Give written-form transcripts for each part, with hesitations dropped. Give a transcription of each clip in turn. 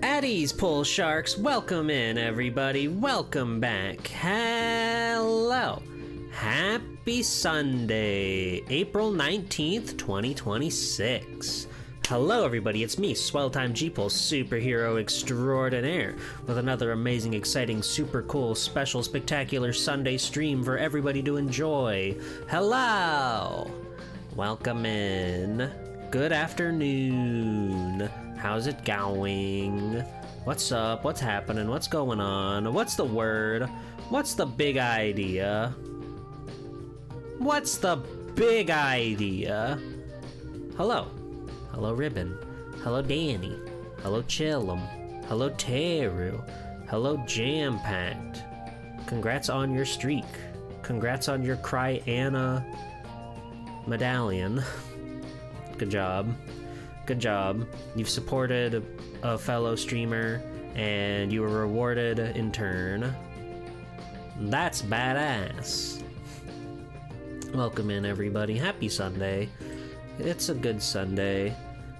At ease, pull sharks. Welcome in, everybody. Welcome back. Hello. Happy Sunday, April 19th, 2026. Hello, everybody. It's me, Swelltime G-Pulse, superhero extraordinaire, with another amazing, exciting, super cool, special, spectacular Sunday stream for everybody to enjoy. Hello. Welcome in. Good afternoon. How's it going? What's up? What's happening? What's going on? What's the word? What's the big idea? What's the big idea? Hello. Hello, Ribbon. Hello, Danny. Hello, Chillum. Hello, Teru. Hello, Jam Packed. Congrats on your streak. Congrats on your Cry Anna medallion. Good job. Good job. You've supported a fellow streamer, and you were rewarded in turn. That's badass. Welcome in, everybody. Happy Sunday. It's a good Sunday.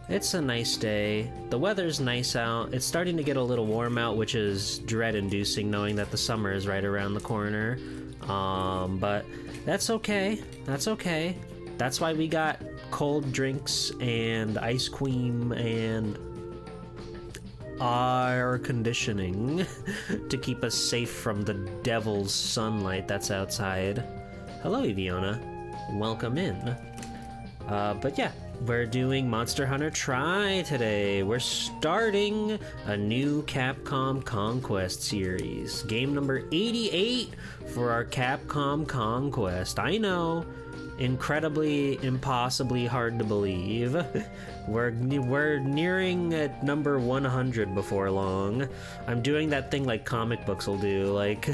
It's a nice day. The weather's nice out. It's starting to get a little warm out, which is dread-inducing, knowing that the summer is right around the corner. But that's okay. That's okay. That's why we got cold drinks and ice cream and air conditioning to keep us safe from the devil's sunlight that's outside. Hello, Eviona. Welcome in. But yeah, we're doing Monster Hunter Tri today. We're starting a new Capcom Conquest series. Game number 88 for our Capcom Conquest. I know, incredibly, impossibly hard to believe. We're nearing at number 100 before long. I'm doing that thing like comic books will do, like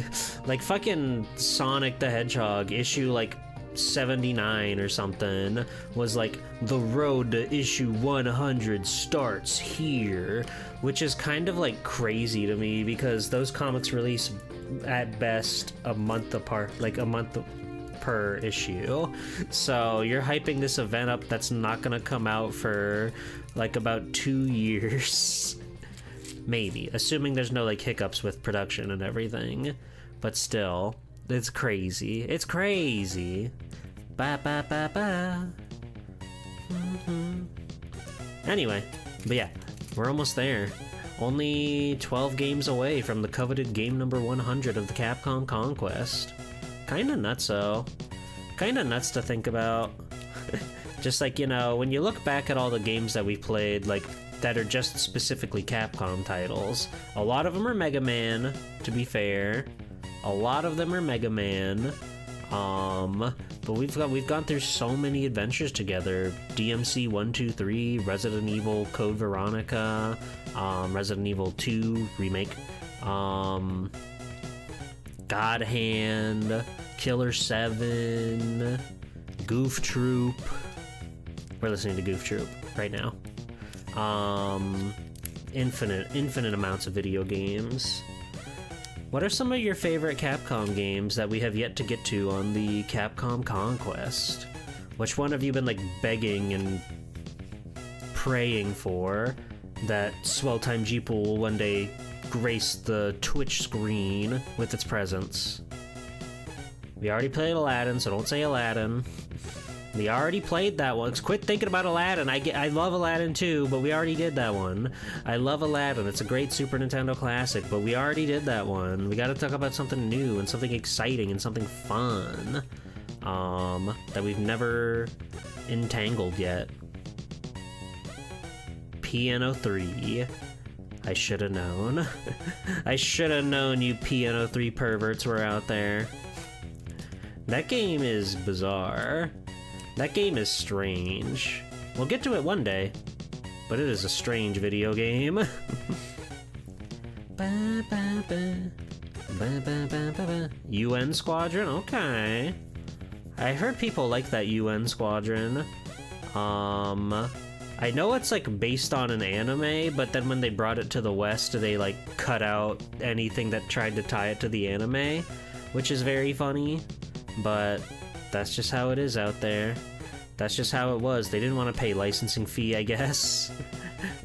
fucking Sonic the Hedgehog issue like 79 or something was like, the road to issue 100 starts here, which is kind of like crazy to me because those comics release at best a month apart, like a month per issue. So you're hyping this event up that's not gonna come out for like about 2 years. Maybe, assuming there's no like hiccups with production and everything, but still, it's crazy. It's crazy. Ba ba ba ba. Anyway, but yeah, we're almost there. Only 12 games away from the coveted game number 100 of the Capcom Conquest. Kinda nutso. Kinda nuts to think about. Just like, you know, when you look back at all the games that we've played, like, that are just specifically Capcom titles, a lot of them are Mega Man, to be fair. A lot of them are Mega Man. But we've gone through so many adventures together. DMC 1, 2, 3, Resident Evil Code Veronica, Resident Evil 2 Remake, God Hand, Killer 7, Goof Troop. We're listening to Goof Troop right now. Infinite amounts of video games. What are some of your favorite Capcom games that we have yet to get to on the Capcom Conquest? Which one have you been like begging and praying for that Swelltime G-Pool will one day grace the Twitch screen with its presence? We already played Aladdin, so don't say Aladdin. We already played that one. Quit thinking about Aladdin. I love Aladdin too, but we already did that one. I love Aladdin. It's a great Super Nintendo classic, but we already did that one. We gotta talk about something new and something exciting and something fun that we've never entangled yet. Piano 3. I should have known. I should have known you Piano 3 perverts were out there. That game is bizarre. That game is strange. We'll get to it one day, but it is a strange video game. UN Squadron? Okay. I heard people like that UN Squadron. I know it's like based on an anime, but then when they brought it to the West, they like cut out anything that tried to tie it to the anime, which is very funny, but that's just how it is out there. That's just how it was. They didn't want to pay licensing fee, I guess.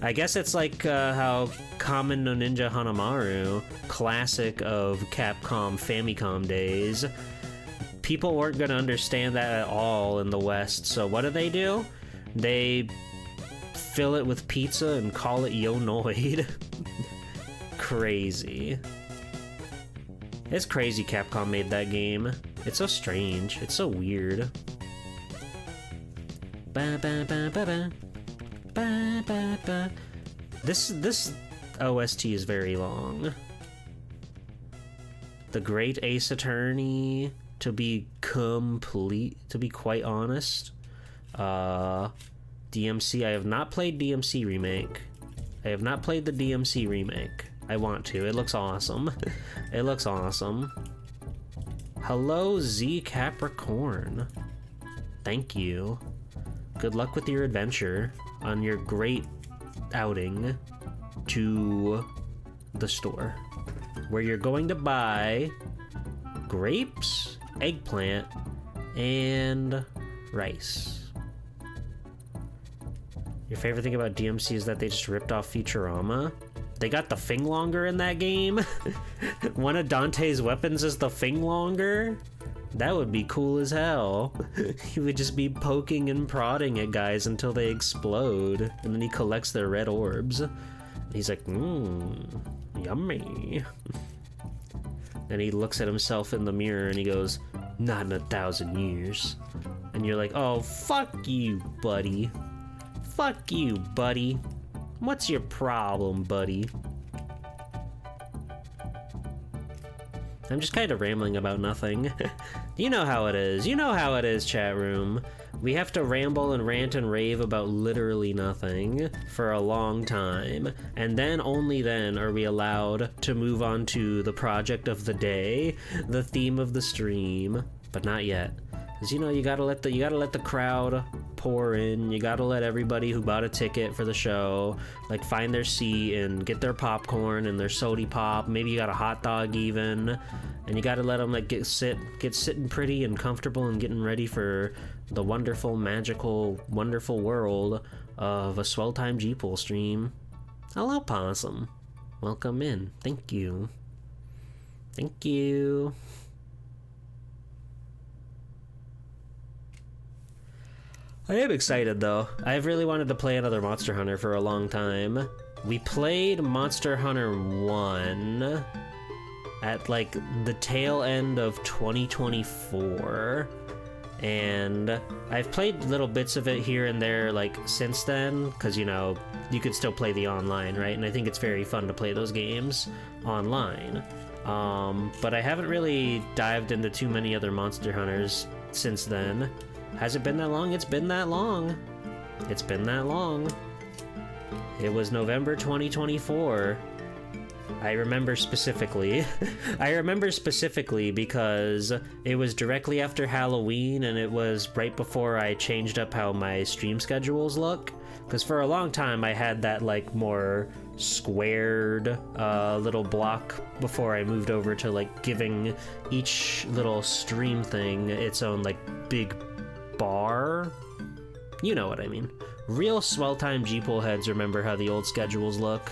I guess it's like how Kamen no Ninja Hanamaru, classic of Capcom Famicom days. People weren't going to understand that at all in the West, so what do? They fill it with pizza and call it Yonoid. Crazy. It's crazy Capcom made that game. It's so strange. It's so weird. Ba ba ba ba ba. Ba ba ba. This OST is very long. The Great Ace Attorney, to be quite honest. DMC, I have not played DMC Remake. I have not played the DMC Remake. I want to. It looks awesome. It looks awesome. Hello, Z Capricorn. Thank you. Good luck with your adventure on your great outing to the store, where you're going to buy grapes, eggplant, and rice. Your favorite thing about DMC is that they just ripped off Futurama? They got the Finglonger in that game? One of Dante's weapons is the Finglonger? That would be cool as hell. He would just be poking and prodding at guys until they explode, and then he collects their red orbs. He's like, yummy. Then he looks at himself in the mirror and he goes, not in 1,000 years. And you're like, oh, fuck you, buddy. Fuck you, buddy. What's your problem, buddy? I'm just kind of rambling about nothing. You know how it is. You know how it is, chat room. We have to ramble and rant and rave about literally nothing for a long time. And then, only then, are we allowed to move on to the project of the day, the theme of the stream. But not yet. Because, you know, you gotta let the crowd pour in. You gotta let everybody who bought a ticket for the show, like, find their seat and get their popcorn and their sody pop. Maybe you got a hot dog even. And you gotta let them, like, get sitting pretty and comfortable and getting ready for the wonderful, magical, wonderful world of a Swell Time G-Pool stream. Hello, Possum. Welcome in. Thank you. Thank you. I am excited, though. I've really wanted to play another Monster Hunter for a long time. We played Monster Hunter 1 at, like, the tail end of 2024. And I've played little bits of it here and there, like, since then, because, you know, you could still play the online, right? And I think it's very fun to play those games online. But I haven't really dived into too many other Monster Hunters since then. Has it been that long? It's been that long. It's been that long. It was November 2024. I remember specifically. I remember specifically because it was directly after Halloween, and it was right before I changed up how my stream schedules look. Because for a long time I had that, like, more squared little block before I moved over to, like, giving each little stream thing its own, like, big bar. You know what I mean. Real Swell Time G-Pool heads remember how the old schedules look.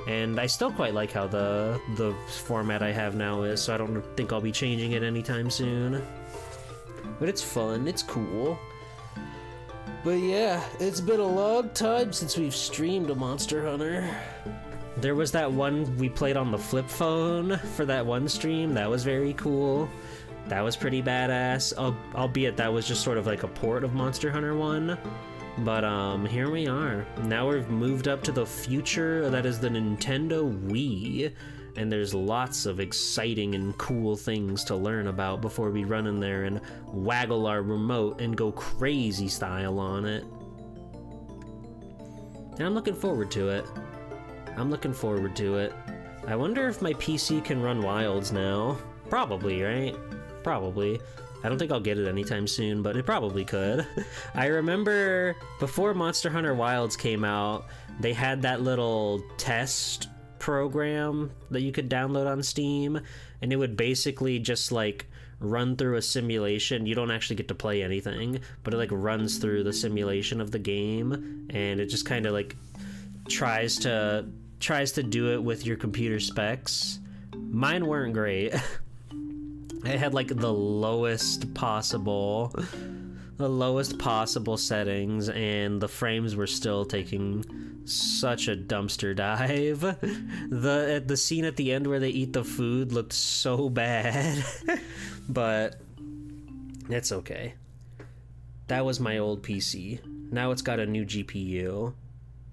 And I still quite like how the format I have now is, so I don't think I'll be changing it anytime soon. But it's fun, it's cool. But yeah, it's been a long time since we've streamed a Monster Hunter. There was that one we played on the flip phone for that one stream. That was very cool. That was pretty badass, albeit that was just sort of like a port of Monster Hunter 1. But here we are. Now we've moved up to the future, that is the Nintendo Wii, and there's lots of exciting and cool things to learn about before we run in there and waggle our remote and go crazy style on it. And I'm looking forward to it. I'm looking forward to it. I wonder if my PC can run Wilds now. Probably, right? Probably. I don't think I'll get it anytime soon, but it probably could. I remember before Monster Hunter Wilds came out, they had that little test program that you could download on Steam, and it would basically just, like, run through a simulation. You don't actually get to play anything, but it like runs through the simulation of the game, and it just kind of like tries to do it with your computer specs. Mine weren't great. It had like the lowest possible settings, and the frames were still taking such a dumpster dive. The scene at the end where they eat the food looked so bad. But it's okay. That was my old PC. Now it's got a new GPU,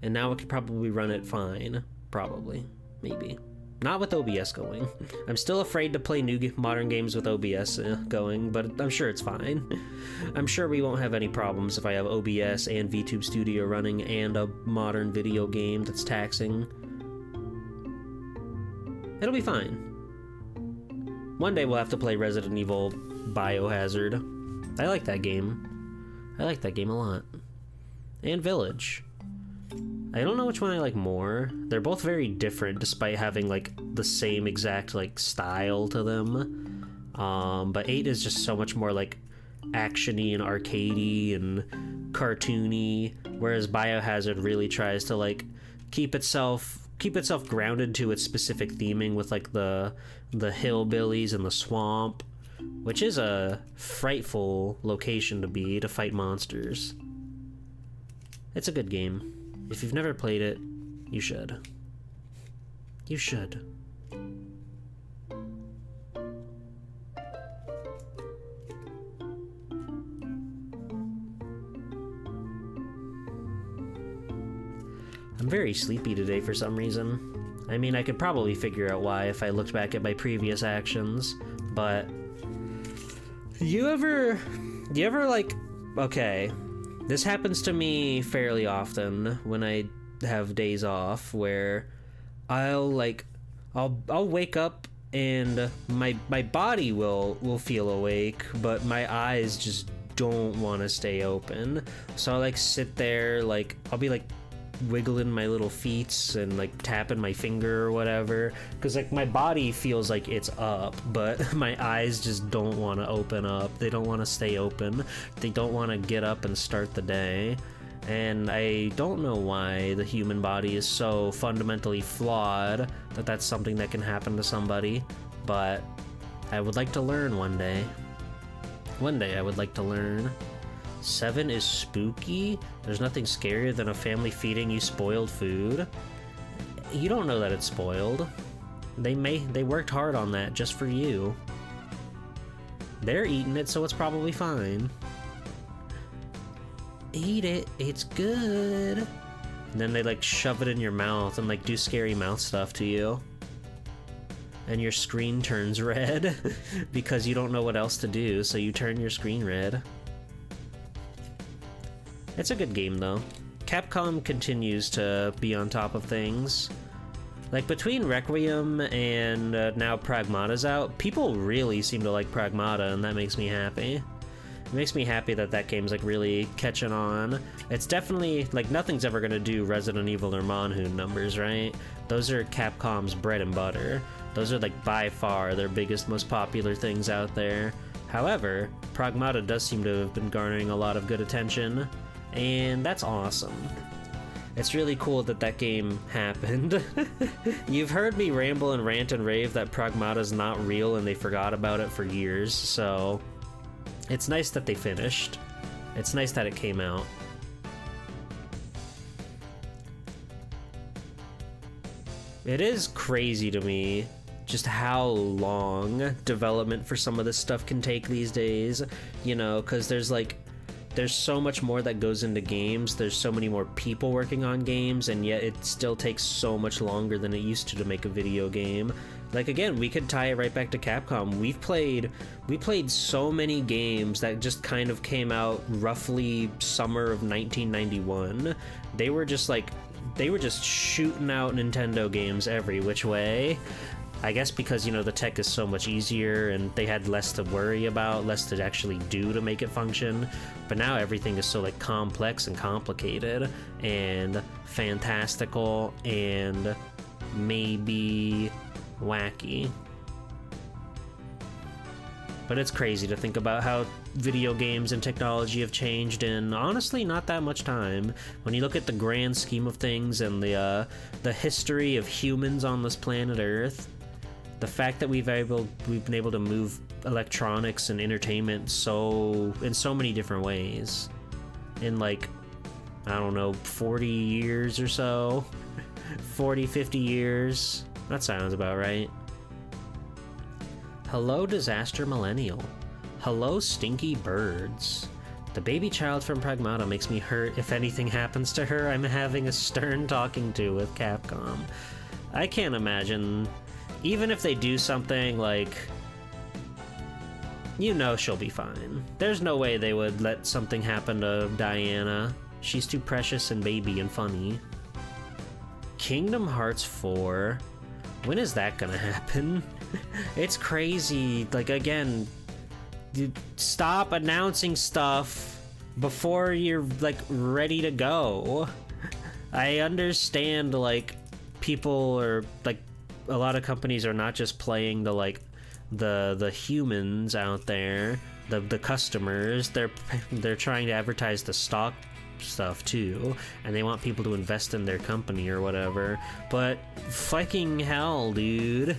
and now it could probably run it fine. Probably. Maybe. Not with OBS going. I'm still afraid to play new modern games with OBS going, but I'm sure it's fine. I'm sure we won't have any problems if I have OBS and VTube Studio running and a modern video game that's taxing. It'll be fine. One day we'll have to play Resident Evil Biohazard. I like that game. I like that game a lot. And Village. I don't know which one I like more. They're both very different despite having like the same exact like style to them. But 8 is just so much more like actiony and arcadey and cartoony, whereas Biohazard really tries to like keep itself grounded to its specific theming with like the hillbillies and the swamp, which is a frightful location to fight monsters. It's a good game. If you've never played it, you should. You should. I'm very sleepy today for some reason. I mean, I could probably figure out why if I looked back at my previous actions, but... You ever like... Okay... This happens to me fairly often when I have days off, where I'll wake up and my body will feel awake, but my eyes just don't want to stay open. So I like sit there, like I'll be like wiggling my little feet and like tapping my finger or whatever, because like my body feels like it's up, but my eyes just don't want to open up. They don't want to stay open. They don't want to get up and start the day. And I don't know why the human body is so fundamentally flawed that that's something that can happen to somebody, but I would like to learn one day. One day I would like to learn. 7 is spooky. There's nothing scarier than a family feeding you spoiled food. You don't know that it's spoiled. They worked hard on that just for you. They're eating it, so it's probably fine. Eat it, it's good. And then they like shove it in your mouth and like do scary mouth stuff to you. And your screen turns red because you don't know what else to do, so you turn your screen red. It's a good game, though. Capcom continues to be on top of things. Like, between Requiem and now Pragmata's out, people really seem to like Pragmata, and that makes me happy. It makes me happy that that game's, like, really catching on. It's definitely, like, nothing's ever gonna do Resident Evil or Monhoon numbers, right? Those are Capcom's bread and butter. Those are, like, by far their biggest, most popular things out there. However, Pragmata does seem to have been garnering a lot of good attention, and that's awesome. It's really cool that that game happened. You've heard me ramble and rant and rave that Pragmata's not real and they forgot about it for years, so it's nice that they finished. It's nice that it came out. It is crazy to me just how long development for some of this stuff can take these days, you know, because there's so much more that goes into games, there's so many more people working on games, and yet it still takes so much longer than it used to make a video game. Like, again, we could tie it right back to Capcom. We played so many games that just kind of came out roughly summer of 1991. They were just shooting out Nintendo games every which way. I guess because, you know, the tech is so much easier and they had less to worry about, less to actually do to make it function. But now everything is so, like, complex and complicated and fantastical and maybe wacky. But it's crazy to think about how video games and technology have changed in honestly not that much time. When you look at the grand scheme of things and the history of humans on this planet Earth, the fact that we've been able to move electronics and entertainment in so many different ways in like, I don't know, 40 years or so. 40, 50 years. That sounds about right. Hello, Disaster Millennial. Hello, Stinky Birds. The baby child from Pragmata makes me hurt. If anything happens to her, I'm having a stern talking to with Capcom. I can't imagine. Even if they do something like... You know she'll be fine. There's no way they would let something happen to Diana. She's too precious and baby and funny. Kingdom Hearts 4. When is that gonna happen? It's crazy. Like, again, stop announcing stuff before you're, like, ready to go. I understand, like, people are, like, a lot of companies are not just playing the, like, the humans out there, the customers. They're trying to advertise the stock stuff too, and they want people to invest in their company or whatever. But fucking hell, dude.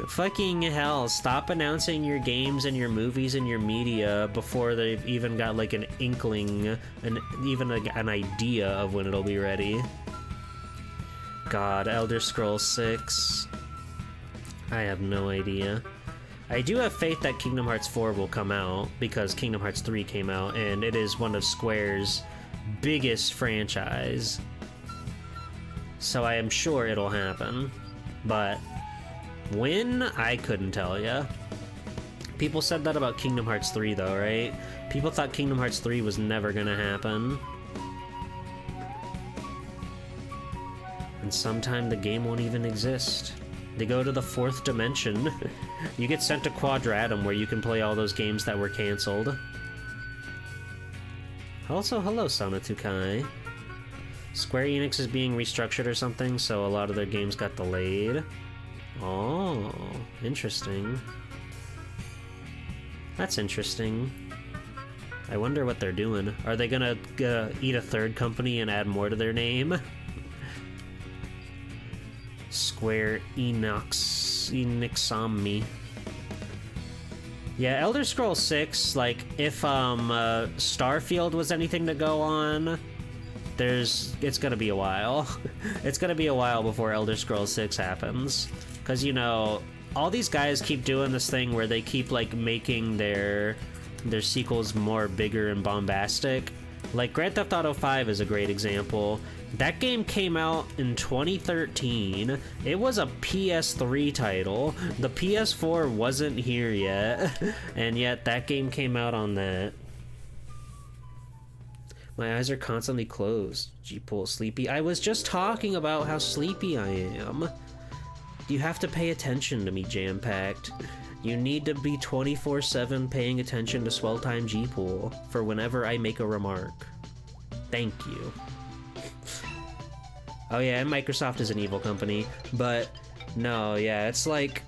Fucking hell, stop announcing your games and your movies and your media before they've even got like an inkling, an idea of when it'll be ready. God, Elder Scrolls 6. I have no idea. I do have faith that Kingdom Hearts 4 will come out, because Kingdom Hearts 3 came out, and it is one of Square's biggest franchise. So I am sure it'll happen. But when? I couldn't tell ya. People said that about Kingdom Hearts 3 though, right? People thought Kingdom Hearts 3 was never gonna happen. And sometime the game won't even exist. They go to the 4th dimension. You get sent to Quadratum, where you can play all those games that were canceled. Also, hello, Sanatukai. Square Enix is being restructured or something, so a lot of their games got delayed. Oh, interesting. That's interesting. I wonder what they're doing. Are they gonna eat a third company and add more to their name? Square Enixami. Yeah, Elder Scrolls 6, like, if Starfield was anything to go on, it's gonna be a while. It's gonna be a while before Elder Scrolls 6 happens. Because, you know, all these guys keep doing this thing where they keep, like, making their sequels more bigger and bombastic. Like, Grand Theft Auto 5 is a great example. That game came out in 2013. It was a PS3 title. The PS4 wasn't here yet, and yet that game came out on that. My eyes are constantly closed. G-Pool, sleepy. I was just talking about how sleepy I am. You have to pay attention to me, Jam-Packed. You need to be 24/7 paying attention to Swell Time G-Pool for whenever I make a remark. Thank you. Oh yeah, and Microsoft is an evil company, but no, yeah, it's like...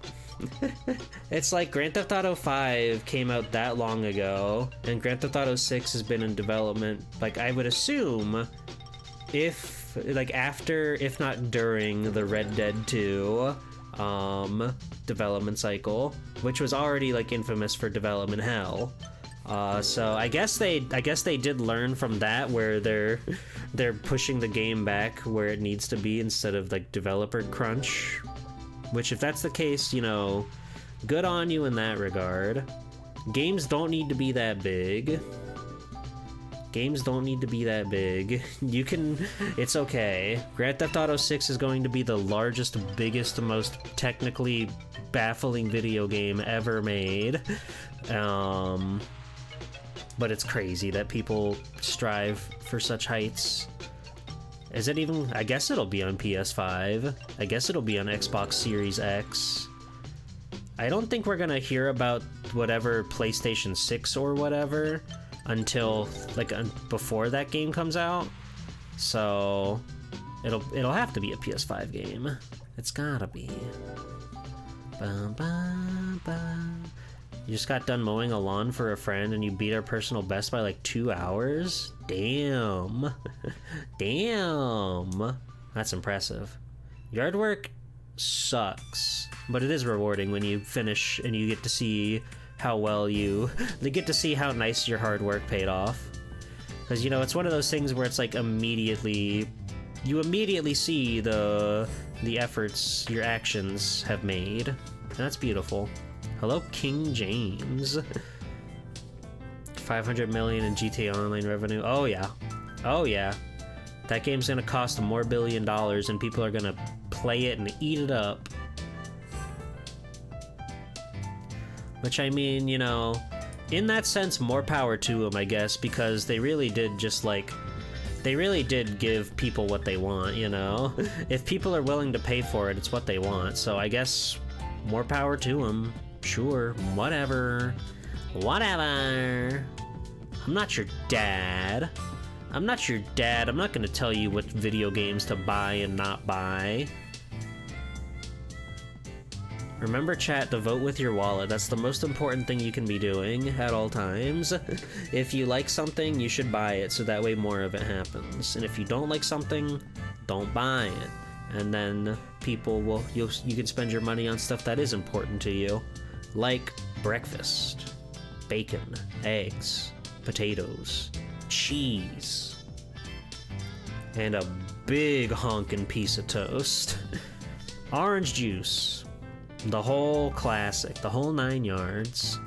it's like Grand Theft Auto 5 came out that long ago, and Grand Theft Auto 6 has been in development, like, I would assume, after, if not during, the Red Dead 2, development cycle, which was already, like, infamous for development hell. So I guess they did learn from that, where they're pushing the game back where it needs to be instead of like developer crunch. Which, if that's the case, you know, good on you in that regard. Games don't need to be that big. Games don't need to be that big. You can... It's okay. Grand Theft Auto 6 is going to be the largest, biggest, most technically baffling video game ever made. But it's crazy that people strive for such heights. Is it even... I guess it'll be on PS5. I guess it'll be on Xbox Series X. I don't think we're gonna hear about whatever PlayStation 6 or whatever until, like, before that game comes out. So... It'll have to be a PS5 game. It's gotta be. Ba, ba, ba. You just got done mowing a lawn for a friend and you beat our personal best by like 2 hours? Damn. Damn. That's impressive. Yard work sucks, but it is rewarding when you finish and you get to see how well you get to see how nice your hard work paid off. Because, you know, it's one of those things where it's like you immediately see the efforts your actions have made. And that's beautiful. Hello, King James. 500 million in GTA Online revenue. Oh yeah. Oh yeah. That game's gonna cost more $1 billion and people are gonna play it and eat it up. Which, I mean, you know, in that sense, more power to them, I guess, because they really did just, like, they really did give people what they want, you know? If people are willing to pay for it, it's what they want, so I guess more power to them. Sure, whatever. Whatever. I'm not your dad. I'm not your dad. I'm not gonna tell you what video games to buy and not buy. Remember, chat, to vote with your wallet. That's the most important thing you can be doing at all times. If you like something, you should buy it, so that way more of it happens. And if you don't like something, don't buy it. And then people will, you can spend your money on stuff that is important to you. Like breakfast, bacon, eggs, potatoes, cheese, and a big honkin' piece of toast. Orange juice. The whole classic, the whole 9 yards.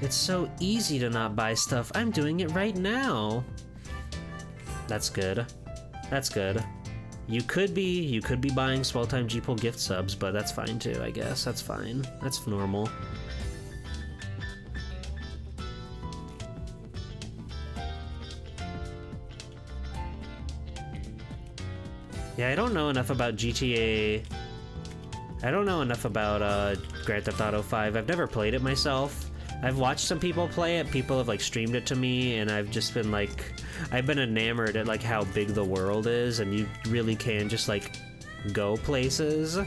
It's so easy to not buy stuff. I'm doing it right now. That's good. That's good. You could be buying Swell Time Jeeple gift subs, but that's fine too, I guess. That's fine. That's normal. Yeah, I don't know enough about GTA. I don't know enough about Grand Theft Auto 5. I've never played it myself. I've watched some people play it. People have like streamed it to me, and I've just been like, I've been enamored at like how big the world is, and you really can just like go places.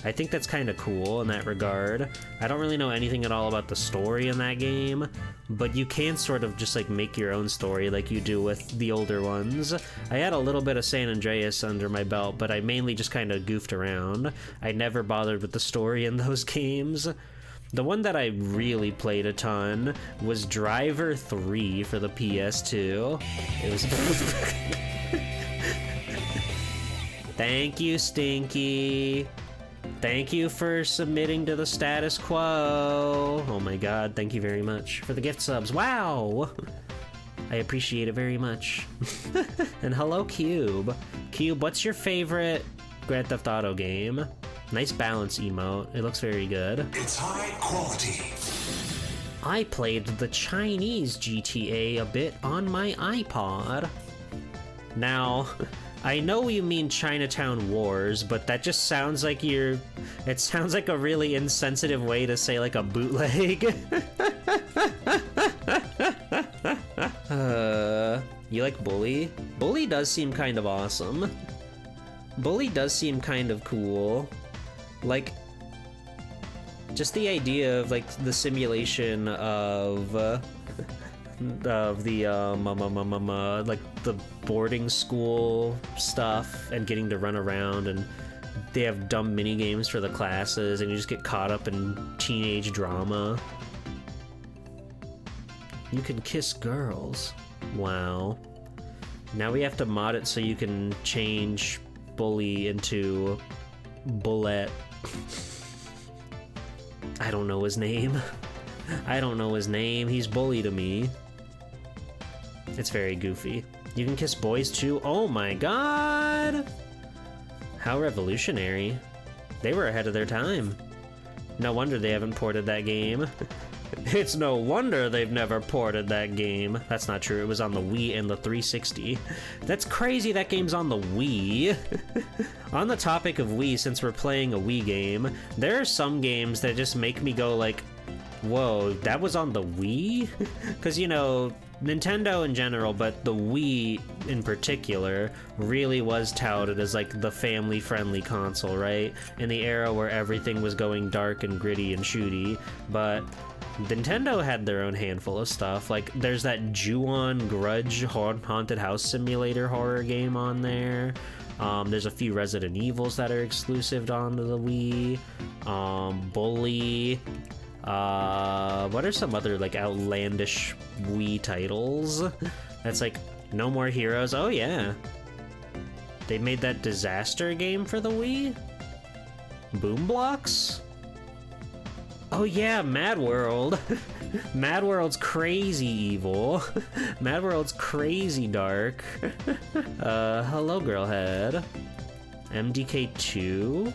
I think that's kind of cool in that regard. I don't really know anything at all about the story in that game, but you can sort of just like make your own story like you do with the older ones. I had a little bit of San Andreas under my belt, but I mainly just kind of goofed around. I never bothered with the story in those games. The one that I really played a ton was Driver 3 for the PS2. It was... Thank you, Stinky. Thank you for submitting to the status quo. Oh my god, thank you very much for the gift subs. Wow! I appreciate it very much. And hello, Cube. Cube, what's your favorite Grand Theft Auto game? Nice balance emote. It looks very good. It's high quality. I played the Chinese GTA a bit on my iPod. Now, I know you mean Chinatown Wars, but that just sounds like it sounds like a really insensitive way to say like a bootleg. You like Bully? Bully does seem kind of awesome. Bully does seem kind of cool. Like, just the idea of like the simulation of the like the boarding school stuff and getting to run around, and they have dumb mini games for the classes and you just get caught up in teenage drama. You can kiss girls. Wow. Now we have to mod it so you can change Bully into Bullet. I don't know his name. I don't know his name. He's Bully to me. It's very goofy. You can kiss boys too? Oh my god! How revolutionary. They were ahead of their time. No wonder they haven't ported that game. It's no wonder they've never ported that game. That's not true. It was on the Wii and the 360. That's crazy that game's on the Wii. On the topic of Wii, since we're playing a Wii game, there are some games that just make me go like, whoa, that was on the Wii? Because, you know, Nintendo in general, but the Wii in particular, really was touted as like the family-friendly console, right? In the era where everything was going dark and gritty and shooty, but Nintendo had their own handful of stuff. Like, there's that Ju-On Grudge Haunted House Simulator horror game on there. There's a few Resident Evils that are exclusive onto the Wii. Bully. What are some other, like, outlandish Wii titles? That's like, No More Heroes. Oh, yeah. They made that Disaster game for the Wii? Boom Blocks? Oh yeah, Mad World. Mad World's crazy evil. Mad World's crazy dark. Hello, Girlhead. MDK2.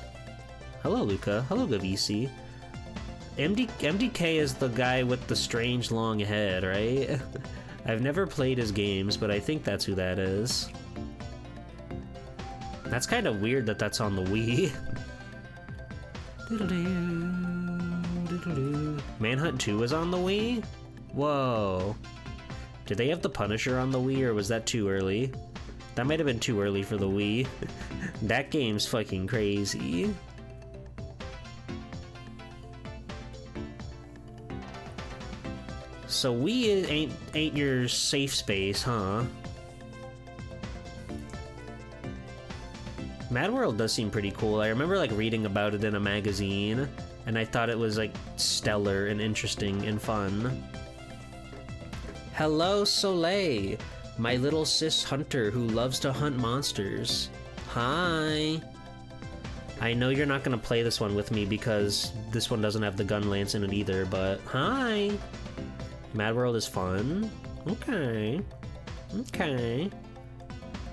Hello, Luca. Hello, Gavisi. MDK is the guy with the strange long head, right? I've never played his games, but I think that's who that is. That's kind of weird that that's on the Wii. Manhunt 2 is on the Wii? Whoa. Did they have the Punisher on the Wii, or was that too early? That might have been too early for the Wii. That game's fucking crazy. So Wii ain't your safe space, huh? Mad World does seem pretty cool. I remember like reading about it in a magazine, and I thought it was like stellar and interesting and fun. Hello, Soleil, my little cis hunter who loves to hunt monsters. Hi. I know you're not gonna play this one with me because this one doesn't have the gun lance in it either, but hi. Mad World is fun. Okay. Okay.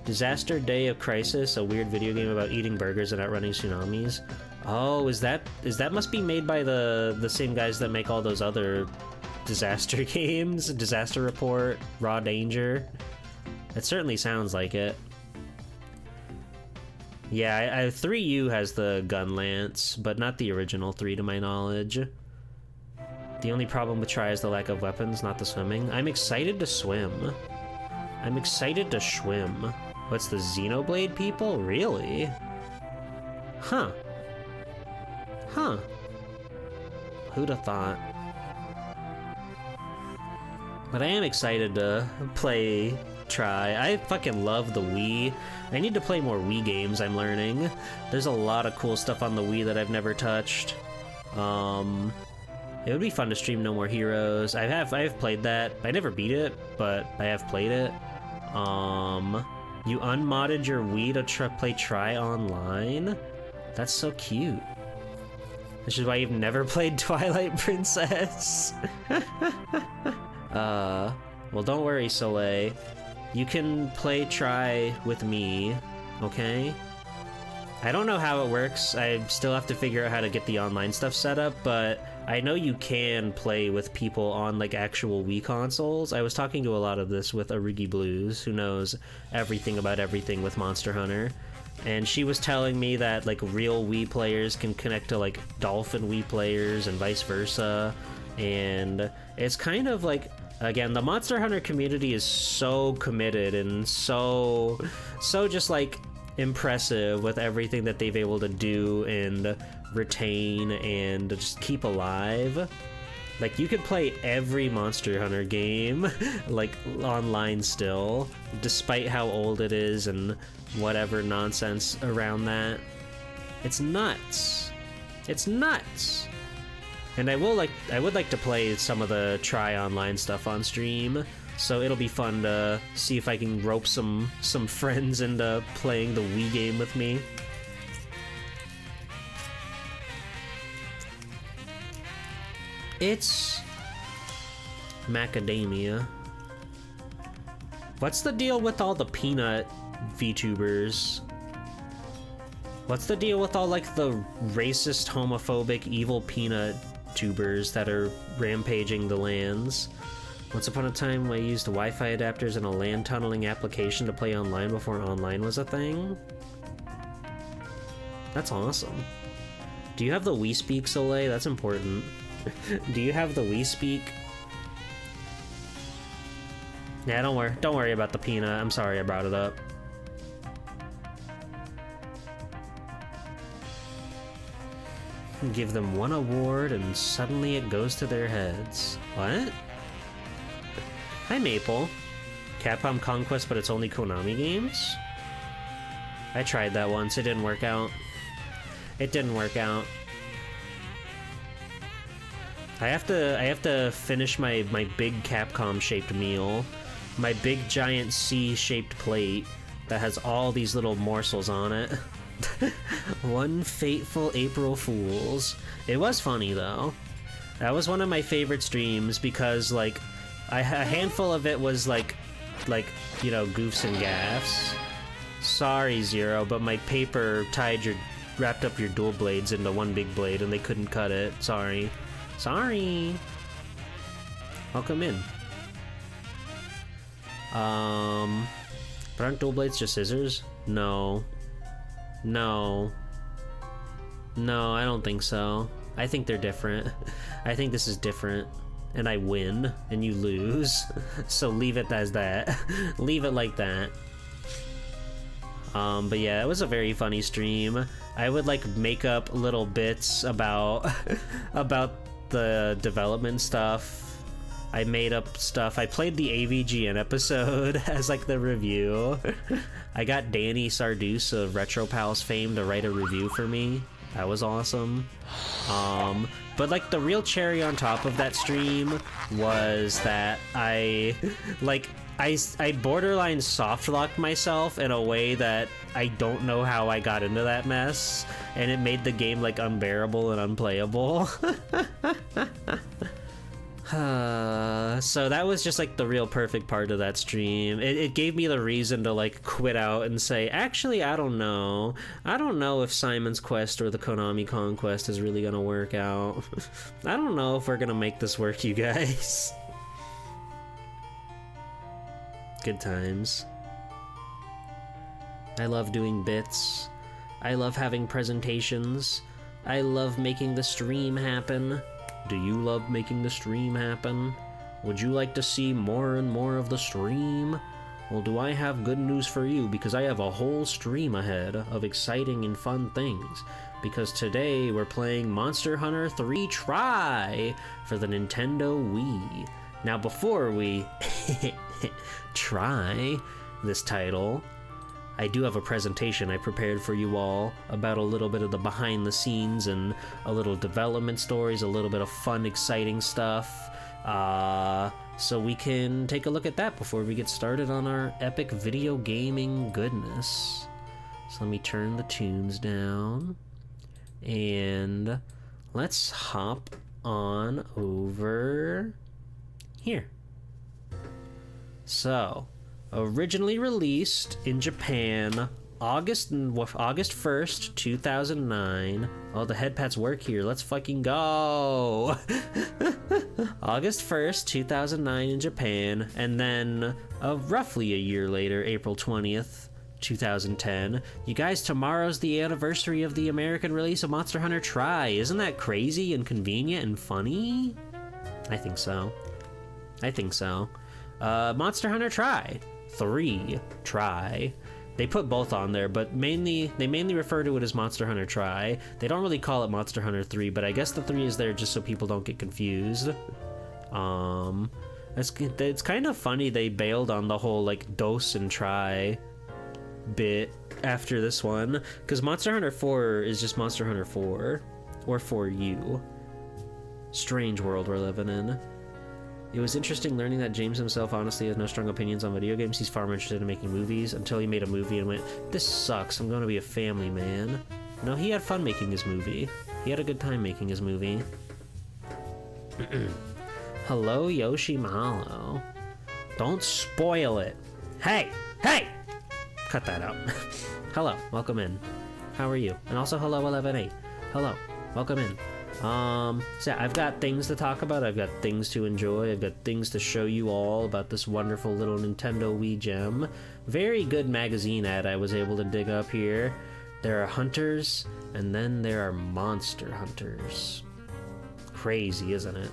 Disaster Day of Crisis, a weird video game about eating burgers and outrunning tsunamis. Oh, is that must be made by the same guys that make all those other disaster games? Disaster Report, Raw Danger. It certainly sounds like it. Yeah, 3U has the gun lance, but not the original 3 to my knowledge. The only problem with Try is the lack of weapons, not the swimming. I'm excited to swim. I'm excited to swim. What's the Xenoblade people? Really? Huh. Huh. Who'd have thought? But I am excited to play Try. I fucking love the Wii. I need to play more Wii games, I'm learning. There's a lot of cool stuff on the Wii that I've never touched. It would be fun to stream No More Heroes. I have played that. I never beat it, but I have played it. You unmodded your Wii to play Try online? That's so cute. Which is why you've never played Twilight Princess. Well, don't worry, Soleil. You can play Try with me, okay? I don't know how it works. I still have to figure out how to get the online stuff set up, but I know you can play with people on like actual Wii consoles. I was talking to a lot of this with Arugi Blues, who knows everything about everything with Monster Hunter. And she was telling me that like real Wii players can connect to like Dolphin Wii players and vice versa. And it's kind of like, again, the Monster Hunter community is so committed and so just like impressive with everything that they've able to do and retain and just keep alive. Like, you could play every Monster Hunter game like online still, despite how old it is and whatever nonsense around that. It's nuts. It's nuts. And I would like to play some of the Try online stuff on stream, so it'll be fun to see if I can rope some friends into playing the Wii game with me. It's macadamia. What's the deal with all the peanut VTubers? What's the deal with all like the racist, homophobic, evil peanut tubers that are rampaging the lands? Once upon a time, I used Wi-Fi adapters in a land tunneling application to play online before online was a thing. That's awesome. Do you have the Wii Speak, Soleil? That's important. Do you have the Wii Speak? Yeah, don't worry about the peanut. I'm sorry I brought it up. Give them one award and suddenly it goes to their heads. What? Hi, Maple. Capcom Conquest, but it's only Konami games? I tried that once. It didn't work out. It didn't work out. I have to finish my big Capcom-shaped meal. My big, giant C-shaped plate that has all these little morsels on it. One fateful April Fool's. It was funny, though. That was one of my favorite streams because, like, a handful of it was, like, you know, goofs and gaffs. Sorry, Zero, but my paper wrapped up your dual blades into one big blade and they couldn't cut it. Sorry. Sorry. Welcome in. But aren't dual blades just scissors? No. No. No, I don't think so. I think they're different. I think this is different. And I win, and you lose. So leave it as that. Leave it like that. But yeah, it was a very funny stream. I would like make up little bits about about the development stuff. I made up stuff. I played the AVGN episode as like the review. I got Danny Sardus of Retro Pals fame to write a review for me. That was awesome. But like the real cherry on top of that stream was that I borderline soft-locked myself in a way that I don't know how I got into that mess, and it made the game like unbearable and unplayable. So that was just like the real perfect part of that stream. It gave me the reason to like quit out and say, actually, I don't know if Simon's Quest or the Konami Conquest is really gonna work out. I don't know if we're gonna make this work, you guys. Good times. I love doing bits. I love having presentations. I love making the stream happen. Do you love making the stream happen? Would you like to see more and more of the stream? Well, do I have good news for you, because I have a whole stream ahead of exciting and fun things. Because today we're playing Monster Hunter 3 Try for the Nintendo Wii. Now before we try this title, I do have a presentation I prepared for you all about a little bit of the behind the scenes and a little development stories, a little bit of fun, exciting stuff. So we can take a look at that before we get started on our epic video gaming goodness. So let me turn the tunes down and let's hop on over here. So, originally released in Japan August 1st, 2009. Oh, the head pats work here. Let's fucking go. August 1st, 2009 in Japan, and then roughly a year later, April 20th, 2010. You guys, tomorrow's the anniversary of the American release of Monster Hunter Try. Isn't that crazy and convenient and funny? I think so. I think so. Monster Hunter Try. 3 Try. They put both on there, but they mainly refer to it as Monster Hunter Try. They don't really call it Monster Hunter 3, but I guess the 3 is there just so people don't get confused. It's kind of funny they bailed on the whole like dose and try bit after this one, because Monster Hunter 4 is just Monster Hunter 4, or 4U. Strange world we're living in. It was interesting learning that James himself honestly has no strong opinions on video games. He's far more interested in making movies, until he made a movie and went, this sucks, I'm going to be a family man. No, he had fun making his movie. He had a good time making his movie. Hello, Yoshi Mahalo. Don't spoil it. Hey! Hey! Cut that out. Hello, welcome in. How are you? And also hello, 11A. Hello, welcome in. So yeah, I've got things to talk about, I've got things to enjoy, I've got things to show you all about this wonderful little Nintendo Wii gem. Very good magazine ad I was able to dig up here. There are hunters, and then there are monster hunters. Crazy, isn't it?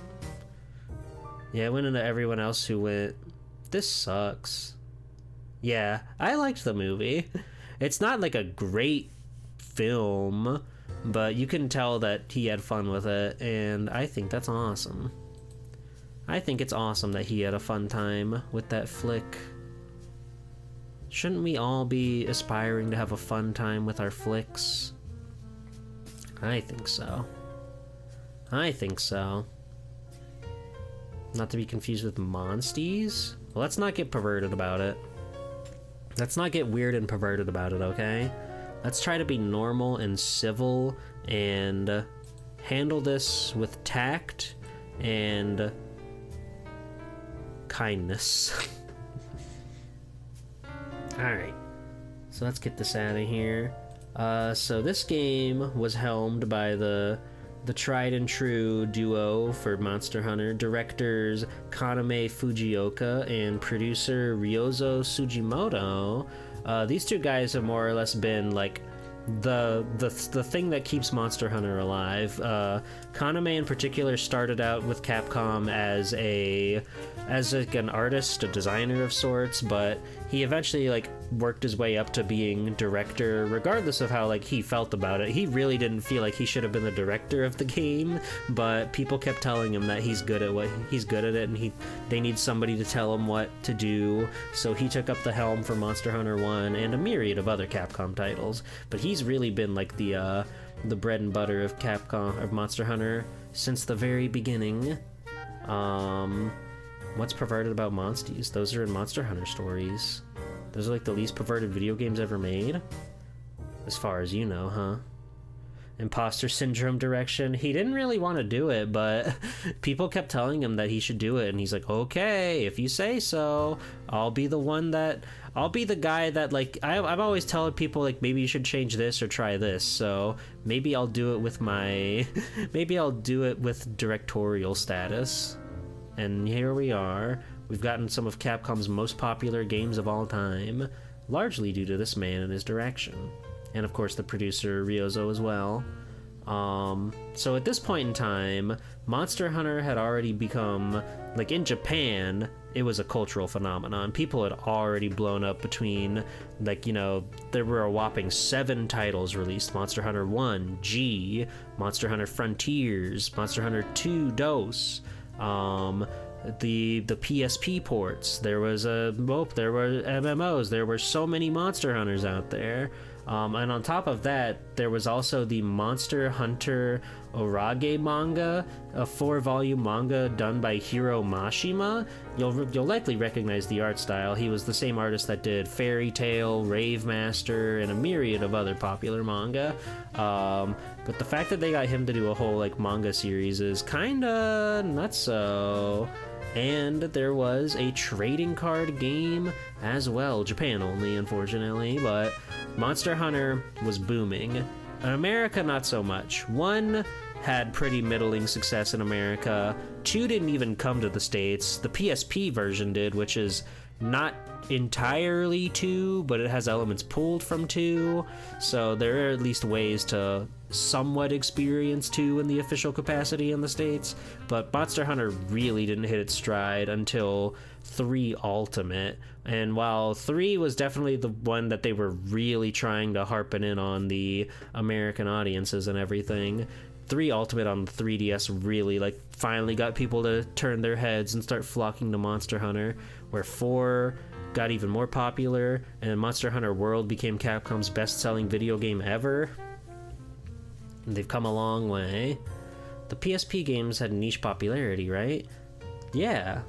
Yeah, I went into everyone else who went, This sucks. Yeah, I liked the movie. It's not like a great film, but you can tell that he had fun with it, and I think that's awesome. I think it's awesome that he had a fun time with that flick. Shouldn't we all be aspiring to have a fun time with our flicks? I think so. I think so. Not to be confused with monsties? Well, let's not get perverted about it. Let's not get weird and perverted about it, okay? Let's try to be normal and civil and handle this with tact and kindness. Alright, so let's get this out of here. So this game was helmed by the tried and true duo for Monster Hunter, directors Kaname Fujioka and producer Ryozo Sugimoto. These two guys have more or less been like the thing that keeps Monster Hunter alive. Kaname in particular started out with Capcom as like an artist, a designer of sorts, but he eventually like worked his way up to being director, regardless of how like he felt about it. He really didn't feel like he should have been the director of the game, but people kept telling him that he's good at it, and they need somebody to tell him what to do. So he took up the helm for Monster Hunter 1 and a myriad of other Capcom titles. But he's really been like the bread and butter of Capcom, of Monster Hunter, since the very beginning. What's perverted about monsties? Those are in Monster Hunter stories. Those are like the least perverted video games ever made? As far as you know, huh? Imposter syndrome direction. He didn't really want to do it, but people kept telling him that he should do it, and he's like, okay, if you say so. I'll be the guy that, like, I'm always telling people, like, maybe you should change this or try this, so maybe I'll do it with maybe I'll do it with directorial status. And here we are. We've gotten some of Capcom's most popular games of all time, largely due to this man and his direction. And of course the producer Ryozo as well. So at this point in time, Monster Hunter had already become, like in Japan, it was a cultural phenomenon. People had already blown up between, like, you know, there were a whopping 7 titles released. Monster Hunter 1, G, Monster Hunter Frontiers, Monster Hunter 2, DOS, the PSP ports. There were MMOs. There were so many Monster Hunters out there. And on top of that, there was also the Monster Hunter Orage manga, a 4-volume manga done by Hiro Mashima. You'll likely recognize the art style. He was the same artist that did Fairy Tail, Rave Master, and a myriad of other popular manga. But the fact that they got him to do a whole like manga series is kinda nutso. And there was a trading card game as well. Japan only, unfortunately, but Monster Hunter was booming. In America, not so much. 1 had pretty middling success in America. 2 didn't even come to the States. The PSP version did, which is not entirely 2, but it has elements pulled from 2. So there are at least ways to somewhat experience 2 in the official capacity in the States. But Monster Hunter really didn't hit its stride until 3 Ultimate. And while 3 was definitely the one that they were really trying to harpen in on the American audiences and everything, 3 Ultimate on the 3DS really like finally got people to turn their heads and start flocking to Monster Hunter, where 4 got even more popular, and Monster Hunter World became Capcom's best-selling video game ever. And they've come a long way. The PSP games had niche popularity, right? Yeah.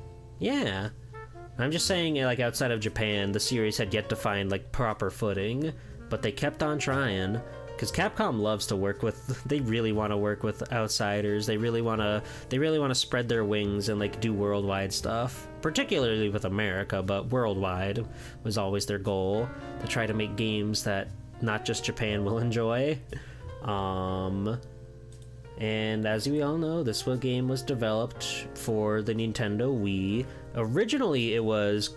I'm just saying, like, outside of Japan, the series had yet to find, like, proper footing, but they kept on trying, because Capcom loves to work with, they really want to work with outsiders. They really want to spread their wings and, like, do worldwide stuff, particularly with America, but worldwide was always their goal, to try to make games that not just Japan will enjoy. And as we all know, this game was developed for the Nintendo Wii. Originally, it was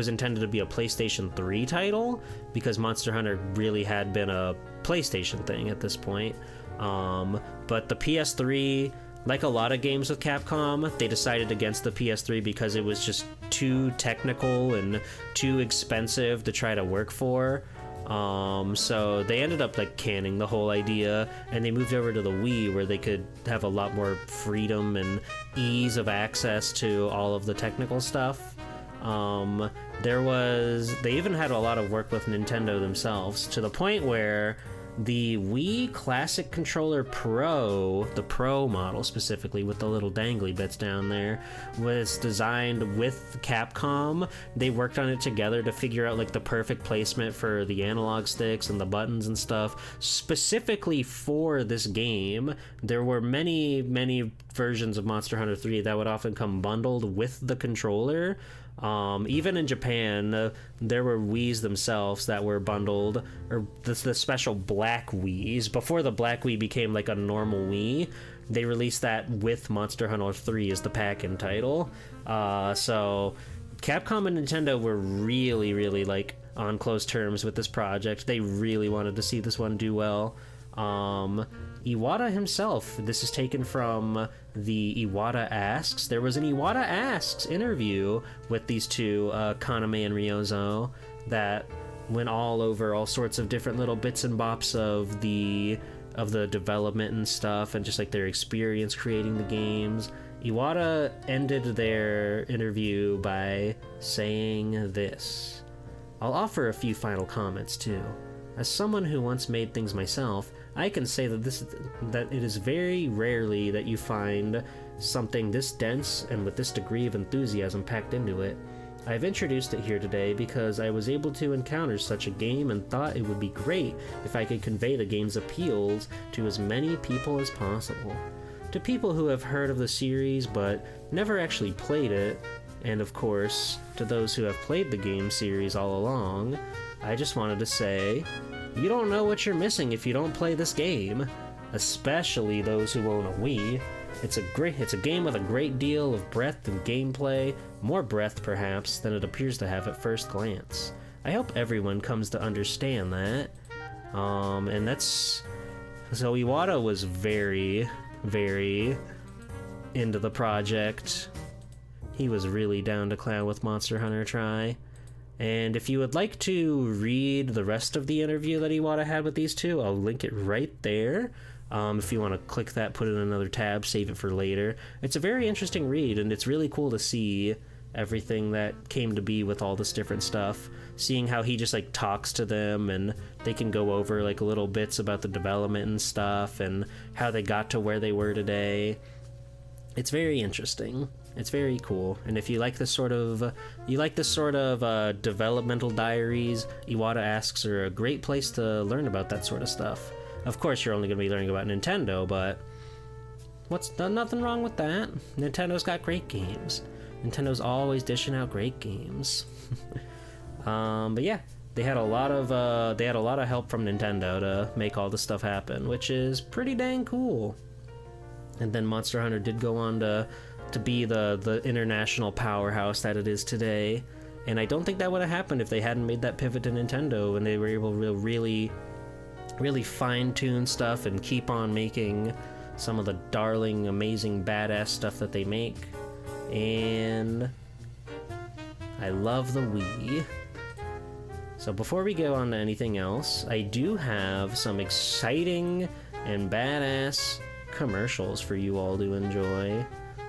intended to be a PlayStation 3 title, because Monster Hunter really had been a PlayStation thing at this point. But the PS3 like a lot of games with Capcom, they decided against the PS3 because it was just too technical and too expensive to try to work for. So they ended up like canning the whole idea, and they moved over to the Wii, where they could have a lot more freedom and ease of access to all of the technical stuff. They even had a lot of work with Nintendo themselves, to the point where the Wii Classic Controller Pro, the Pro model specifically with the little dangly bits down there, was designed with Capcom. They worked on it together to figure out like the perfect placement for the analog sticks and the buttons and stuff. Specifically for this game, there were many versions of Monster Hunter 3 that would often come bundled with the controller. Even in Japan, there were Wiis themselves that were bundled, or the special black Wiis. Before the black Wii became like a normal Wii, they released that with Monster Hunter 3 as the pack-in title. So Capcom and Nintendo were really like on close terms with this project. They really wanted to see this one do well. Iwata himself, this is taken from the Iwata Asks. There was an Iwata Asks interview with these two, Kaname and Ryozo, that went all over all sorts of different little bits and bops of the development and stuff, and just like their experience creating the games. Iwata ended their interview by saying this: "I'll offer a few final comments too. As someone who once made things myself, I can say that it is very rarely that you find something this dense and with this degree of enthusiasm packed into it. I've introduced it here today because I was able to encounter such a game and thought it would be great if I could convey the game's appeals to as many people as possible. To people who have heard of the series but never actually played it, and of course, to those who have played the game series all along, I just wanted to say, you don't know what you're missing if you don't play this game, especially those who own a Wii. It's a game with a great deal of breadth and gameplay, more breadth perhaps than it appears to have at first glance. I hope everyone comes to understand that." And that's... So Iwata was very into the project. He was really down to clown with Monster Hunter Tri. And if you would like to read the rest of the interview that Iwata had with these two, I'll link it right there. If you want to click that, put it in another tab, save it for later. It's a very interesting read, and it's really cool to see everything that came to be with all this different stuff. Seeing how he just like talks to them, and they can go over like little bits about the development and stuff, and how they got to where they were today. It's very interesting. It's very cool, and if you like this sort of developmental diaries, Iwata Asks are a great place to learn about that sort of stuff. Of course, you're only going to be learning about Nintendo, but nothing wrong with that. Nintendo's got great games. Nintendo's always dishing out great games. But yeah, they had a lot of help from Nintendo to make all this stuff happen, which is pretty dang cool. And then Monster Hunter did go on to be the international powerhouse that it is today. And I don't think that would have happened if they hadn't made that pivot to Nintendo, and they were able to really fine-tune stuff and keep on making some of the darling, amazing, badass stuff that they make. And I love the Wii. So before we go on to anything else, I do have some exciting and badass commercials for you all to enjoy.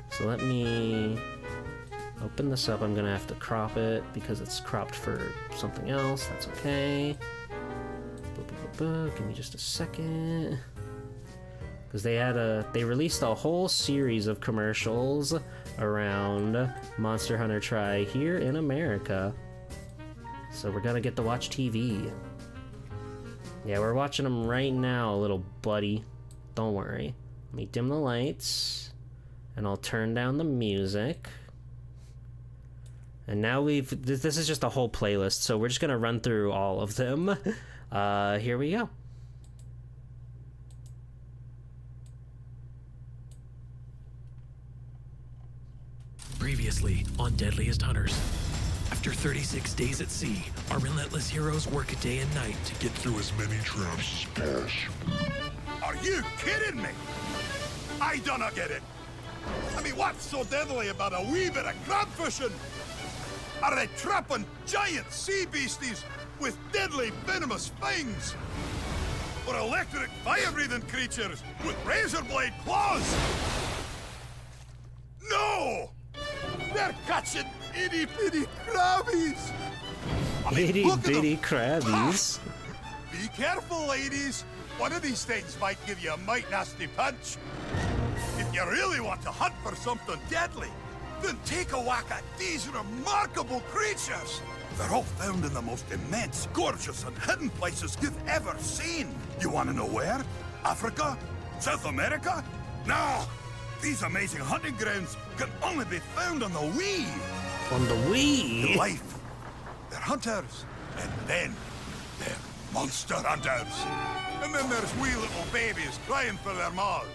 So let me open this up. I'm gonna have to crop it because it's cropped for something else. That's okay. Give me just a second. Because they released a whole series of commercials around Monster Hunter Tri here in America. So we're gonna get to watch TV. Yeah, we're watching them right now, little buddy. Don't worry. Let me dim the lights, and I'll turn down the music. And now this is just a whole playlist, so we're just gonna run through all of them. Here we go. Previously on Deadliest Hunters. After 36 days at sea, our relentless heroes work day and night to get through as many traps as possible. Are you kidding me? I don't get it. I mean, what's so deadly about a wee bit of crab fishing? Are they trapping giant sea beasties with deadly venomous fangs? Or electric fire-breathing creatures with razor blade claws? No! They're catching itty-bitty crabbies! I mean, Itty look at bitty them. crabbies. Be careful, ladies. One of these things might give you a mighty nasty punch. If you really want to hunt for something deadly, then take a whack at these remarkable creatures. They're all found in the most immense, gorgeous, and hidden places you've ever seen. You want to know where? Africa? South America? No! These amazing hunting grounds can only be found on the Wii. On the In Wii. life, they're hunters, and then they're monster hunters. And then there's wee little babies crying for their maws.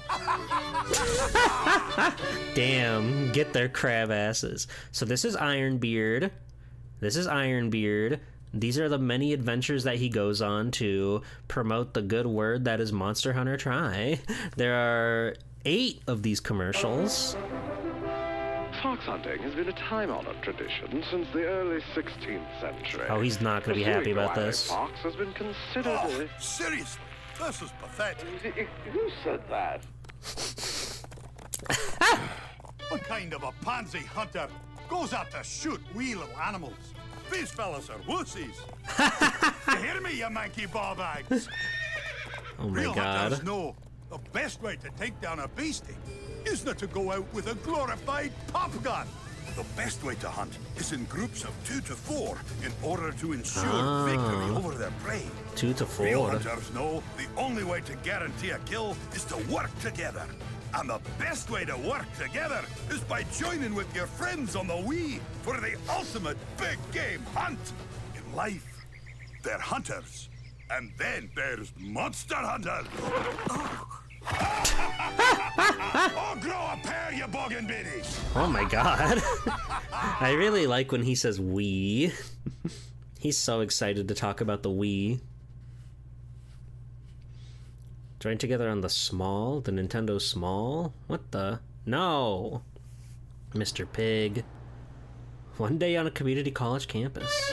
Damn, get their crab asses. So this is Ironbeard. This is Ironbeard. These are the many adventures that he goes on to promote the good word that is Monster Hunter Tri. There are 8 of these commercials. Fox hunting has been a time-honored tradition since the early 16th century. Oh, he's not going to be happy about this. Fox has been considered. Oh, seriously, this is pathetic. Who said that? What kind of a pansy hunter goes out to shoot wee little animals? These fellas are wussies. You hear me, you manky ball bags? Oh my Real god. hunters know the best way to take down a beastie is not to go out with a glorified pop gun. The best way to hunt is in groups of 2 to 4 in order to ensure victory over their prey. 2 to Real 4. hunters know the only way to guarantee a kill is to work together. And the best way to work together is by joining with your friends on the Wii for the ultimate big game hunt. In life, they're hunters. And then there's monster hunters. Oh, grow a pair, you boggin' biddies. Oh my god. I really like when he says we. He's so excited to talk about the Wii. Join together on the Nintendo Small? What the? No! Mr. Pig. One day on a community college campus.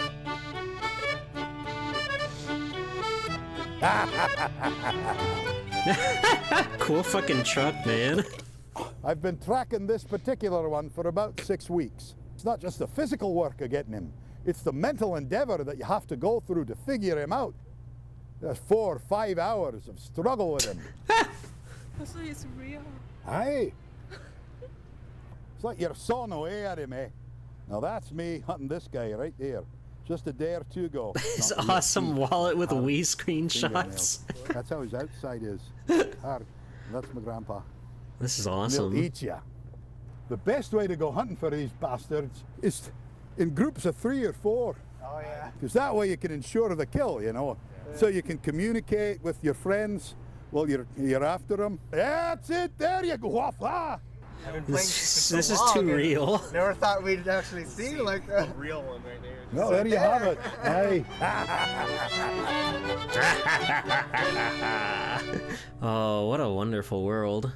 Cool fucking truck, man. I've been tracking this particular one for about 6 weeks. It's not just the physical work of getting him, it's the mental endeavor that you have to go through to figure him out. There's 4 or 5 hours of struggle with him. So it's real. Aye. It's like you're sawing away at him, eh? Now that's me hunting this guy right there. Just a day or two ago. His Not awesome yet. wallet with Wii Fingernails. screenshots. That's how his outside is. Hard. That's my grandpa. This is They'll awesome. eat ya. The best way to go hunting for these bastards is in groups of 3 or 4. Oh yeah. Because that way you can ensure the kill, you know. So you can communicate with your friends while you're after them. That's it. There you go. Wafa. I've been playing This for so is long too and real. Never thought we'd actually see like a Real one right there. Well, there you have it. Hey. Oh, what a wonderful world.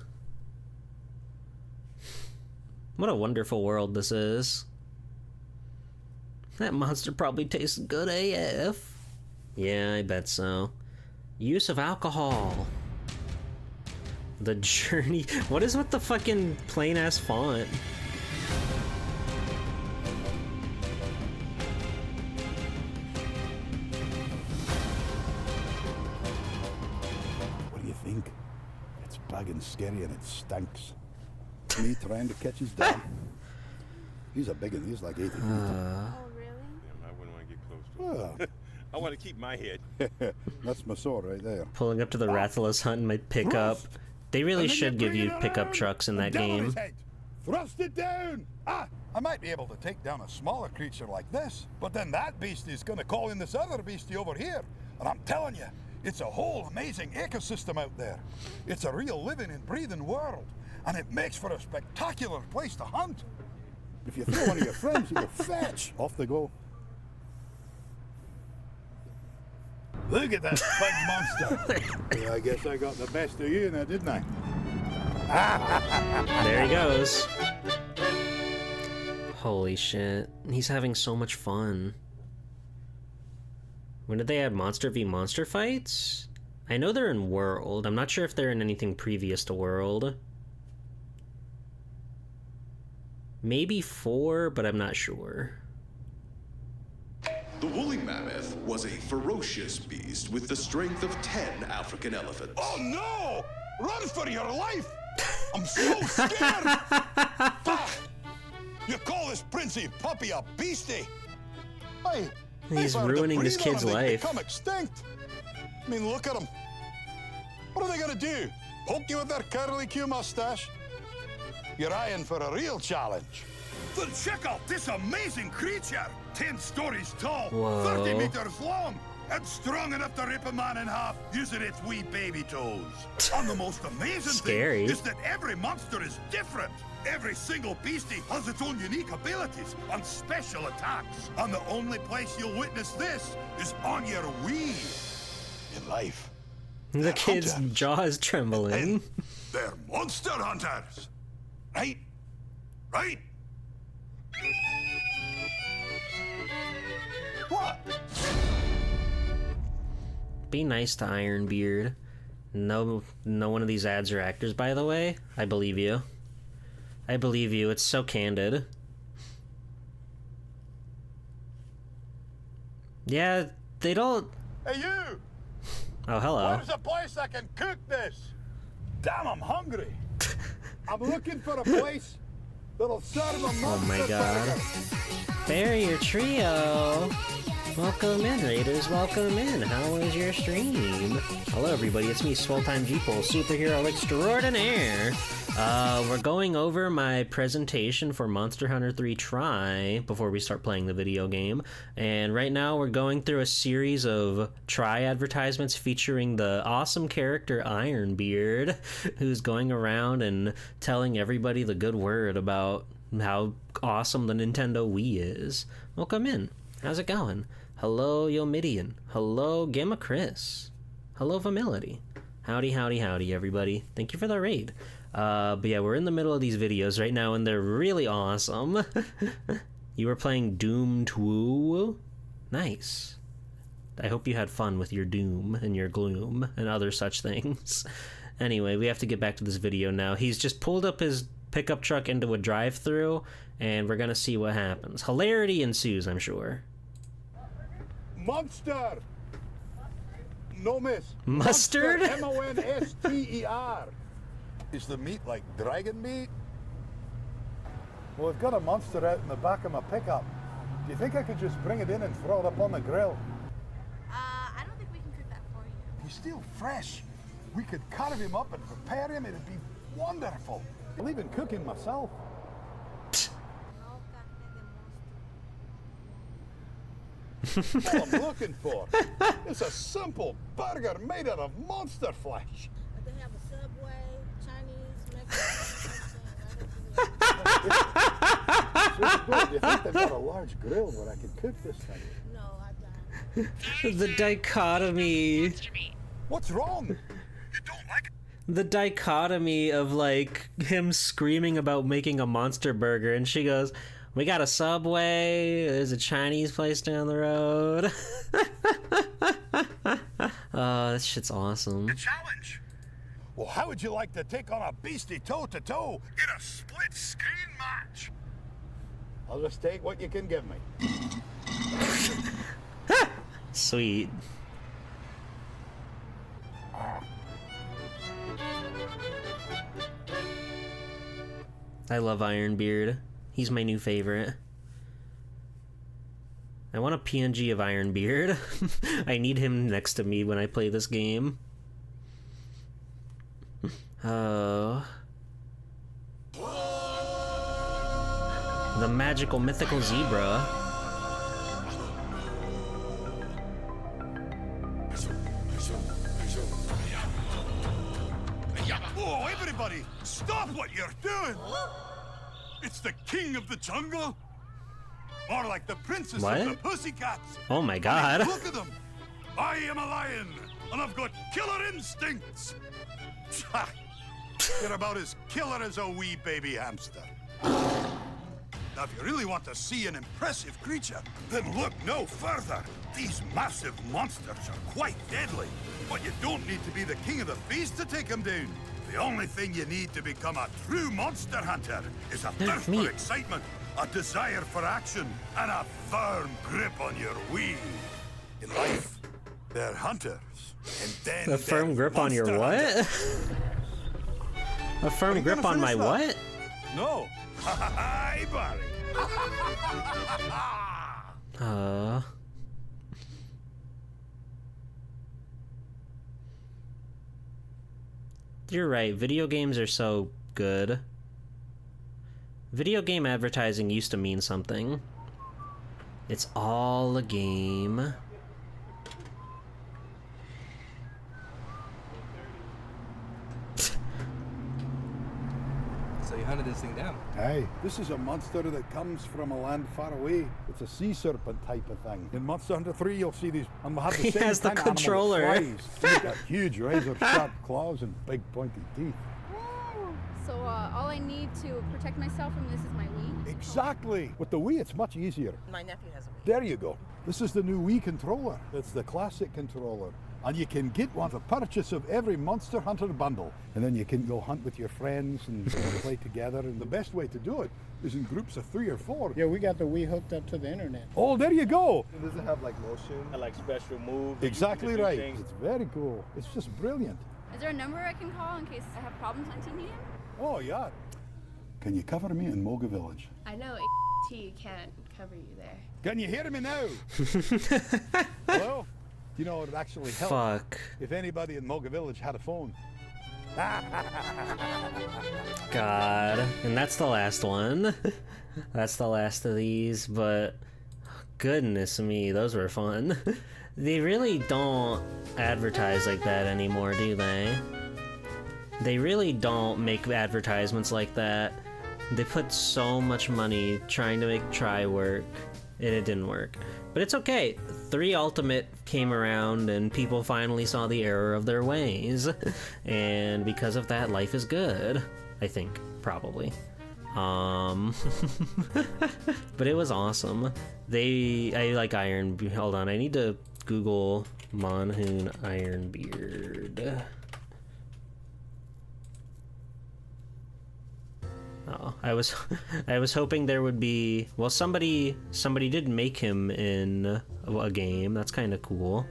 What a wonderful world this is. That monster probably tastes good AF. Yeah, I bet so. Use of alcohol. The journey. What is with the fucking plain ass font? What do you think? It's big and scary and it stinks. Me trying to catch his dog. He's a big one. He's like 80 feet. Oh, really? I wouldn't want to get close to it. I want to keep my head. That's my sword right there. Pulling up to the Rathalos hunt in my pickup. They really And then should give bring you it pickup around trucks in and that down game. his head. Thrust it down! Ah, I might be able to take down a smaller creature like this, but then that beastie is going to call in this other beastie over here. And I'm telling you, it's a whole amazing ecosystem out there. It's a real living and breathing world, and it makes for a spectacular place to hunt. If you throw one of your friends, you go fetch. Off they go. Look at that big monster. Yeah, I guess I got the best of you now, didn't I? There he goes. Holy shit. He's having so much fun. When did they add Monster v Monster fights? I know they're in World. I'm not sure if they're in anything previous to World. Maybe 4, but I'm not sure. The woolly mammoth was a ferocious beast with the strength of 10 African elephants. Oh no! Run for your life! I'm so scared! Fuck! You call this princey puppy a beastie? He's ruining this kid's life. Become extinct. I mean, look at them. What are they gonna do? Poke you with their curly Q mustache? You're eyeing for a real challenge. Then check out this amazing creature. 10 stories tall, Whoa. 30 meters long, and strong enough to rip a man in half using its wee baby toes. And the most amazing Scary. thing is that every monster is different. Every single beastie has its own unique abilities and special attacks. And the only place you'll witness this is on your Wii. In life, The they're kid's hunters. jaw is trembling. And they're monster hunters. Right? Right? What? Be nice to Ironbeard. No one of these ads are actors, by the way. I believe you. I believe you. It's so candid. Yeah, they don't... Hey, you! Oh, hello. Where's a place I can cook this? Damn, I'm hungry. I'm looking for a place that'll serve a monster Oh my god. burger. Barrier Trio! Welcome in, Raiders, welcome in. How was your stream? Hello, everybody, it's me, Swelltime G-Pole, superhero extraordinaire. We're going over my presentation for Monster Hunter 3 Try before we start playing the video game. And right now we're going through a series of Try advertisements featuring the awesome character Ironbeard, who's going around and telling everybody the good word about how awesome the Nintendo Wii is. Welcome in. How's it going? Hello, Yomidian. Hello, Gamma Chris. Hello, Vamility. Howdy, howdy, howdy, everybody. Thank you for the raid. But yeah, we're in the middle of these videos right now, and they're really awesome. You were playing Doom 2? Nice. I hope you had fun with your Doom and your Gloom and other such things. Anyway, we have to get back to this video now. He's just pulled up his pickup truck into a drive-thru, and we're gonna see what happens. Hilarity ensues, I'm sure. Monster! No, miss. Mustard? Monster, M-O-N-S-T-E-R. Is the meat like dragon meat? Well, I've got a monster out in the back of my pickup. Do you think I could just bring it in and throw it up on the grill? I don't think we can cook that for you. He's still fresh. We could carve him up and prepare him. It'd be wonderful. I'll even cook him myself. No carne de monster. All I'm looking for is a simple burger made out of monster flesh. But they have a Subway, Chinese, Mexican. Do you think they've got a large grill where I could cook this thing? No, I don't. The dichotomy. What's wrong? You don't like it? The dichotomy of, like, him screaming about making a monster burger, and she goes, we got a Subway, there's a Chinese place down the road. Oh, this shit's awesome. A challenge. Well, how would you like to take on a beastie toe-to-toe in a split-screen match? I'll just take what you can give me. Sweet. I love Ironbeard. He's my new favorite. I want a PNG of Ironbeard. I need him next to me when I play this game. Oh. The magical mythical zebra. Oh, everybody, stop what you're doing! It's the king of the jungle? More like the princess What? of the pussycats. Oh my god. Look at them! I am a lion, and I've got killer instincts! Ha! They're about as killer as a wee baby hamster. Now, if you really want to see an impressive creature, then look no further. These massive monsters are quite deadly. But you don't need to be the king of the beasts to take them down. The only thing you need to become a true monster hunter is a thirst for excitement, a desire for action, and a firm grip on your Wii. In life, they're hunters. And then A firm grip on your what? A firm grip on my what? No. Hi, Barry. You're right, video games are so good. Video game advertising used to mean something. It's all a game. So you hunted this thing down? Hey, this is a monster that comes from a land far away. It's a sea serpent type of thing. In Monster Hunter 3, you'll see these, and we'll have the He same has the kind of animal that controller. flies. They've got huge razor-sharp claws and big pointy teeth. So all I need to protect myself from this is my Wii? Exactly. With the Wii, it's much easier. My nephew has a Wii. There you go. This is the new Wii controller. It's the classic controller. And you can get one for purchase of every Monster Hunter bundle. And then you can go hunt with your friends and play together. And the best way to do it is in groups of 3 or 4. Yeah, we got the Wii hooked up to the internet. Oh, there you go. Does it have like motion? I like special moves. Exactly right. It's very cool. It's just brilliant. Is there a number I can call in case I have problems on Team Medium? Oh, yeah. Can you cover me in Moga Village? I know AT can't cover you there. Can you hear me now? Hello? You know, it would actually help Fuck. if anybody in Moga Village had a phone. God. And that's the last one. That's the last of these, but goodness me, those were fun. They really don't advertise like that anymore, do they? They really don't make advertisements like that. They put so much money trying to make try work, and it didn't work. But it's okay. 3 Ultimate came around, and people finally saw the error of their ways. And because of that, life is good. I think, probably. But it was awesome. I like Ironbeard. Hold on, I need to Google Monhoon Ironbeard. Oh, I was hoping there would be, well, somebody did make him in a game. That's kind of cool.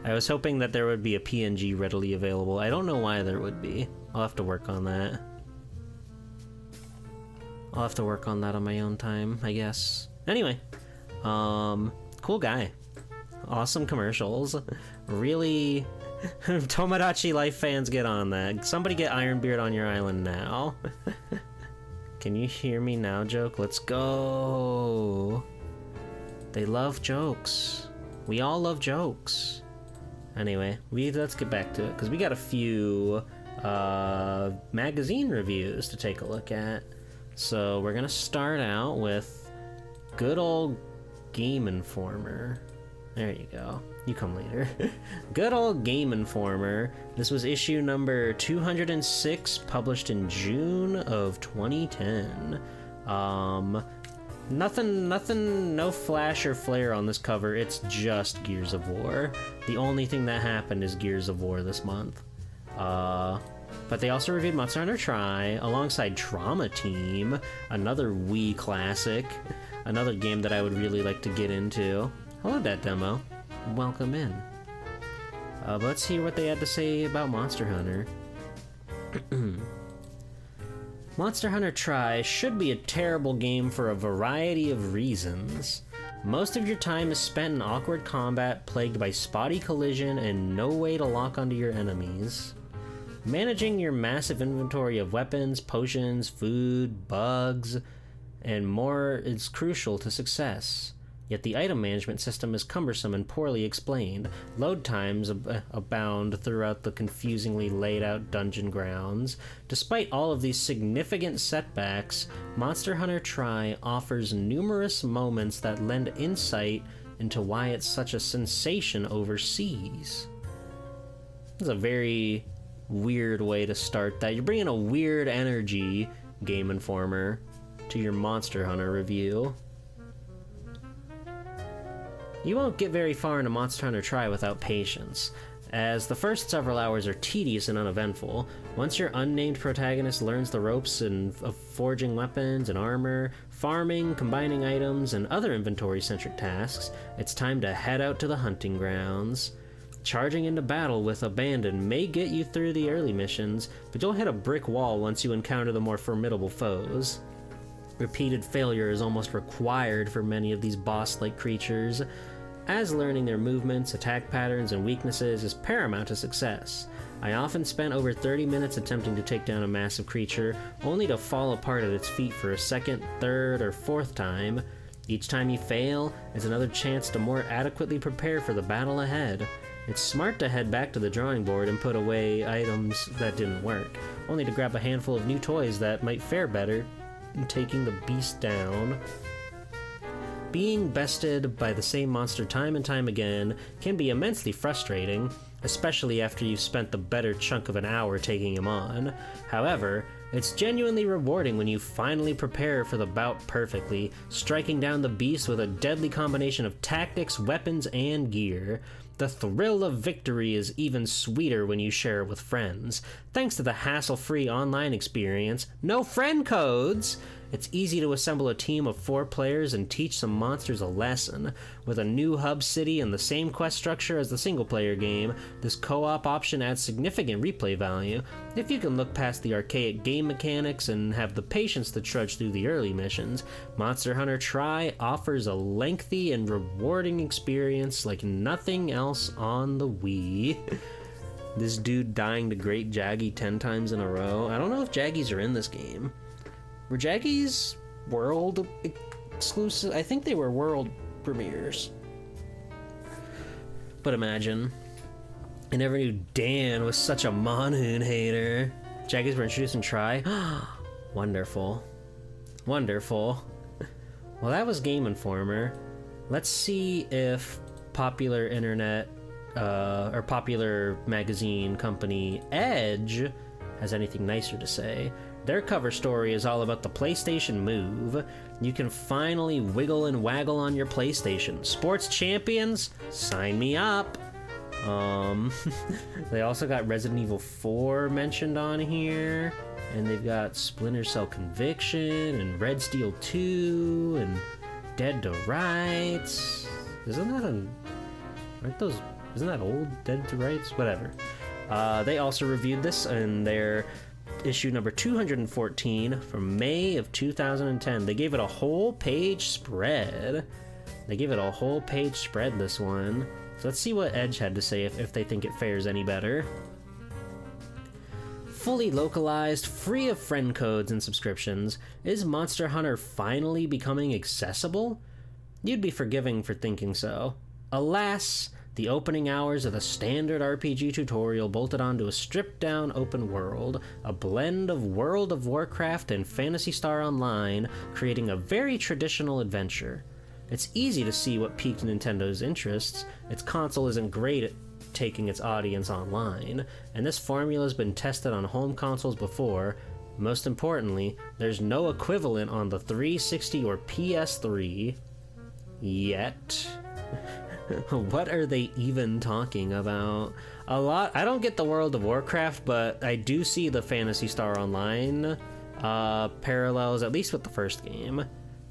I was hoping that there would be a PNG readily available. I don't know why there would be. I'll have to work on that. I'll have to work on that on my own time, I guess. Anyway, cool guy. Awesome commercials. Really, Tomodachi Life fans, get on that. Somebody get Ironbeard on your island now. Can you hear me now, joke? Let's go. They love jokes. We all love jokes. Anyway, let's get back to it, because we got a few magazine reviews to take a look at. So we're gonna start out with good old Game Informer. There you go. You come later. Good old Game Informer. This was issue number 206, published in June of 2010. Nothing, no flash or flare on this cover. It's just Gears of War. The only thing that happened is Gears of War this month. But they also reviewed Monster Hunter Tri alongside Trauma Team, another Wii classic, another game that I would really like to get into. Hello, that demo. Welcome in. But let's hear what they had to say about Monster Hunter. Monster Hunter Tri should be a terrible game for a variety of reasons. Most of your time is spent in awkward combat, plagued by spotty collision and no way to lock onto your enemies. Managing your massive inventory of weapons, potions, food, bugs, and more is crucial to success. Yet the item management system is cumbersome and poorly explained. Load times abound throughout the confusingly laid out dungeon grounds. Despite all of these significant setbacks, Monster Hunter Tri offers numerous moments that lend insight into why it's such a sensation overseas. This is a very weird way to start that. You're bringing a weird energy, Game Informer, to your Monster Hunter review. You won't get very far in a Monster Hunter try without patience, as the first several hours are tedious and uneventful. Once your unnamed protagonist learns the ropes of forging weapons and armor, farming, combining items, and other inventory-centric tasks, it's time to head out to the hunting grounds. Charging into battle with abandon may get you through the early missions, but you'll hit a brick wall once you encounter the more formidable foes. Repeated failure is almost required for many of these boss-like creatures, as learning their movements, attack patterns, and weaknesses is paramount to success. I often spent over 30 minutes attempting to take down a massive creature, only to fall apart at its feet for a second, third, or fourth time. Each time you fail is another chance to more adequately prepare for the battle ahead. It's smart to head back to the drawing board and put away items that didn't work, only to grab a handful of new toys that might fare better in taking the beast down. Being bested by the same monster time and time again can be immensely frustrating, especially after you've spent the better chunk of an hour taking him on. However, it's genuinely rewarding when you finally prepare for the bout perfectly, striking down the beast with a deadly combination of tactics, weapons, and gear. The thrill of victory is even sweeter when you share it with friends. Thanks to the hassle-free online experience, no friend codes! It's easy to assemble a team of 4 players and teach some monsters a lesson. With a new hub city and the same quest structure as the single-player game, this co-op option adds significant replay value, if you can look past the archaic game mechanics and have the patience to trudge through the early missions. Monster Hunter Tri offers a lengthy and rewarding experience like nothing else on the Wii. This dude dying to Great Jaggy 10 times in a row. I don't know if Jaggies are in this game. Were Jaggies world exclusive? I think they were world premieres. But imagine, I never knew Dan was such a Monhoon hater. Jaggies were introduced in Tri. Wonderful. Wonderful. Well, that was Game Informer. Let's see if popular internet, or popular magazine company Edge has anything nicer to say. Their cover story is all about the PlayStation Move. You can finally wiggle and waggle on your PlayStation. Sports champions? Sign me up! They also got Resident Evil 4 mentioned on here. And they've got Splinter Cell Conviction, and Red Steel 2, and Dead to Rights. Isn't that old? Dead to Rights? Whatever. They also reviewed this in their issue number 214 from May of 2010. They gave it a whole page spread. This one. So let's see what Edge had to say if they think it fares any better. Fully localized, free of friend codes and subscriptions, is Monster Hunter finally becoming accessible? You'd be forgiving for thinking so. Alas, the opening hours of a standard RPG tutorial bolted onto a stripped-down open world, a blend of World of Warcraft and Phantasy Star Online, creating a very traditional adventure. It's easy to see what piqued Nintendo's interests. Its console isn't great at taking its audience online, and this formula has been tested on home consoles before. Most importantly, there's no equivalent on the 360 or PS3 yet. What are they even talking about? I don't get the World of Warcraft, but I do see the Phantasy Star Online parallels, at least with the first game.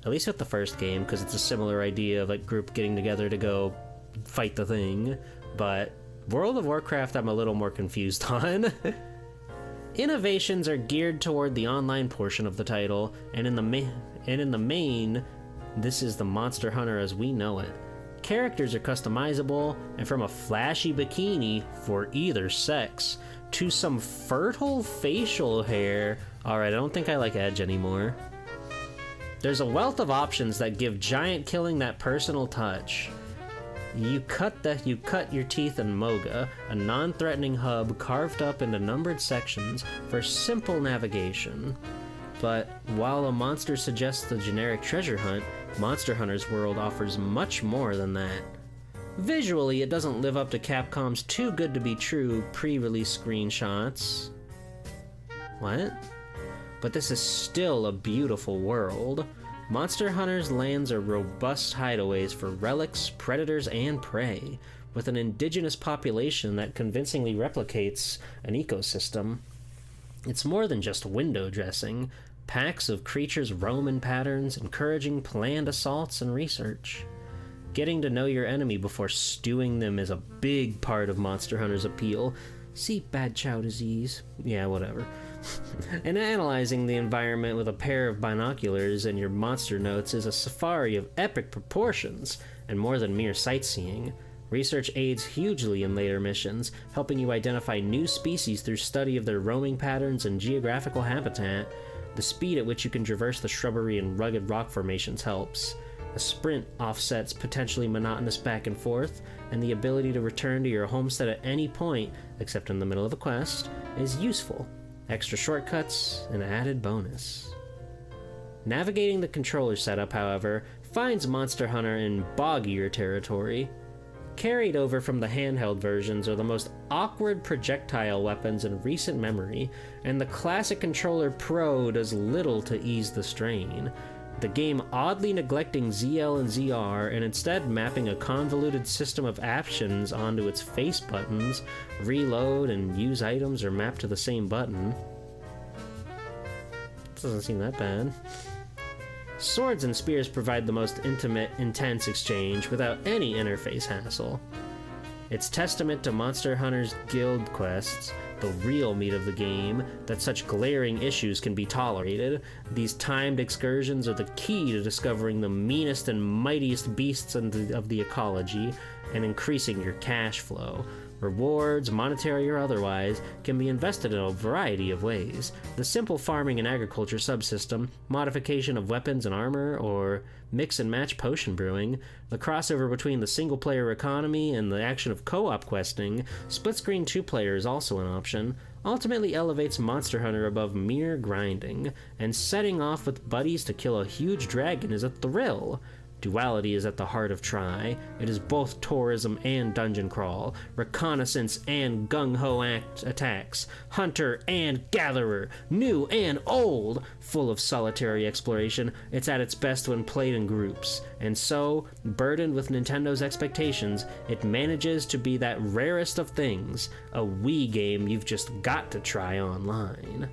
Because it's a similar idea of like group getting together to go fight the thing. But World of Warcraft, I'm a little more confused on. Innovations are geared toward the online portion of the title, and in the main, this is the Monster Hunter as we know it. Characters are customizable, and from a flashy bikini for either sex to some fertile facial hair. Alright, I don't think I like Edge anymore. There's a wealth of options that give giant killing that personal touch. You cut your teeth in Moga, a non-threatening hub carved up into numbered sections for simple navigation. But while a monster suggests a generic treasure hunt, Monster Hunter's world offers much more than that. Visually, it doesn't live up to Capcom's too good to be true pre-release screenshots. What? But this is still a beautiful world. Monster Hunter's lands are robust hideaways for relics, predators, and prey, with an indigenous population that convincingly replicates an ecosystem. It's more than just window dressing. Packs of creatures roam in patterns, encouraging planned assaults and research. Getting to know your enemy before stewing them is a big part of Monster Hunter's appeal. See Bad Chow Disease. Yeah, whatever. And analyzing the environment with a pair of binoculars and your monster notes is a safari of epic proportions, and more than mere sightseeing. Research aids hugely in later missions, helping you identify new species through study of their roaming patterns and geographical habitat. The speed at which you can traverse the shrubbery and rugged rock formations helps. A sprint offsets potentially monotonous back and forth, and the ability to return to your homestead at any point, except in the middle of a quest, is useful. Extra shortcuts, an added bonus. Navigating the controller setup, however, finds Monster Hunter in boggier territory. Carried over from the handheld versions are the most awkward projectile weapons in recent memory, and the classic controller Pro does little to ease the strain. The game oddly neglecting ZL and ZR and instead mapping a convoluted system of actions onto its face buttons. Reload and use items are mapped to the same button. Doesn't seem that bad. Swords and spears provide the most intimate, intense exchange without any interface hassle. It's testament to Monster Hunter's guild quests, the real meat of the game, that such glaring issues can be tolerated. These timed excursions are the key to discovering the meanest and mightiest beasts of the ecology and increasing your cash flow. Rewards, monetary or otherwise, can be invested in a variety of ways. The simple farming and agriculture subsystem, modification of weapons and armor, or mix and match potion brewing, the crossover between the single-player economy and the action of co-op questing, split-screen two-player is also an option, ultimately elevates Monster Hunter above mere grinding, and setting off with buddies to kill a huge dragon is a thrill. Duality is at the heart of Tri. It is both tourism and dungeon crawl, reconnaissance and gung-ho attacks, hunter and gatherer, new and old, full of solitary exploration. It's at its best when played in groups, and so, burdened with Nintendo's expectations, it manages to be that rarest of things, a Wii game you've just got to try online.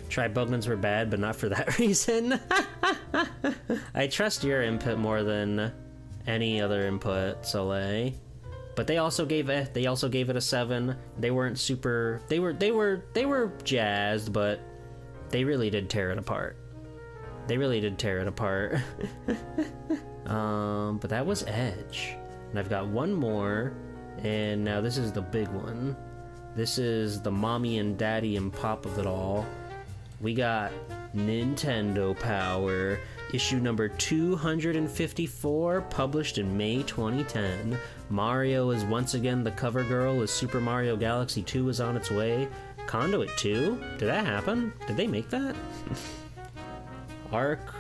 Tri-Buggmans were bad, but not for that reason. I trust your input more than any other input, Soleil. But they also gave it a 7. They weren't super. They were jazzed, but they really did tear it apart. But that was Edge, and I've got one more, and now this is the big one. This is the mommy and daddy and pop of it all. We got Nintendo Power, issue number 254, published in May 2010. Mario is once again the cover girl as Super Mario Galaxy 2 is on its way. Conduit 2? Did that happen? Did they make that? Ark,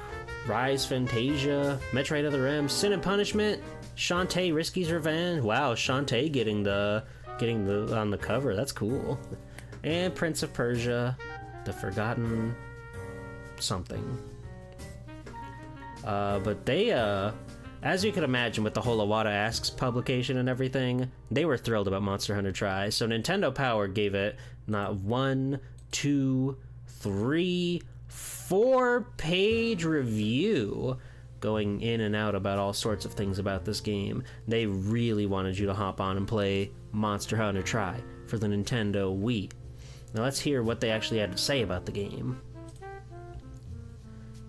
Rise Fantasia, Metroid Other M, Sin and Punishment, Shantae Risky's Revenge. Wow, Shantae getting the on the cover. That's cool. And Prince of Persia, The Forgotten something. But they, as you can imagine with the whole Iwata Asks publication and everything, they were thrilled about Monster Hunter Tri. So Nintendo Power gave it not 1, 2, 3, 4-page review going in and out about all sorts of things about this game. They really wanted you to hop on and play Monster Hunter Tri for the Nintendo Wii. Now let's hear what they actually had to say about the game.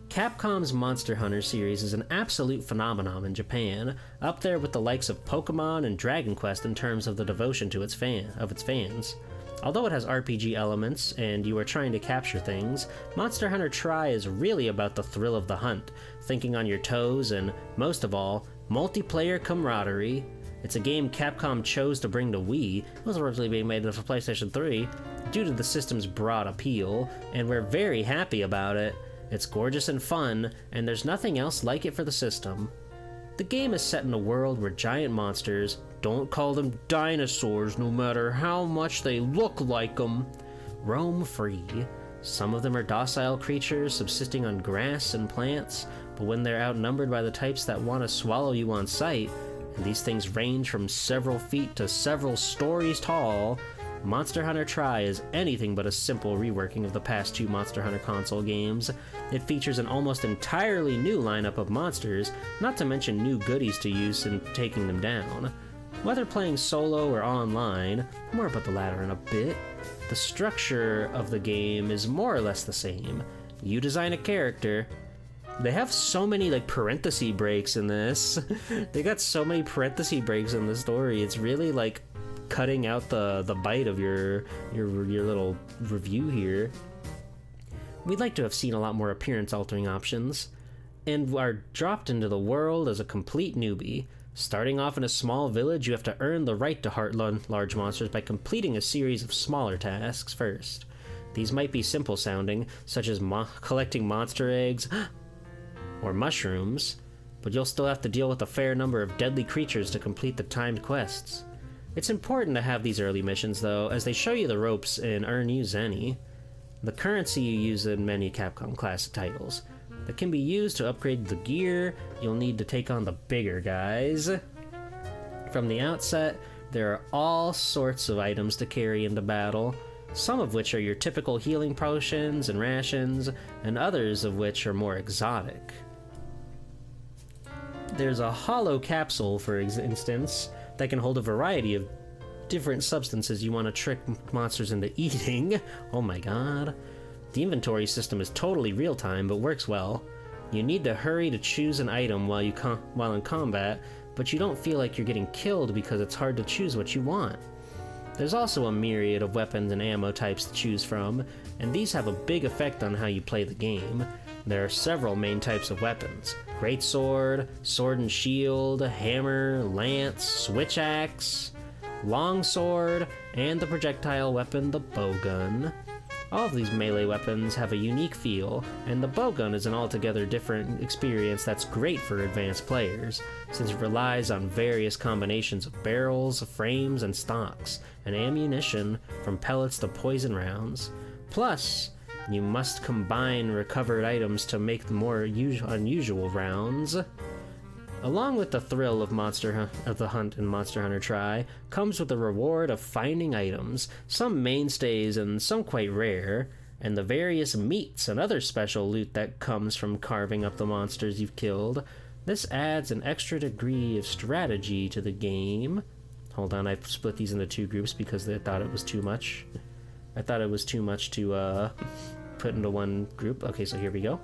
Capcom's Monster Hunter series is an absolute phenomenon in Japan, up there with the likes of Pokemon and Dragon Quest in terms of the devotion to its fans. Although it has RPG elements and you are trying to capture things, Monster Hunter Tri is really about the thrill of the hunt, thinking on your toes, and most of all, multiplayer camaraderie. It's a game Capcom chose to bring to Wii. It was originally being made for PlayStation 3 due to the system's broad appeal, and we're very happy about it. It's gorgeous and fun, and there's nothing else like it for the system. The game is set in a world where giant monsters, don't call them dinosaurs no matter how much they look like them, roam free. Some of them are docile creatures subsisting on grass and plants, but when they're outnumbered by the types that want to swallow you on sight, and these things range from several feet to several stories tall, Monster Hunter Tri is anything but a simple reworking of the past 2 Monster Hunter console games. It features an almost entirely new lineup of monsters, not to mention new goodies to use in taking them down. Whether playing solo or online, more about the latter in a bit, the structure of the game is more or less the same. You design a character. They have so many like parenthesis breaks in this. They got so many parenthesis breaks in the story. It's really like cutting out the bite of your little review here. We'd like to have seen a lot more appearance-altering options, and are dropped into the world as a complete newbie. Starting off in a small village, you have to earn the right to heart large monsters by completing a series of smaller tasks first. These might be simple sounding, such as collecting monster eggs or mushrooms, but you'll still have to deal with a fair number of deadly creatures to complete the timed quests. It's important to have these early missions, though, as they show you the ropes and earn you Zenny, the currency you use in many Capcom classic titles, that can be used to upgrade the gear you'll need to take on the bigger guys. From the outset, there are all sorts of items to carry into battle, some of which are your typical healing potions and rations, and others of which are more exotic. There's a hollow capsule, for instance, that can hold a variety of different substances you want to trick monsters into eating. Oh my god. The inventory system is totally real-time, but works well. You need to hurry to choose an item while in combat, but you don't feel like you're getting killed because it's hard to choose what you want. There's also a myriad of weapons and ammo types to choose from, and these have a big effect on how you play the game. There are several main types of weapons: greatsword, sword and shield, hammer, lance, switch axe, longsword, and the projectile weapon, the bowgun. All of these melee weapons have a unique feel, and the bowgun is an altogether different experience that's great for advanced players, since it relies on various combinations of barrels, frames, and stocks, and ammunition from pellets to poison rounds. Plus, you must combine recovered items to make the more unusual rounds. Along with the thrill of the hunt in Monster Hunter Tri comes with the reward of finding items, some mainstays and some quite rare, and the various meats and other special loot that comes from carving up the monsters you've killed. This adds an extra degree of strategy to the game. Hold on, I split these into 2 groups because I thought it was too much. I thought it was too much to put into one group. Okay, so here we go.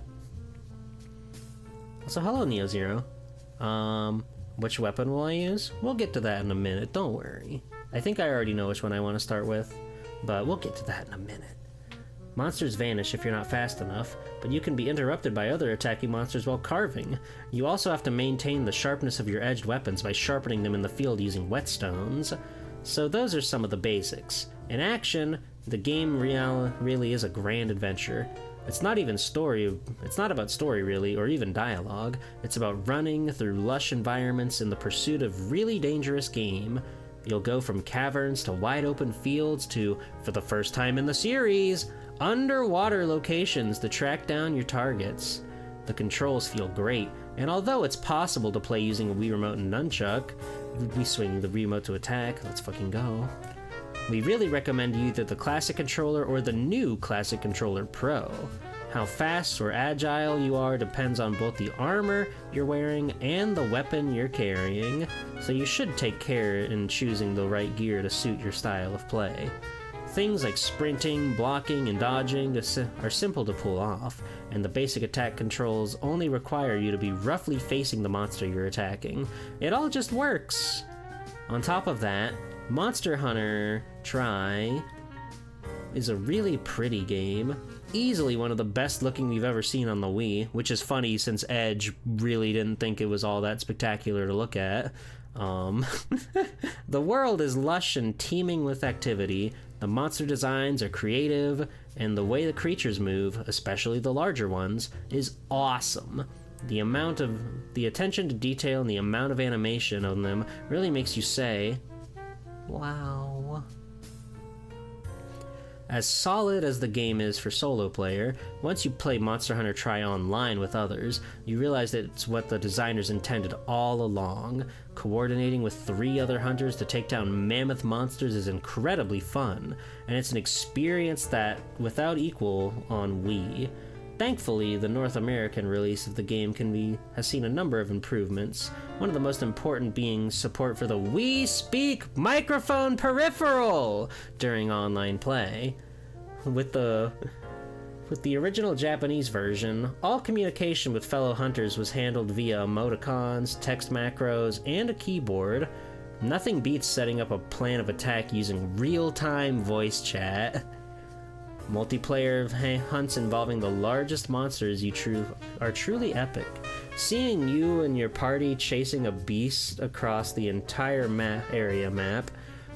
So hello, Neo Zero. Which weapon will I use? We'll get to that in a minute, don't worry. I think I already know which one I want to start with, but we'll get to that in a minute. Monsters vanish if you're not fast enough, but you can be interrupted by other attacking monsters while carving. You also have to maintain the sharpness of your edged weapons by sharpening them in the field using whetstones. So those are some of the basics. In action, the game really is a grand adventure. It's not about story really, or even dialogue. It's about running through lush environments in the pursuit of really dangerous game. You'll go from caverns to wide open fields to, for the first time in the series, underwater locations to track down your targets. The controls feel great, and although it's possible to play using a Wii Remote and Nunchuck, we swing the remote to attack, let's fucking go. We really recommend either the Classic Controller or the new Classic Controller Pro. How fast or agile you are depends on both the armor you're wearing and the weapon you're carrying, so you should take care in choosing the right gear to suit your style of play. Things like sprinting, blocking, and dodging are simple to pull off, and the basic attack controls only require you to be roughly facing the monster you're attacking. It all just works! On top of that, Monster Hunter Tri is a really pretty game. Easily one of the best looking we've ever seen on the Wii, which is funny since Edge really didn't think it was all that spectacular to look at. The world is lush and teeming with activity, the monster designs are creative, and the way the creatures move, especially the larger ones, is awesome. The attention to detail and the amount of animation on them really makes you say, wow. As solid as the game is for solo player, once you play Monster Hunter Tri online with others, you realize that it's what the designers intended all along. Coordinating with 3 other hunters to take down mammoth monsters is incredibly fun, and it's an experience that without equal on Wii. Thankfully, the North American release of the game has seen a number of improvements, one of the most important being support for the Wii Speak microphone peripheral during online play. With the original Japanese version, all communication with fellow hunters was handled via emoticons, text macros, and a keyboard. Nothing beats setting up a plan of attack using real-time voice chat. Multiplayer hunts involving the largest monsters are truly epic. Seeing you and your party chasing a beast across the entire area map,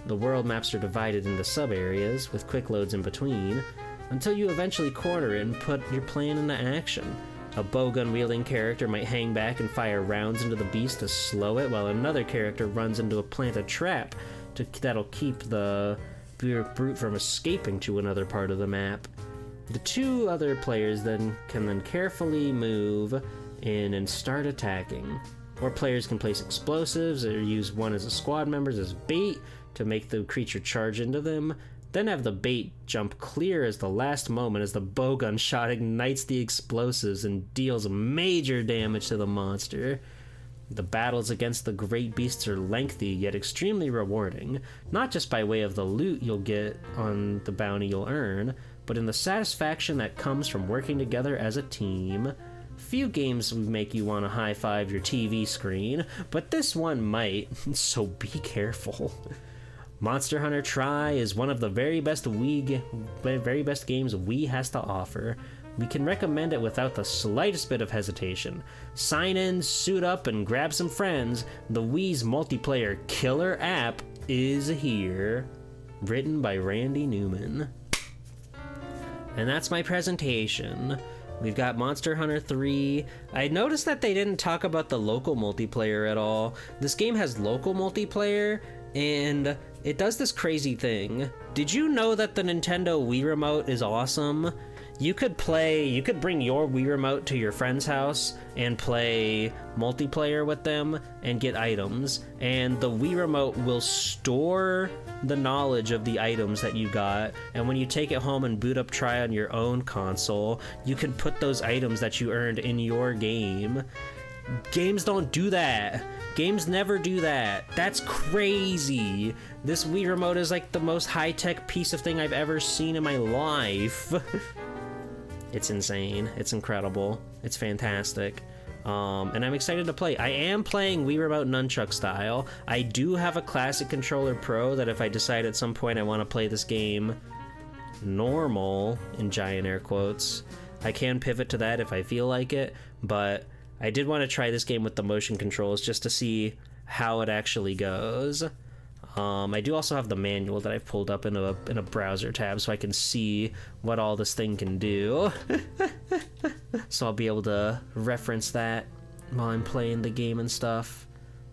the world maps are divided into sub-areas with quick loads in between, until you eventually corner it and put your plan into action. A bowgun-wielding character might hang back and fire rounds into the beast to slow it, while another character runs into a planted trap that'll keep the brute from escaping to another part of the map. The 2 other players can carefully move in and start attacking. Or players can place explosives or use one as a squad members as bait to make the creature charge into them, then have the bait jump clear as the last moment as the bowgun shot ignites the explosives and deals major damage to the monster. The battles against the great beasts are lengthy yet extremely rewarding, not just by way of the loot you'll get on the bounty you'll earn, but in the satisfaction that comes from working together as a team. Few games would make you want to high-five your TV screen, but this one might, so be careful. Monster Hunter Tri is one of the very best games Wii has to offer. We can recommend it without the slightest bit of hesitation. Sign in, suit up, and grab some friends. The Wii's multiplayer killer app is here. Written by Randy Newman. And that's my presentation. We've got Monster Hunter 3. I noticed that they didn't talk about the local multiplayer at all. This game has local multiplayer, and it does this crazy thing. Did you know that the Nintendo Wii Remote is awesome? You could bring your Wii Remote to your friend's house and play multiplayer with them and get items, and the Wii Remote will store the knowledge of the items that you got, and when you take it home and boot up Tri on your own console, you can put those items that you earned in your game. Games don't do that. Games never do that. That's crazy. This Wii Remote is like the most high-tech piece of thing I've ever seen in my life. It's insane. It's incredible. It's fantastic. And I'm excited to play. I am playing Wii Remote Nunchuck style. I do have a Classic Controller Pro that if I decide at some point I want to play this game normal, in giant air quotes, I can pivot to that if I feel like it, but I did want to try this game with the motion controls just to see how it actually goes. I do also have the manual that I've pulled up in a browser tab so I can see what all this thing can do. So I'll be able to reference that while I'm playing the game and stuff.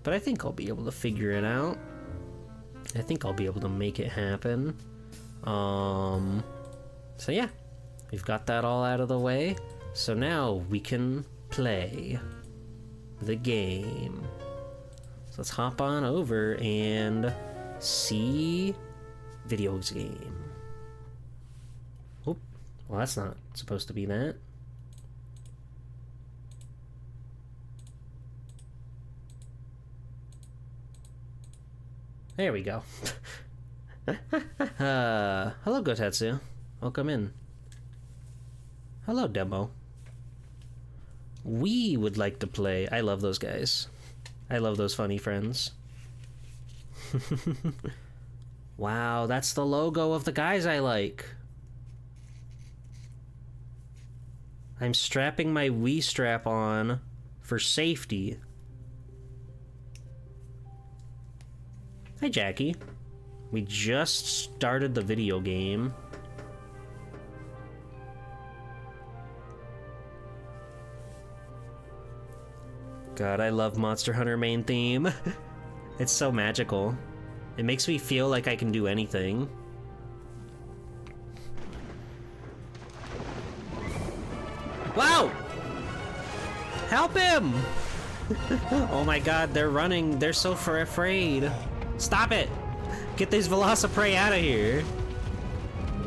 But I think I'll be able to figure it out. I think I'll be able to make it happen. So yeah, we've got that all out of the way. So now we can play the game. So let's hop on over and see video game. Oop, well that's not supposed to be that. There we go. Hello Gotetsu. Welcome in. Hello Demo. We would like to play. I love those guys. I love those funny friends. Wow, that's the logo of the guys I like. I'm strapping my Wii strap on for safety. Hi, Jackie. We just started the video game. God, I love Monster Hunter main theme. It's so magical. It makes me feel like I can do anything. Wow! Help him! Oh my god, they're running. They're so afraid. Stop it! Get these Velociprey out of here.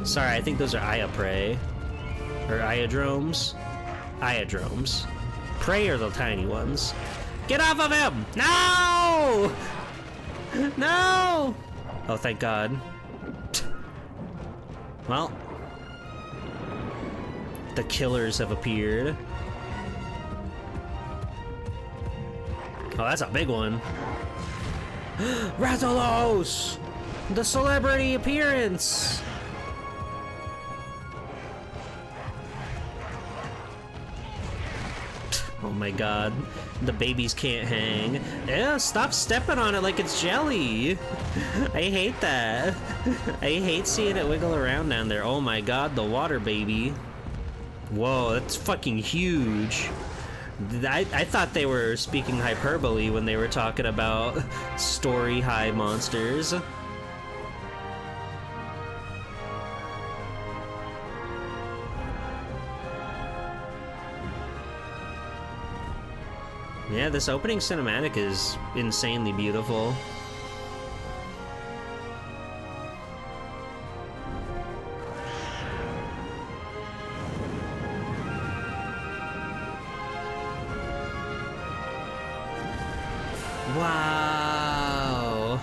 Sorry, I think those are Iaprey. Or Iodromes. Iodromes. Prey are the tiny ones. Get off of him! No! No! Oh, thank God. Well. The killers have appeared. Oh, that's a big one. Rathalos! The celebrity appearance! Oh my god. The babies can't hang. Yeah, stop stepping on it like it's jelly. I hate that. I hate seeing it wiggle around down there. Oh my god, the water baby. Whoa, that's fucking huge. I thought they were speaking hyperbole when they were talking about story high monsters. Yeah, this opening cinematic is insanely beautiful. Wow.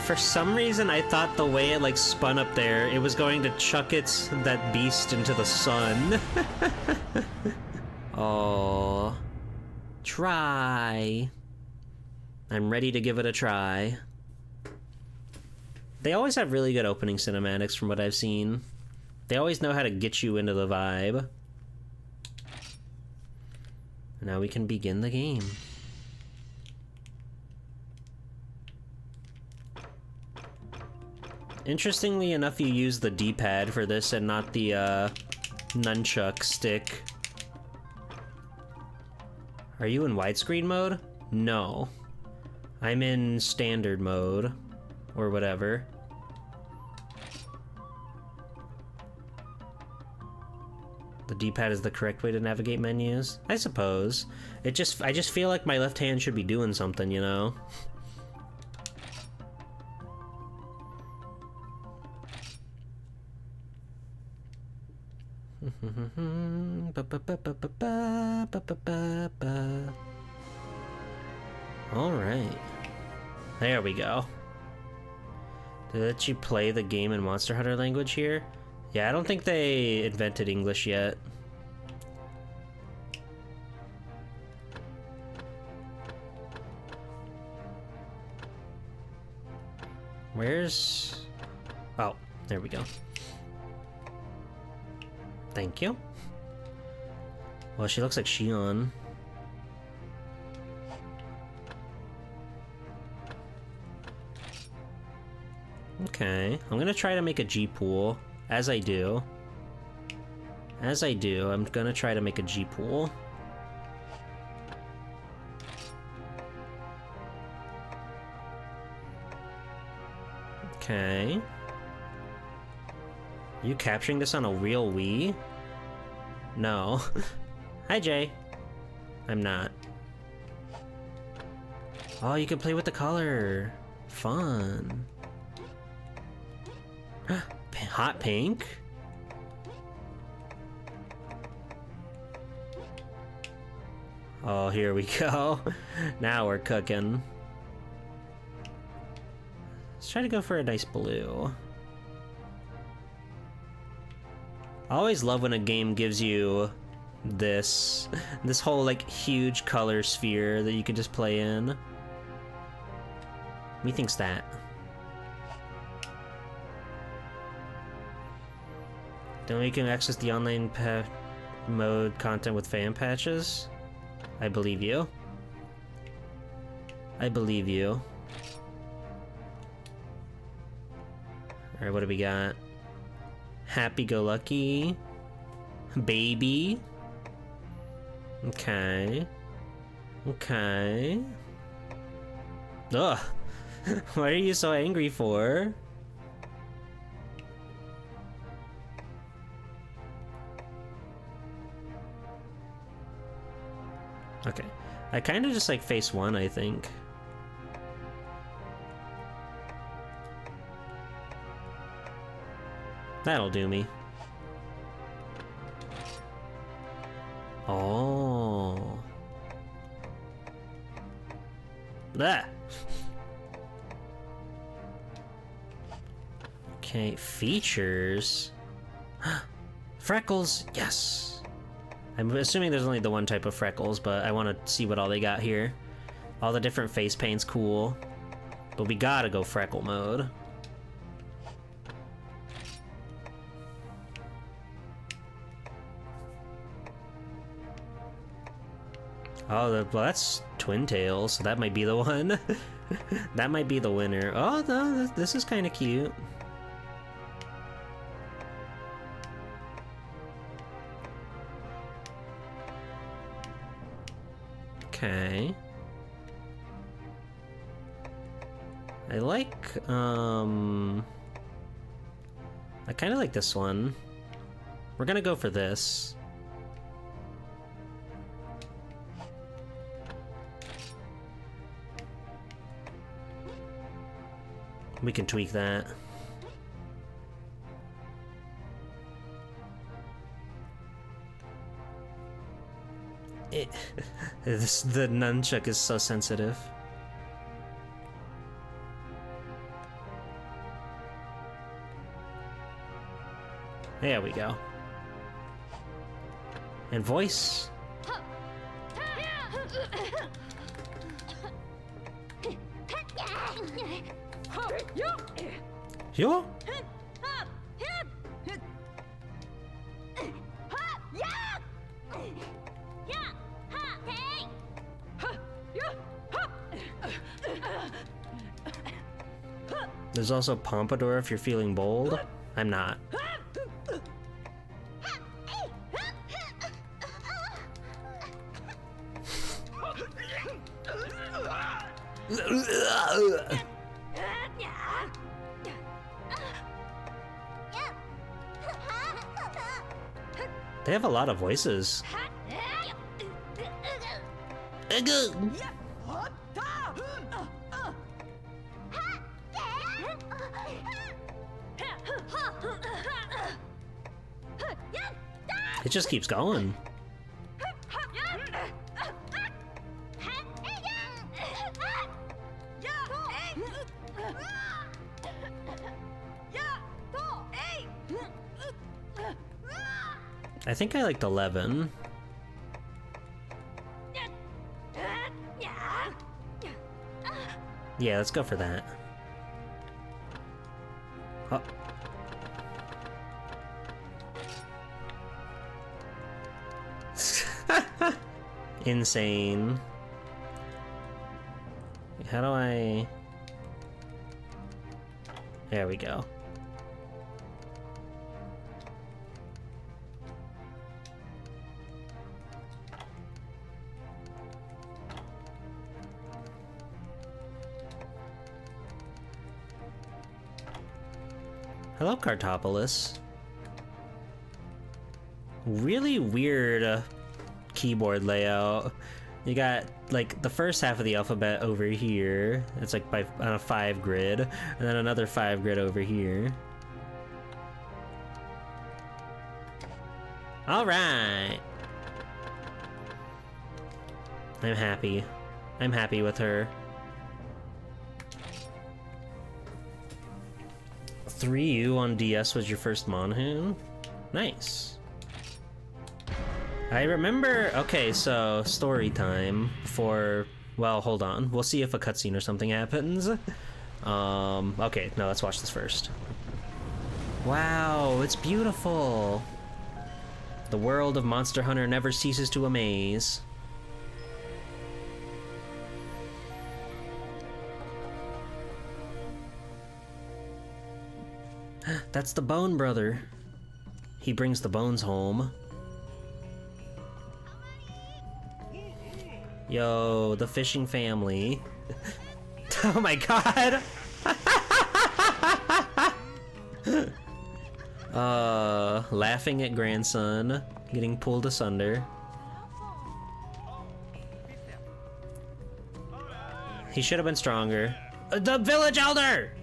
For some reason, I thought the way it like spun up there, it was going to chuck that beast into the sun. Oh, try. I'm ready to give it a try. They always have really good opening cinematics from what I've seen. They always know how to get you into the vibe. Now we can begin the game. Interestingly enough, you use the D-pad for this and not the nunchuck stick. Are you in widescreen mode? No. I'm in standard mode, or whatever. The D-pad is the correct way to navigate menus? I suppose. I just feel like my left hand should be doing something, you know? Alright. There we go. Did they let you play the game in Monster Hunter language here? Yeah, I don't think they invented English yet. Where's... Oh, there we go. Thank you. Well, she looks like Shion. Okay, I'm gonna try to make a G-pool. As I do, I'm gonna try to make a G-pool. Okay. Are you capturing this on a real Wii? No. Hi, Jay. I'm not. Oh, you can play with the color. Fun. Hot pink? Oh, here we go. Now we're cooking. Let's try to go for a nice blue. I always love when a game gives you this whole like huge color sphere that you can just play in. Methinks that. Then we can access the online mode content with fan patches. I believe you. I believe you. Alright, what do we got? Happy-go-lucky. Baby. Okay. Okay. Ugh. What are you so angry for? Okay. I kind of just like face one, I think. That'll do me. Oh. Ah. Okay, features. Freckles, yes. I'm assuming there's only the one type of freckles, but I want to see what all they got here. All the different face paint's cool, but we gotta go freckle mode. Oh, well, that's twin tails, so that might be the one. That might be the winner. Oh, no, this is kind of cute. Okay. I like, I kind of like this one. We're gonna go for this. We can tweak that. The nunchuck is so sensitive. There we go. And voice. Yo. There's also Pompadour if you're feeling bold. I'm not. They have a lot of voices. It just keeps going. I think I liked 11. Yeah, let's go for that. Oh. Insane. How do I... There we go. Hello, Cartopolis. Really weird keyboard layout. You got like the first half of the alphabet over here. It's like on a 5 grid, and then another 5 grid over here. All right. I'm happy. I'm happy with her. 3U on DS was your first Monhoon? Nice. I remember... Okay, so story time for... Well, hold on. We'll see if a cutscene or something happens. Okay, no, let's watch this first. Wow, it's beautiful. The world of Monster Hunter never ceases to amaze. That's the Bone Brother. He brings the bones home. Yo, the fishing family. Oh my god! Laughing at grandson, getting pulled asunder. He should have been stronger. The village elder!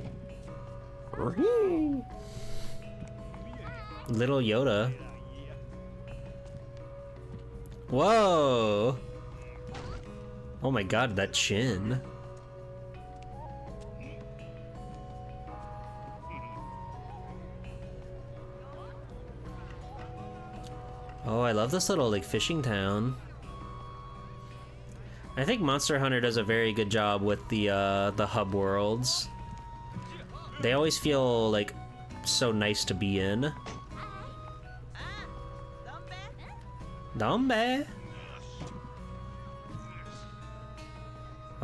Little Yoda. Whoa! Oh my god, that chin. Oh, I love this little, like, fishing town. I think Monster Hunter does a very good job with the hub worlds. They always feel, like, so nice to be in. Dombe!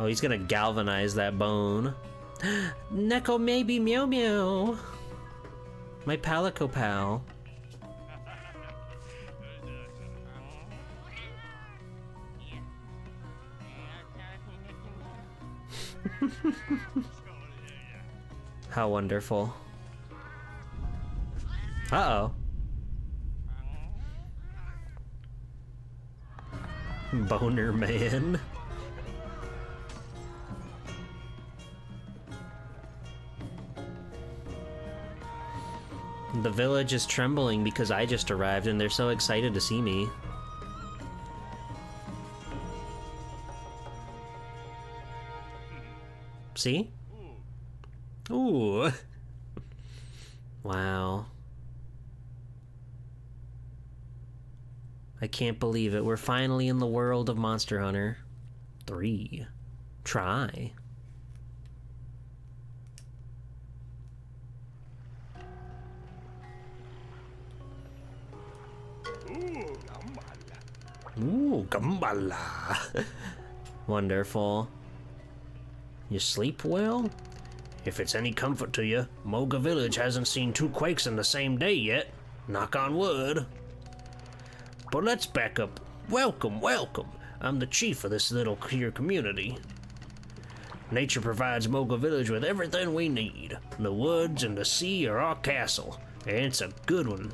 Oh, he's gonna galvanize that bone. Neko maybe meow meow. My Palico pal. How wonderful. Uh-oh. Boner man. The village is trembling because I just arrived and they're so excited to see me. See? Ooh. Wow. I can't believe it. We're finally in the world of Monster Hunter 3. Try. Ooh, Gambala. Wonderful. You sleep well? If it's any comfort to you, Moga Village hasn't seen 2 quakes in the same day yet. Knock on wood. But let's back up. Welcome, welcome. I'm the chief of this little here community. Nature provides Moga Village with everything we need. The woods and the sea are our castle, and it's a good one.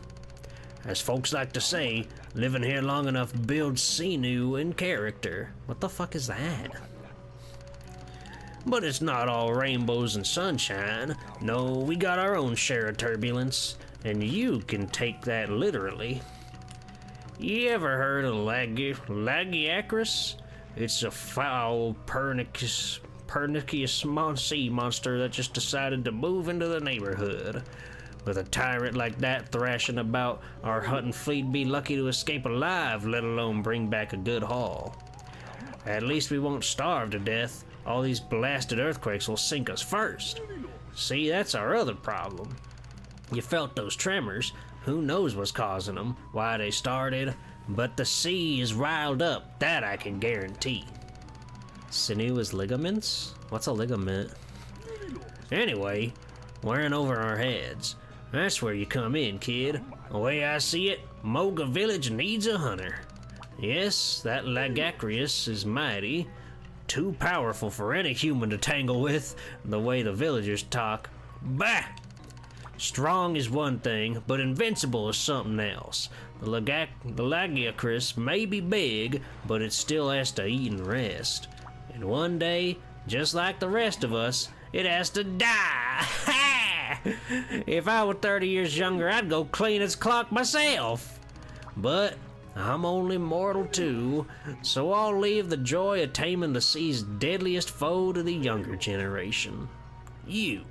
As folks like to say, living here long enough builds sinew and character. What the fuck is that? But it's not all rainbows and sunshine. No, we got our own share of turbulence, and you can take that literally. You ever heard of Lagiacrus? It's a foul, pernicious sea monster that just decided to move into the neighborhood. With a tyrant like that thrashing about, our hunting fleet'd be lucky to escape alive, let alone bring back a good haul. At least we won't starve to death. All these blasted earthquakes will sink us first. See, that's our other problem. You felt those tremors. Who knows what's causing them, why they started, but the sea is riled up, that I can guarantee. Sinew is ligaments? What's a ligament? Anyway, we're in over our heads. That's where you come in, kid. The way I see it, Moga Village needs a hunter. Yes, that Lagacrius is mighty. Too powerful for any human to tangle with, the way the villagers talk. Bah! Strong is one thing, but invincible is something else. The Lagiacrus may be big, but it still has to eat and rest. And one day, just like the rest of us, it has to die! Ha! If I were 30 years younger, I'd go clean its clock myself. But I'm only mortal too, so I'll leave the joy of taming the sea's deadliest foe to the younger generation. You.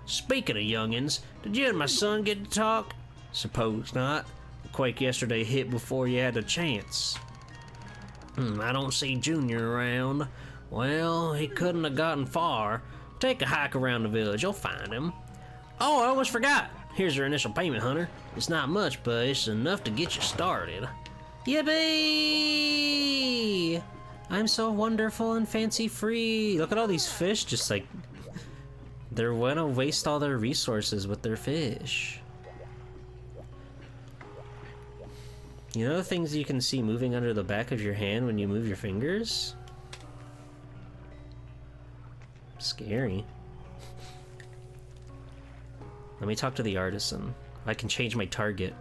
Speaking of youngins, did you and my son get to talk? Suppose not. The quake yesterday hit before you had a chance. I don't see Junior around. Well, he couldn't have gotten far. Take a hike around the village, you'll find him. Oh, I almost forgot. Here's your initial payment, Hunter. It's not much, but it's enough to get you started. Yippee! I'm so wonderful and fancy-free. Look at all these fish just like... They're gonna waste all their resources with their fish. You know the things you can see moving under the back of your hand when you move your fingers? Scary. Let me talk to the artisan. I can change my target.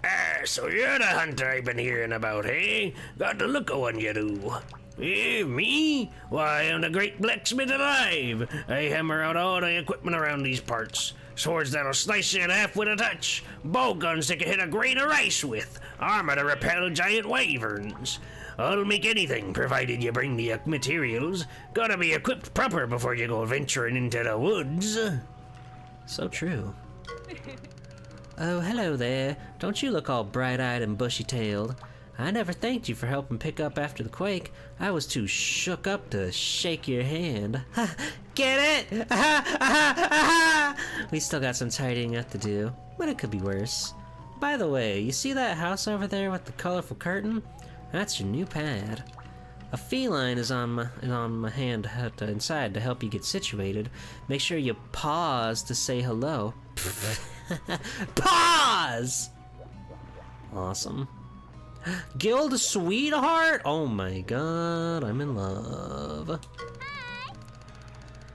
Ah, so you're the hunter I've been hearing about, hey? Got the look of one you do. Eh, me? Why, I'm the great blacksmith alive. I hammer out all the equipment around these parts. Swords that'll slice you in half with a touch. Bow guns that can hit a grain of rice with. Armor to repel giant wyverns. I'll make anything, provided you bring the materials. Gotta be equipped proper before you go venturing into the woods. So true. Oh, hello there. Don't you look all bright-eyed and bushy-tailed. I never thanked you for helping pick up after the quake. I was too shook up to shake your hand. Get it? We still got some tidying up to do, but it could be worse. By the way, you see that house over there with the colorful curtain? That's your new pad. A feline is on my hand inside to help you get situated. Make sure you pause to say hello. Pause! Awesome. Guild sweetheart? Oh my god, I'm in love. Hi.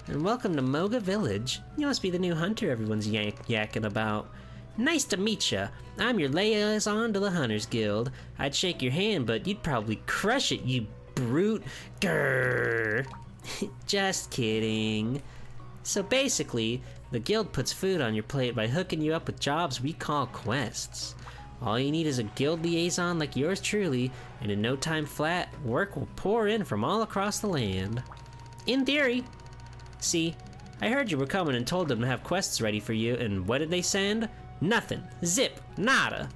And welcome to Moga Village. You must be the new hunter everyone's yakking about. Nice to meet ya. I'm your liaison to the Hunters Guild. I'd shake your hand, but you'd probably crush it, you brute. Grrr. Just kidding. So basically, the guild puts food on your plate by hooking you up with jobs we call quests. All you need is a guild liaison like yours truly, and in no time flat, work will pour in from all across the land. In theory. See, I heard you were coming and told them to have quests ready for you, and what did they send? Nothing. Zip. Nada.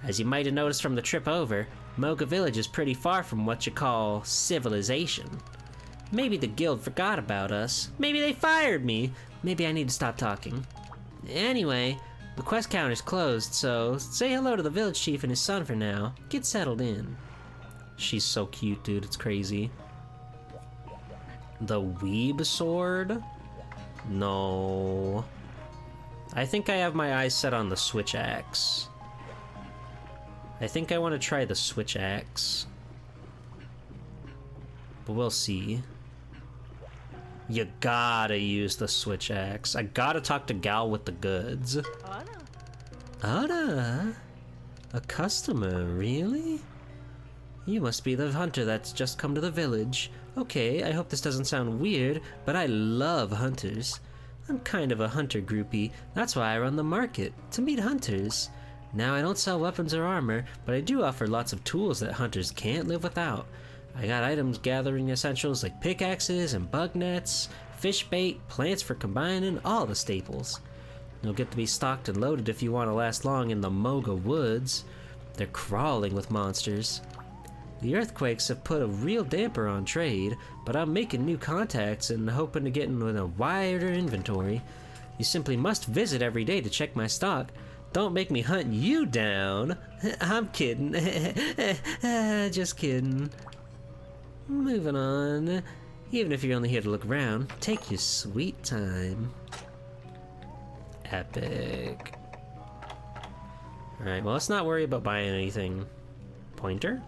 As you might have noticed from the trip over, Moga Village is pretty far from what you call civilization. Maybe the guild forgot about us. Maybe they fired me. Maybe I need to stop talking. Anyway, the quest counter's closed, so say hello to the village chief and his son for now. Get settled in. She's so cute, dude. It's crazy. The Weeb sword? No. I think I have my eyes set on the switch axe. I think I want to try the switch axe. But we'll see. You gotta use the switch axe. I gotta talk to Gal with the goods. Ada? A customer, really? You must be the hunter that's just come to the village. Okay, I hope this doesn't sound weird, but I love hunters. I'm kind of a hunter groupie. That's why I run the market, to meet hunters. Now, I don't sell weapons or armor, but I do offer lots of tools that hunters can't live without. I got items gathering essentials like pickaxes and bug nets, fish bait, plants for combining, all the staples. You'll get to be stocked and loaded if you want to last long in the Moga Woods. They're crawling with monsters. The earthquakes have put a real damper on trade, but I'm making new contacts and hoping to get in with a wider inventory. You simply must visit every day to check my stock. Don't make me hunt you down. I'm kidding. Just kidding. Moving on. Even if you're only here to look around, take your sweet time. Epic. Alright, well, let's not worry about buying anything. Pointer?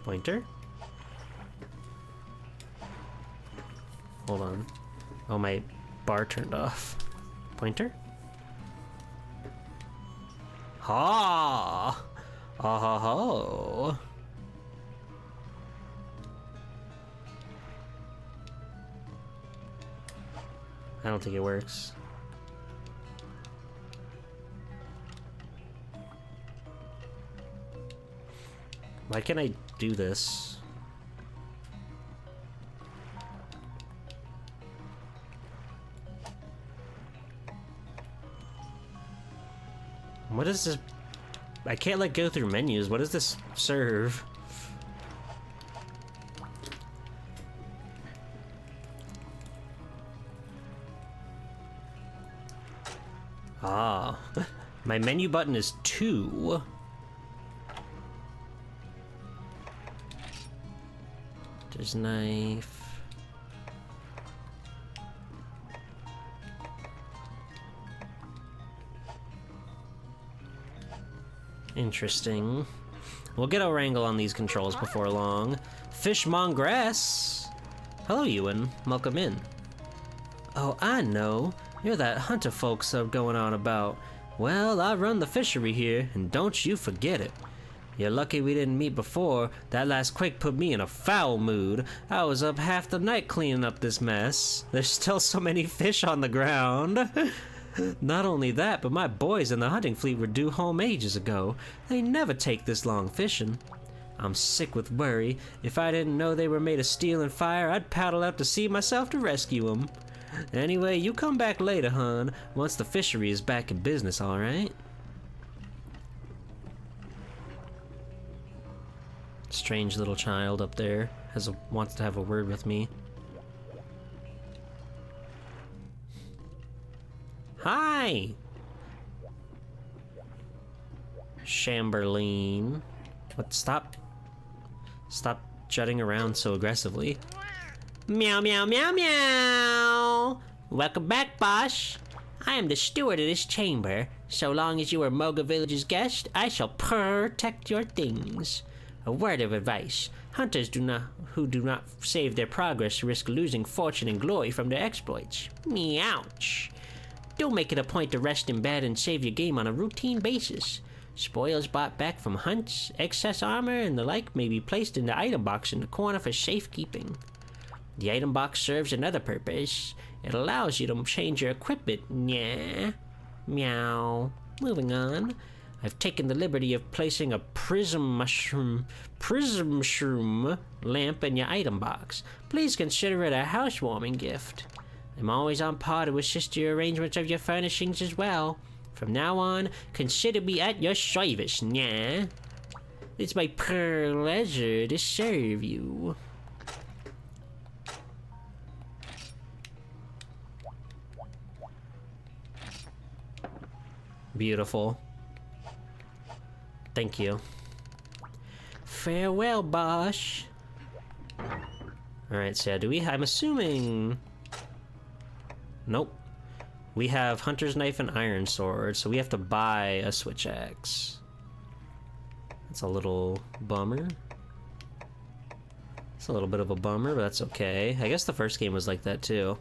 Pointer? Hold on. Oh, my bar turned off. Pointer? Ha! Ah ha ho! I don't think it works. Why can't I do this? What is this? I can't like go through menus. What does this serve? Ah, my menu button is 2. There's knife. Interesting. We'll get a wrangle on these controls before long. Fish Mongress! Hello, Ewan. Welcome in. Oh, I know. You're that hunter folks are going on about. Well, I run the fishery here, and don't you forget it. You're lucky we didn't meet before. That last quake put me in a foul mood. I was up half the night cleaning up this mess. There's still so many fish on the ground. Not only that, but my boys in the hunting fleet were due home ages ago. They never take this long fishing. I'm sick with worry. If I didn't know they were made of steel and fire, I'd paddle out to sea myself to rescue them. Anyway, you come back later, hon, once the fishery is back in business, alright? Strange little child up there wants to have a word with me. Hi! Chamberlain. What? Stop jutting around so aggressively. Meow, meow, meow, meow! Welcome back, Bosch. I am the steward of this chamber. So long as you are Moga Village's guest, I shall protect your things. A word of advice. Hunters who do not save their progress risk losing fortune and glory from their exploits. Meouch. Do make it a point to rest in bed and save your game on a routine basis. Spoils bought back from hunts, excess armor, and the like may be placed in the item box in the corner for safekeeping. The item box serves another purpose. It allows you to change your equipment. Yeah. Meow. Moving on. I've taken the liberty of placing a prism mushroom lamp in your item box. Please consider it a housewarming gift. I'm always on par to assist your arrangements of your furnishings as well. From now on, consider me at your service, yeah? It's my pleasure to serve you. Beautiful. Thank you. Farewell, Bosch. Alright, so do we... I'm assuming... Nope. We have Hunter's Knife and Iron Sword, so we have to buy a Switch Axe. That's a little bummer. It's a little bit of a bummer, but that's okay. I guess the first game was like that too.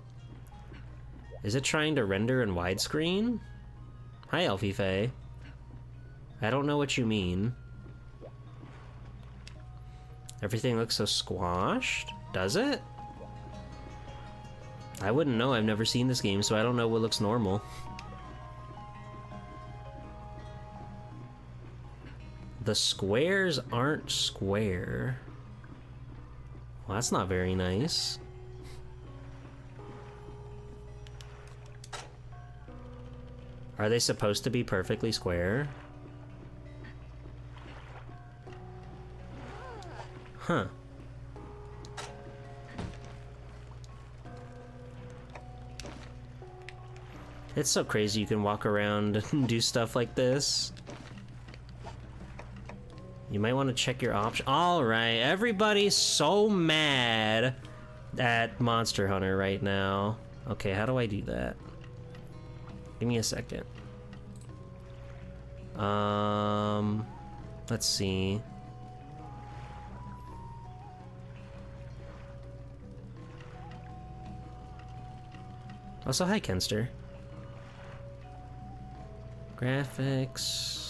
Is it trying to render in widescreen? Hi, Elfie Faye. I don't know what you mean. Everything looks so squashed? Does it? I wouldn't know. I've never seen this game, so I don't know what looks normal. The squares aren't square. Well, that's not very nice. Are they supposed to be perfectly square? Huh. It's so crazy you can walk around and do stuff like this. You might want to check your options. Alright, everybody's so mad at Monster Hunter right now. Okay, how do I do that? Give me a second. Let's see. Also, hi, Kenster. Graphics.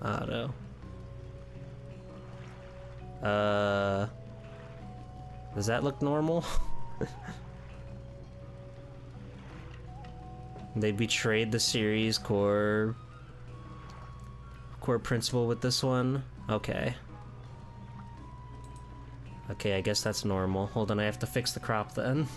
Auto. Does that look normal? They betrayed the series core principle with this one. Okay. Okay, I guess that's normal. Hold on, I have to fix the crop then.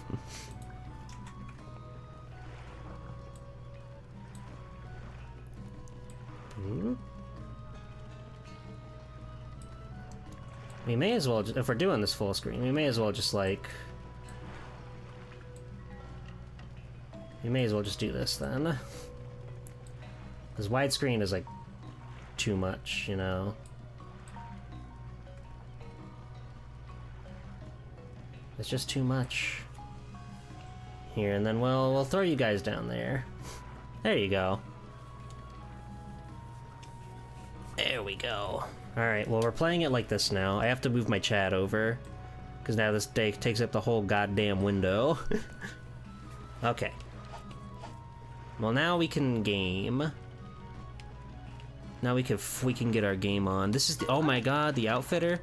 We may as well, if we're doing this full screen, we may as well just like... We may as well just do this then. Because widescreen is like too much, you know? It's just too much. Here, and then we'll throw you guys down there. There you go. There we go. Alright, well, we're playing it like this now. I have to move my chat over, because now this day takes up the whole goddamn window. Okay. Well, now we can game. Now we can get our game on. This is the, oh my god, the outfitter.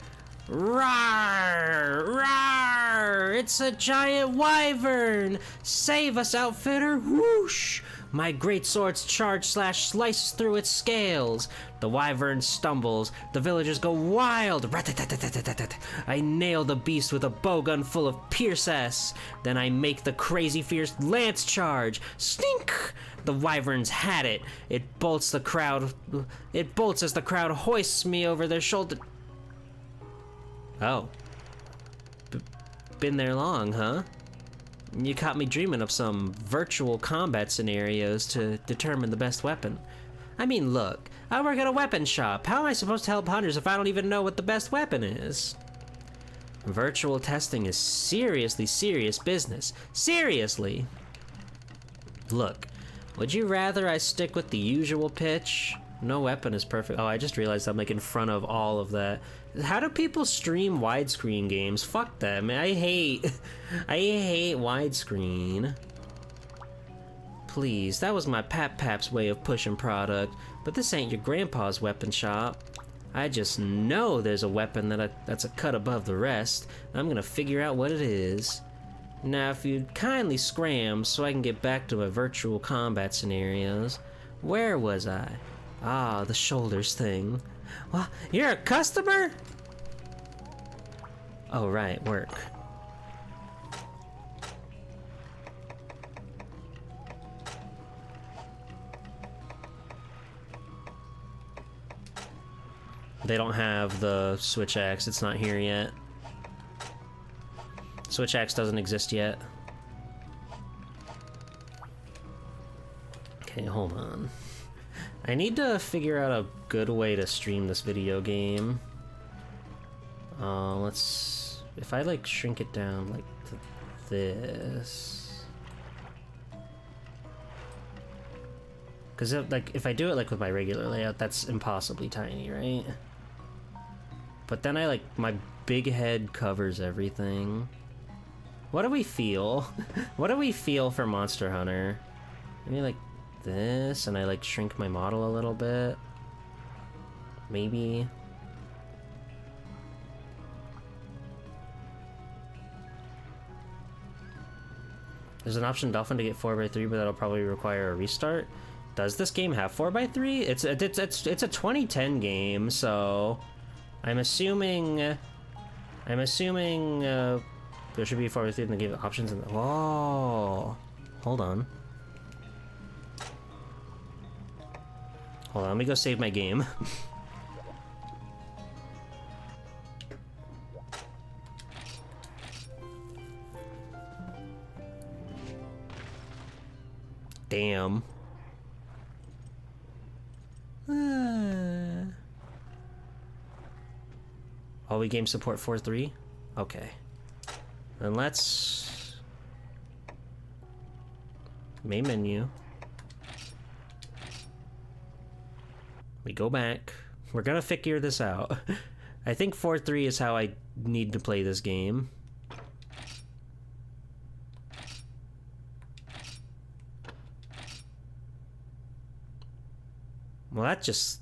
Rawr! Rawr! It's a giant wyvern! Save us, outfitter! Whoosh! My great sword's charge slash slices through its scales. The wyvern stumbles. The villagers go wild. Rat-tat-tat-tat-tat-tat. I nail the beast with a bowgun full of pierce-ass. Then I make the crazy fierce lance charge. Stink! The wyverns had it. It bolts the crowd. It bolts as the crowd hoists me over their shoulder. Oh. Been there long, huh? You caught me dreaming of some virtual combat scenarios to determine the best weapon. I mean, look, I work at a weapon shop. How am I supposed to help hunters if I don't even know what the best weapon is? Virtual testing is seriously serious business. Seriously! Look, would you rather I stick with the usual pitch? No weapon is perfect. Oh, I just realized I'm like in front of all of that. How do people stream widescreen games? Fuck them. I hate widescreen. Please, that was my Pap's way of pushing product, but this ain't your grandpa's weapon shop. I just know there's a weapon that's a cut above the rest. I'm gonna figure out what it is. Now, if you'd kindly scram so I can get back to my virtual combat scenarios. Where was I? Ah, the shoulders thing. Well, you're a customer? Oh, right, work. They don't have the switch axe, it's not here yet. Switch axe doesn't exist yet. Okay, hold on. I need to figure out a good way to stream this video game. Let's... If I, like, shrink it down, like, to this... Because, like, if I do it, like, with my regular layout, that's impossibly tiny, right? But then I, like, my big head covers everything. What do we feel? What do we feel for Monster Hunter? Maybe, like, this, and I like shrink my model a little bit. Maybe. There's an option Dolphin to get 4x3, but that'll probably require a restart. Does this game have 4x3? It's a 2010 game, so I'm assuming there should be 4x3 in the game options in the whoa. Hold on. Hold on, let me go save my game. Damn. All we game support 4.3? Okay. Then let's... Main menu. We go back. We're gonna figure this out. I think 4.3 is how I need to play this game. Well, that just...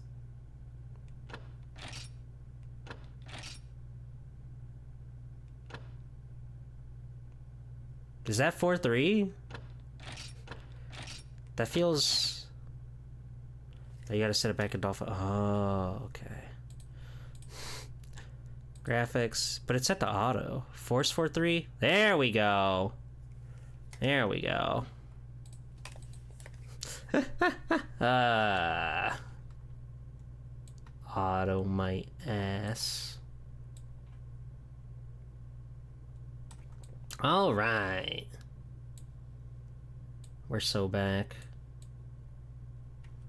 Is that 4.3? That feels... Oh, you gotta set it back in Dolphin. Oh, okay. Graphics, but it's set to auto. Force 4.3? There we go. There we go. Auto my ass. All right. We're so back.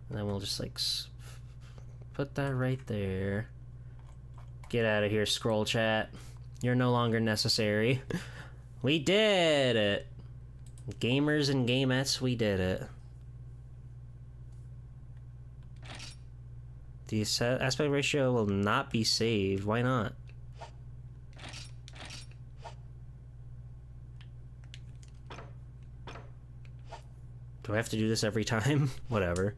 And then we'll just like put that right there. Get out of here, scroll chat. You're no longer necessary. We did it. Gamers and gamettes, we did it. The aspect ratio will not be saved. Why not? Do I have to do this every time? Whatever.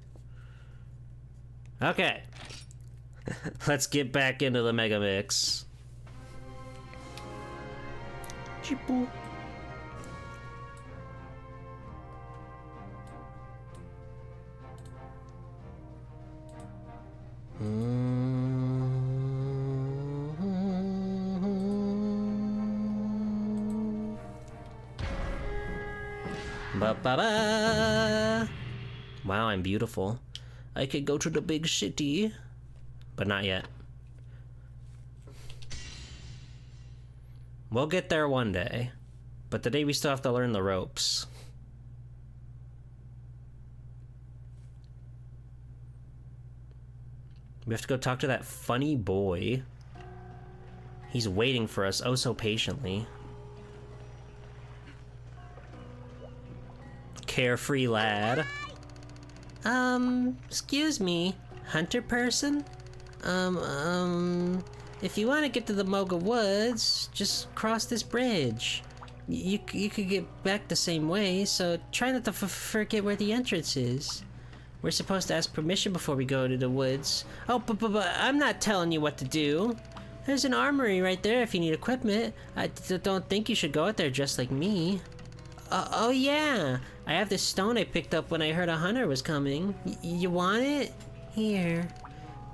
Okay. Let's get back into the Mega Mix. Chipu. Ba-ba-ba. Wow, I'm beautiful. I could go to the big city, but not yet. We'll get there one day, but today we still have to learn the ropes. We have to go talk to that funny boy. He's waiting for us oh so patiently. Carefree lad. Excuse me, hunter person? If you want to get to the Moga Woods, just cross this bridge. You could get back the same way, so try not to forget where the entrance is. We're supposed to ask permission before we go to the woods. Oh, but I'm not telling you what to do. There's an armory right there if you need equipment. I don't think you should go out there just like me. Oh yeah, I have this stone I picked up when I heard a hunter was coming. You want it? Here.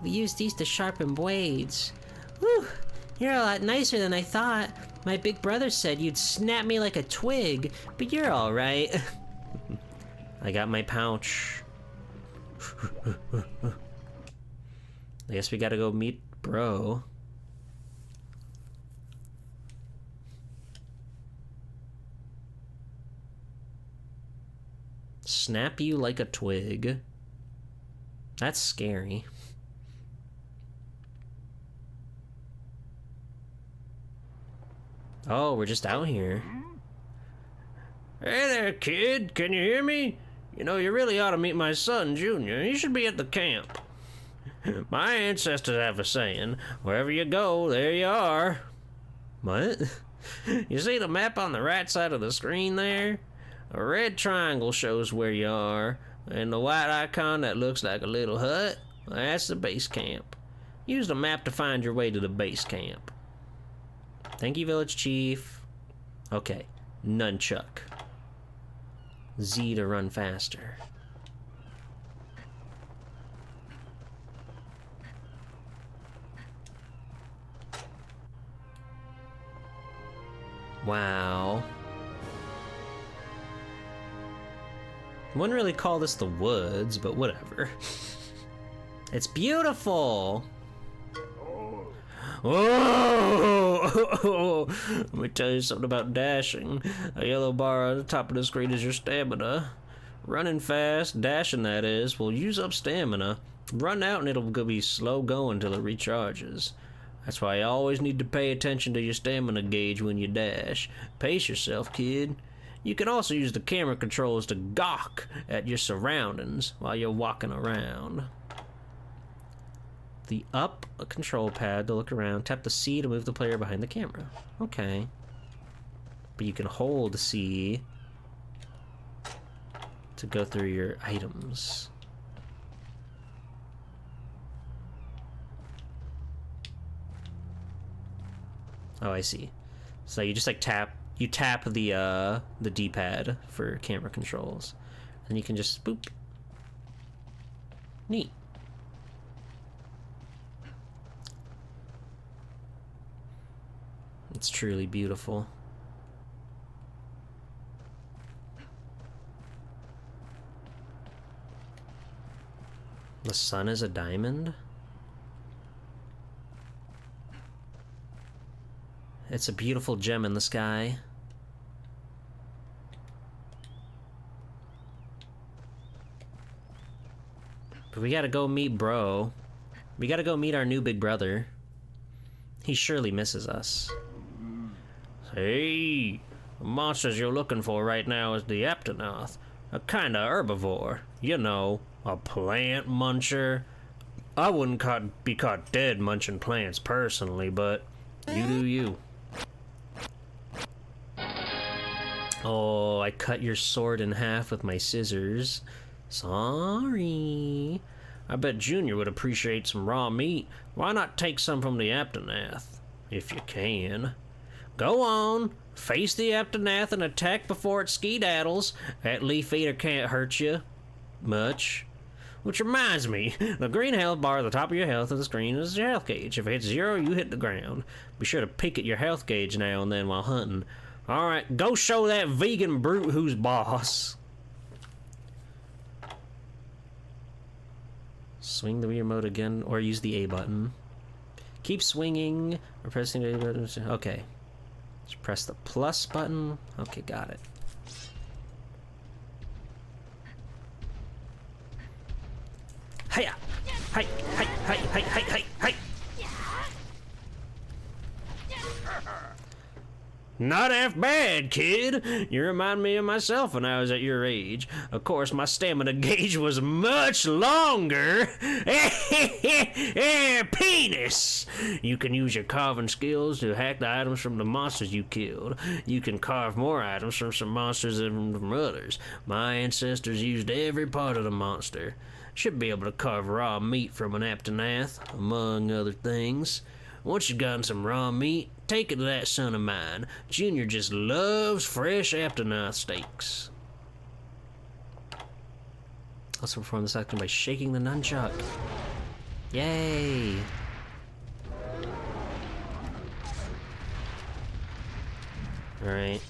We use these to sharpen blades. Whew, you're a lot nicer than I thought. My big brother said you'd snap me like a twig, but you're alright. I got my pouch. I guess we gotta go meet bro. Snap you like a twig. That's scary. Oh, we're just out here. Hey there, kid. Can you hear me? You know, you really ought to meet my son, Junior. He should be at the camp. My ancestors have a saying, wherever you go, there you are. What? You see the map on the right side of the screen there? A red triangle shows where you are, and the white icon that looks like a little hut, that's the base camp. Use the map to find your way to the base camp. Thank you, village chief. Okay, nunchuck. Z to run faster. Wow. Wouldn't really call this the woods, but whatever. It's beautiful! Oh! Let me tell you something about dashing. A yellow bar at the top of the screen is your stamina. Running fast, dashing that is, will use up stamina. Run out and it'll be slow going till it recharges. That's why you always need to pay attention to your stamina gauge when you dash. Pace yourself, kid. You can also use the camera controls to gawk at your surroundings while you're walking around. The up a control pad to look around. Tap the C to move the player behind the camera. Okay. But you can hold C to go through your items. Oh, I see. So you just like tap the D-pad for camera controls. And you can just boop. Neat. It's truly beautiful. The sun is a diamond? It's a beautiful gem in the sky. But we gotta go meet bro. We gotta go meet our new big brother. He surely misses us. Hey, The monsters you're looking for right now is the Aptonoth, a kind of herbivore. You know, a plant muncher. I wouldn't be caught dead munching plants personally, but you do you. Oh, I cut your sword in half with my scissors. Sorry. I bet Junior would appreciate some raw meat. Why not take some from the Aptonath, if you can? Go on, face the Aptonath and attack before it skedaddles. That leaf eater can't hurt you much. Which reminds me, the green health bar at the top of your health of the screen is your health gauge. If it hits 0, you hit the ground. Be sure to peek at your health gauge now and then while hunting. Alright, go show that vegan brute who's boss. Swing the remote again, or use the A button. Keep swinging, or pressing the A button. Okay. Just press the plus button. Okay, got it. Hiya! Hi, hi, hi, hi, hi, hi, hi! Not half bad, kid. You remind me of myself when I was at your age. Of course, my stamina gauge was much longer. Penis! You can use your carving skills to hack the items from the monsters you killed. You can carve more items from some monsters than from others. My ancestors used every part of the monster. Should be able to carve raw meat from an Aptonath, among other things. Once you've gotten some raw meat, take it to that son of mine. Junior just loves fresh Aptonath steaks. Also perform this action by shaking the nunchuck. Yay! Alright.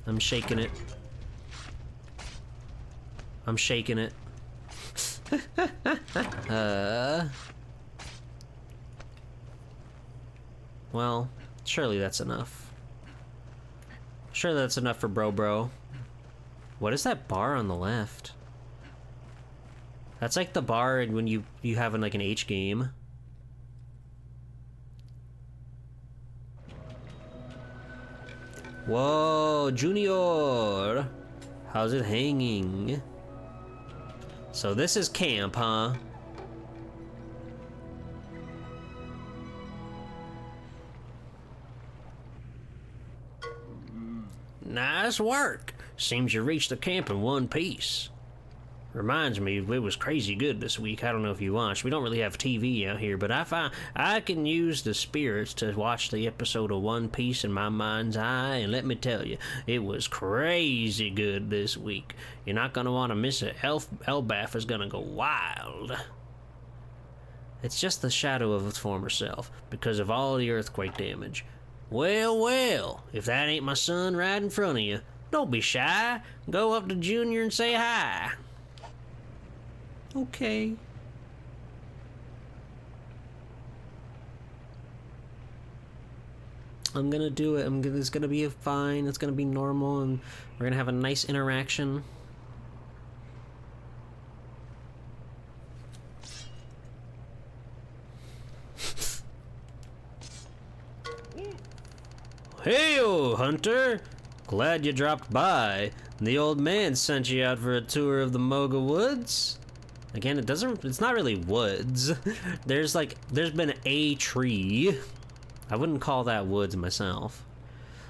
I'm shaking it. I'm shaking it. Well, surely that's enough. Surely that's enough for bro. What is that bar on the left? That's like the bar when you have like an H game. Whoa, Junior! How's it hanging? So this is camp, huh? Nice work. Seems you reached the camp in one piece. Reminds me, it was crazy good this week. I don't know if you watched. We don't really have TV out here, but I find I can use the spirits to watch the episode of One Piece in my mind's eye, and let me tell you, it was crazy good this week. You're not gonna want to miss it. Elbaf is gonna go wild. It's just the shadow of its former self, because of all the earthquake damage. Well, if that ain't my son right in front of you, don't be shy. Go up to Junior and say hi. Okay. I'm gonna do it. It's gonna be fine. It's gonna be normal, and we're gonna have a nice interaction. Hey-o, Hunter! Glad you dropped by. The old man sent you out for a tour of the Moga Woods? Again, it's not really woods. There's been a tree. I wouldn't call that woods myself.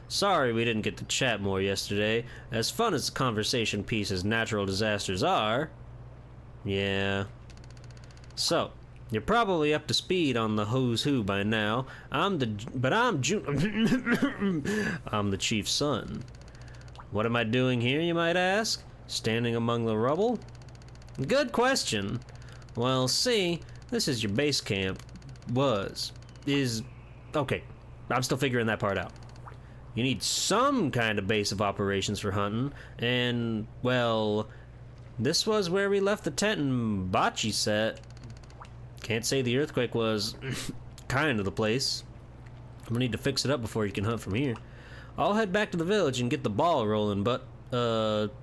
Sorry we didn't get to chat more yesterday. As fun as the conversation piece as natural disasters are. Yeah. So, you're probably up to speed on the who's who by now. I'm the chief's son. What am I doing here, you might ask? Standing among the rubble? Good question. Well, see, this is your base camp. Okay, I'm still figuring that part out. You need some kind of base of operations for hunting, and, well, this was where we left the tent and bocce set. Can't say the earthquake was kind of the place. I'm gonna need to fix it up before you can hunt from here. I'll head back to the village and get the ball rolling, but,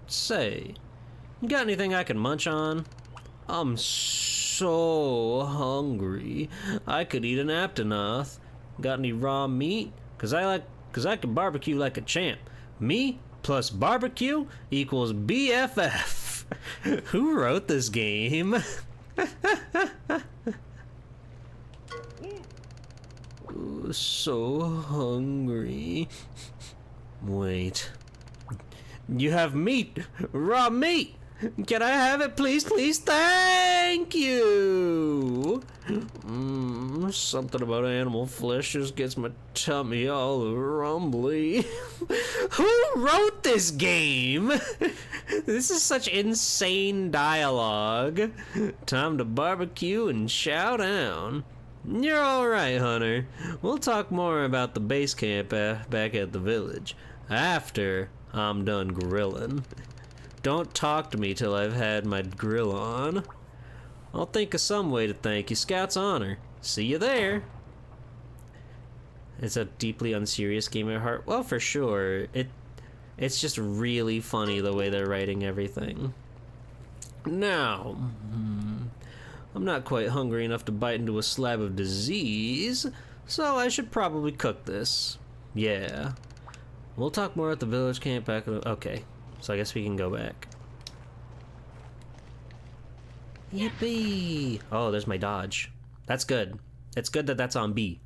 say, you got anything I can munch on? I'm so hungry. I could eat an Aptonoth. Got any raw meat? Cause I can barbecue like a champ. Me plus barbecue equals BFF. Who wrote this game? Ooh, so hungry. Wait. You have meat! Raw meat! Can I have it, please? Please? Thank you! Something about animal flesh just gets my tummy all rumbly. Who wrote this game? This is such insane dialogue. Time to barbecue and chow down. You're alright, Hunter. We'll talk more about the base camp back at the village after I'm done grilling. Don't talk to me till I've had my grill on. I'll think of some way to thank you. Scout's honor. See you there. It's a deeply unserious game at heart. Well, for sure. It's just really funny the way they're writing everything. Now, I'm not quite hungry enough to bite into a slab of disease, so I should probably cook this. Yeah. We'll talk more at the village camp back. Okay. So I guess we can go back. Yippee! Oh, there's my dodge. That's good. It's good that that's on B.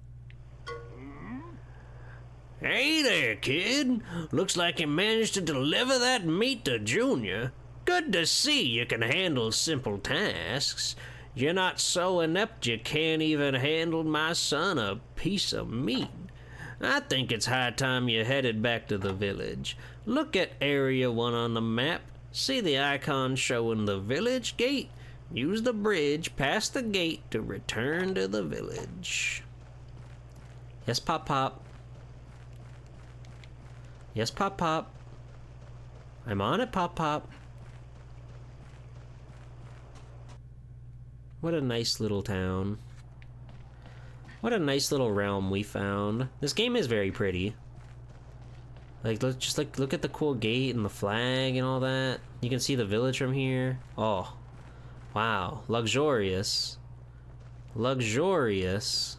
Hey there, kid. Looks like you managed to deliver that meat to Junior. Good to see you can handle simple tasks. You're not so inept you can't even handle my son a piece of meat. I think it's high time you headed back to the village. Look at Area 1 on the map. See the icon showing the village gate? Use the bridge past the gate to return to the village. Yes, Pop Pop. Yes, Pop Pop. I'm on it, Pop Pop. What a nice little town. What a nice little realm we found. This game is very pretty. Like, look at the cool gate and the flag and all that. You can see the village from here. Oh, wow, luxurious. Luxurious.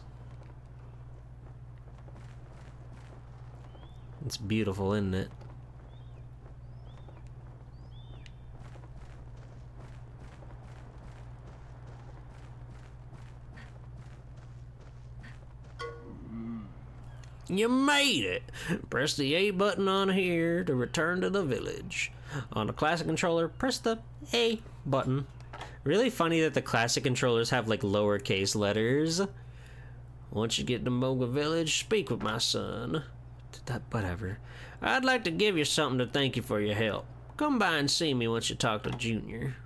It's beautiful, isn't it? You made it! Press the A button on here to return to the village. On the classic controller, press the A button. Really funny that the classic controllers have like lowercase letters. Once you get to Moga Village, speak with my son. Whatever. I'd like to give you something to thank you for your help. Come by and see me once you talk to Junior.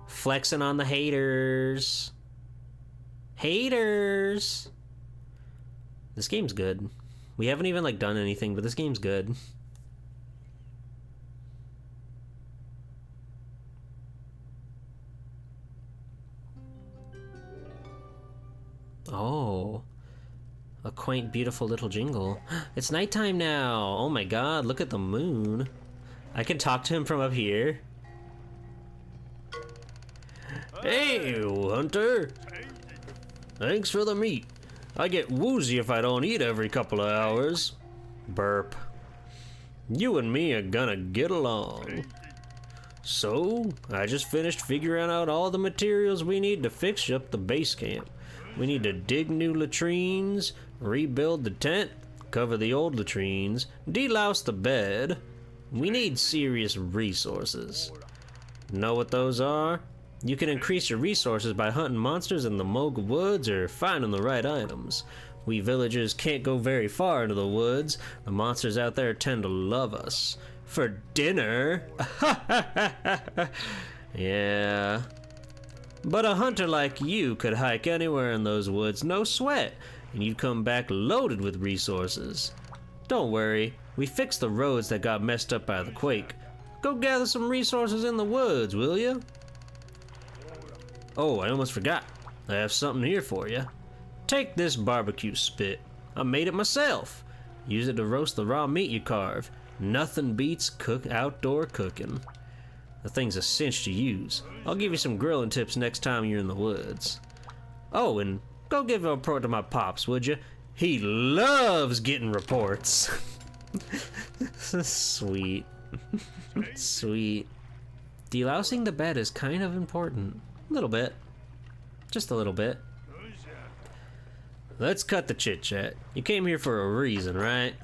Flexing on the haters. Haters! This game's good. We haven't even like done anything, but this game's good. Oh. A quaint, beautiful little jingle. It's nighttime now! Oh my god, look at the moon. I can talk to him from up here. Hey, Hunter! Thanks for the meat. I get woozy if I don't eat every couple of hours. Burp. You and me are gonna get along. So, I just finished figuring out all the materials we need to fix up the base camp. We need to dig new latrines, rebuild the tent, cover the old latrines, delouse the bed. We need serious resources. Know what those are? You can increase your resources by hunting monsters in the Moga Woods or finding the right items. We villagers can't go very far into the woods. The monsters out there tend to love us. For dinner? Yeah. But a hunter like you could hike anywhere in those woods, no sweat, and you'd come back loaded with resources. Don't worry, we fixed the roads that got messed up by the quake. Go gather some resources in the woods, will you? Oh, I almost forgot. I have something here for you. Take this barbecue spit. I made it myself. Use it to roast the raw meat you carve. Nothing beats outdoor cooking. The thing's a cinch to use. I'll give you some grilling tips next time you're in the woods. Oh, and go give a report to my pops, would you? He loves getting reports. Sweet. Sweet. Delousing the bed is kind of important. A little bit. Just a little bit. Let's cut the chit-chat. You came here for a reason, right?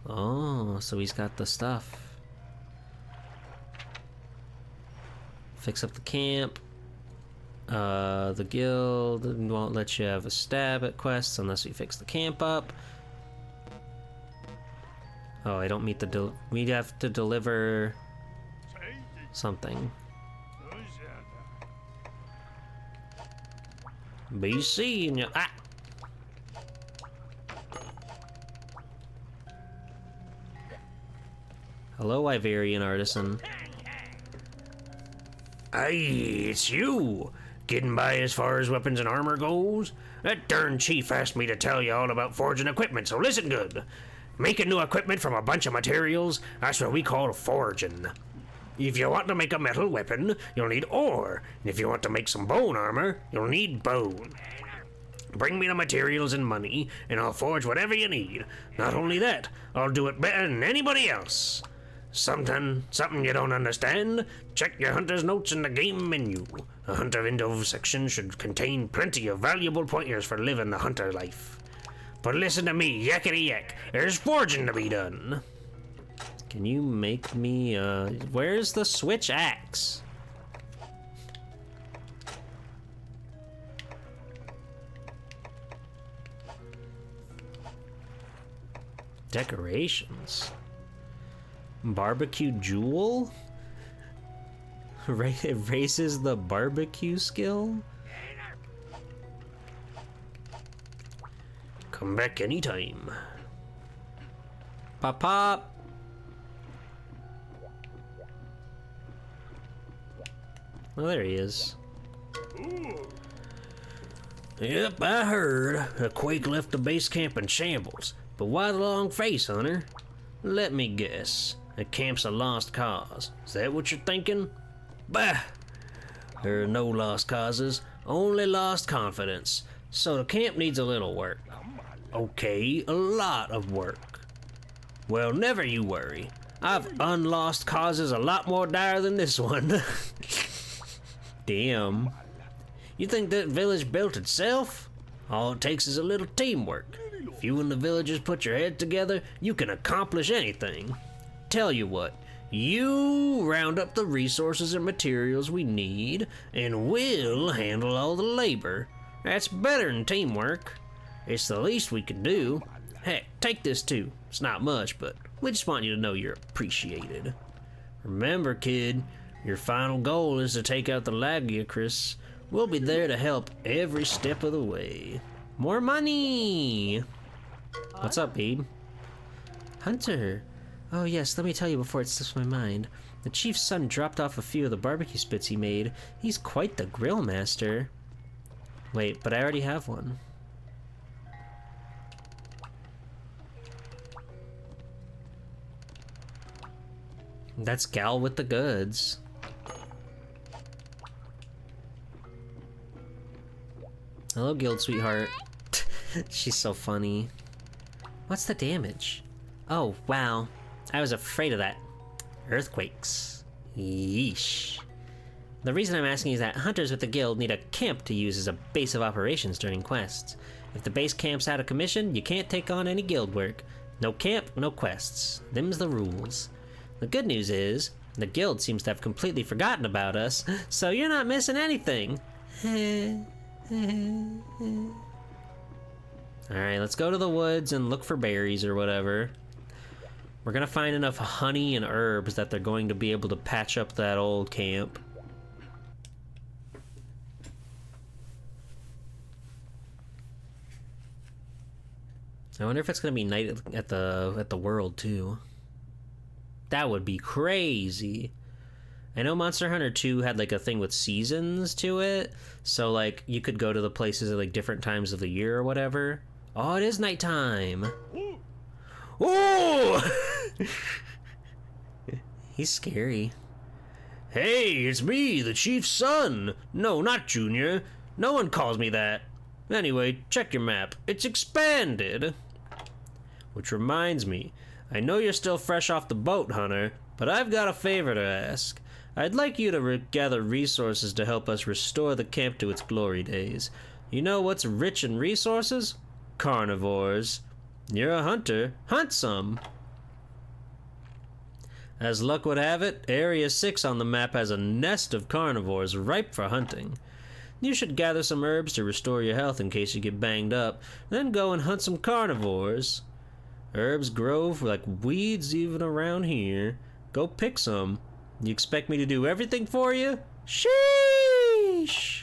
Oh, so he's got the stuff. Fix up the camp. The guild won't let you have a stab at quests unless you fix the camp up. Oh, I don't meet the we'd have to deliver something. BC and you Hello, Iverian artisan. Hey, it's you! Getting by as far as weapons and armor goes? That darn chief asked me to tell you all about forging equipment, so listen good. Making new equipment from a bunch of materials, that's what we call forging. If you want to make a metal weapon, you'll need ore. And if you want to make some bone armor, you'll need bone. Bring me the materials and money, and I'll forge whatever you need. Not only that, I'll do it better than anybody else. Something you don't understand? Check your hunter's notes in the game menu. The hunter info section should contain plenty of valuable pointers for living the hunter life. But listen to me, yakety yak. There's forging to be done. Can you make me, where's the switch axe? Decorations. Barbecue jewel? It raises the barbecue skill? Come back anytime. Pop pop! Oh, there he is. Yep, I heard. A quake left the base camp in shambles. But why the long face, Hunter? Let me guess. The camp's a lost cause. Is that what you're thinking? Bah! There are no lost causes, only lost confidence. So the camp needs a little work. Okay, a lot of work. Well, never you worry. I've unlost causes a lot more dire than this one. Damn. You think that village built itself? All it takes is a little teamwork. If you and the villagers put your head together, you can accomplish anything. Tell you what, you round up the resources and materials we need, and we'll handle all the labor. That's better than teamwork. It's the least we can do. Heck, take this too. It's not much, but we just want you to know you're appreciated. Remember, kid, your final goal is to take out the Lagiacris. We'll be there to help every step of the way. More money! What's up, babe? Hunter! Oh yes, let me tell you before it slips my mind. The chief's son dropped off a few of the barbecue spits he made. He's quite the grill master. Wait, but I already have one. That's Gal with the goods. Hello, guild sweetheart. She's so funny. What's the damage? Oh, wow. I was afraid of that. Earthquakes. Yeesh. The reason I'm asking is that hunters with the guild need a camp to use as a base of operations during quests. If the base camp's out of commission, you can't take on any guild work. No camp, no quests. Them's the rules. The good news is, the guild seems to have completely forgotten about us, so you're not missing anything. Alright, let's go to the woods and look for berries or whatever. We're gonna find enough honey and herbs that they're going to be able to patch up that old camp. I wonder if it's gonna be night at the world too. That would be crazy. I know Monster Hunter 2 had like a thing with seasons to it, so like you could go to the places at like different times of the year or whatever. Oh, it is nighttime. Oh! He's scary. Hey, it's me, the chief's son. No, not Junior. No one calls me that. Anyway, check your map. It's expanded. Which reminds me, I know you're still fresh off the boat, Hunter, but I've got a favor to ask. I'd like you to gather resources to help us restore the camp to its glory days. You know what's rich in resources? Carnivores. You're a hunter. Hunt some. As luck would have it, Area 6 on the map has a nest of carnivores ripe for hunting. You should gather some herbs to restore your health in case you get banged up, then go and hunt some carnivores. Herbs grow like weeds even around here. Go pick some. You expect me to do everything for you? Sheesh!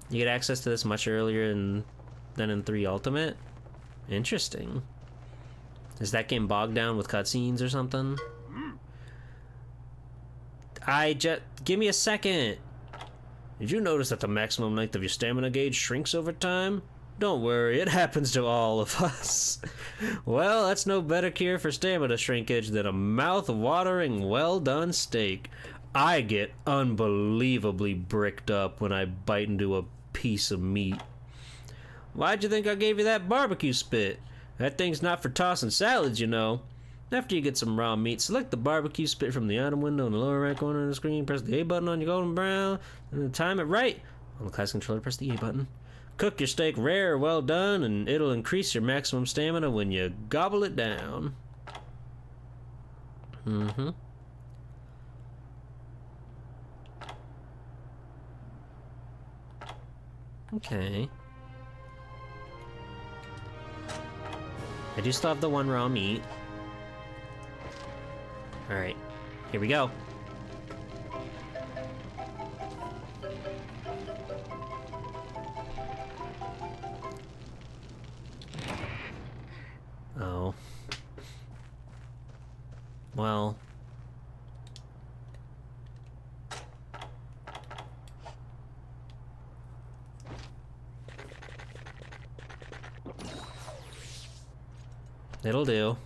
You get access to this much earlier than in 3 Ultimate? Interesting. Is that game bogged down with cutscenes or something? Give me a second. Did you notice that the maximum length of your stamina gauge shrinks over time? Don't worry, it happens to all of us. Well, that's no better cure for stamina shrinkage than a mouth-watering, well-done steak. I get unbelievably bricked up when I bite into a piece of meat. Why'd you think I gave you that barbecue spit? That thing's not for tossing salads, you know. After you get some raw meat, select the barbecue spit from the item window in the lower right corner of the screen, press the A button on your golden brown, and time it right. On the class controller, press the E button. Cook your steak rare or well done, and it'll increase your maximum stamina when you gobble it down. Okay. I do still have the 1 raw meat. Alright, here we go. Oh. Well. It'll do.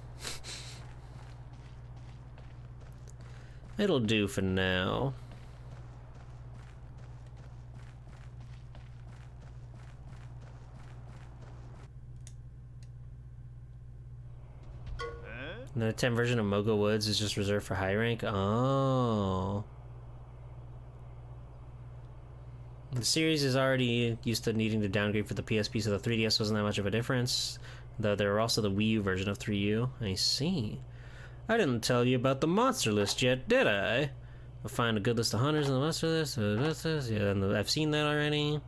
It'll do for now. The 10 version of Mogo Woods is just reserved for high rank? Oh. The series is already used to needing to downgrade for the PSP, so the 3DS wasn't that much of a difference. Though there were also the Wii U version of 3U. I see. I didn't tell you about the monster list yet, did I? I'll find a good list of hunters in the monster list. Yeah, I've seen that already.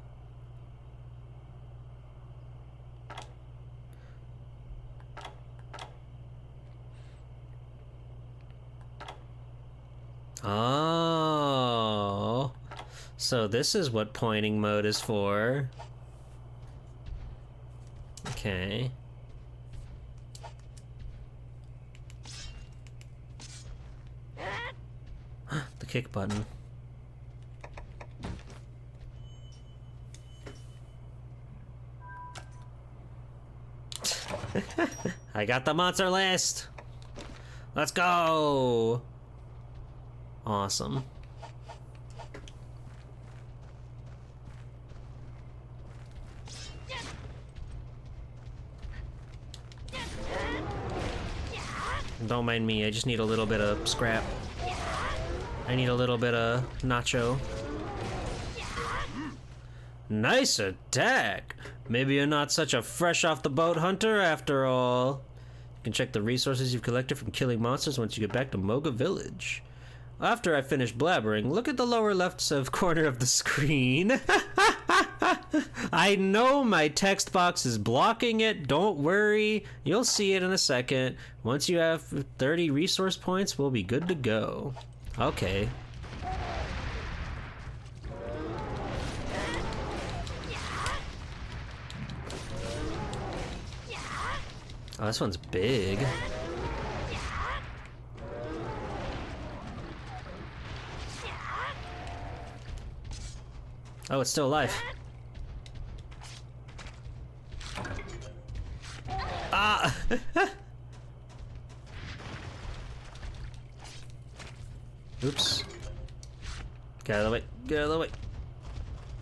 Oh. So this is what pointing mode is for. Okay. The kick button. I got the monster list. Let's go. Awesome. Don't mind me, I just need a little bit of scrap. I need a little bit of nacho. Nice attack! Maybe you're not such a fresh off the boat hunter after all. You can check the resources you've collected from killing monsters once you get back to Moga Village. After I finish blabbering, look at the lower left corner of the screen. I know my text box is blocking it, don't worry. You'll see it in a second. Once you have 30 resource points, we'll be good to go. Okay. Oh, this one's big. Oh, it's still alive. Ah! Oops. Get out of the way. Get out of the way.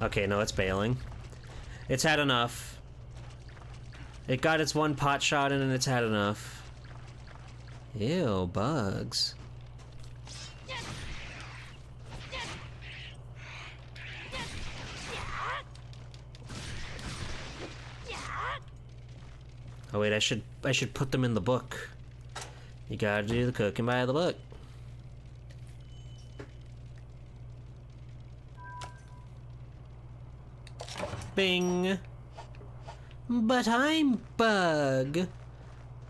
Okay, no, it's bailing. It's had enough. It got its one pot shot in and it's had enough. Ew, bugs. Oh wait, I should put them in the book. You gotta do the cooking by the book. Bing. But I'm Bug.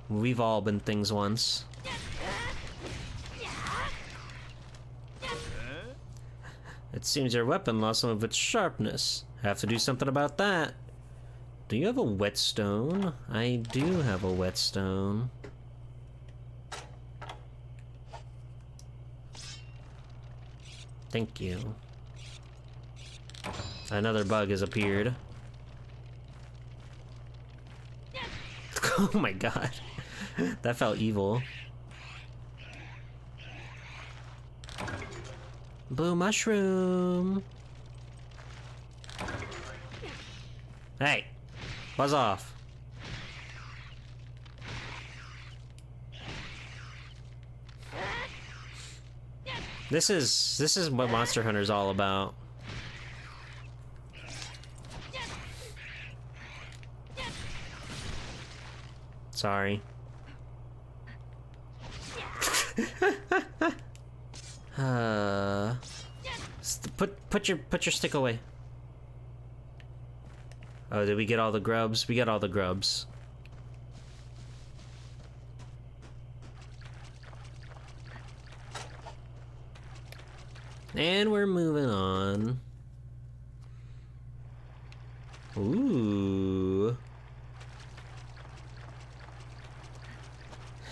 We've all been things once. It seems your weapon lost some of its sharpness. Have to do something about that. Do you have a whetstone? I do have a whetstone. Thank you. Another bug has appeared. Oh my god. That felt evil. Blue mushroom. Hey, buzz off. This is what Monster Hunter's all about. Sorry. Put your stick away. Oh, did we get all the grubs? We got all the grubs. And we're moving on. Ooh.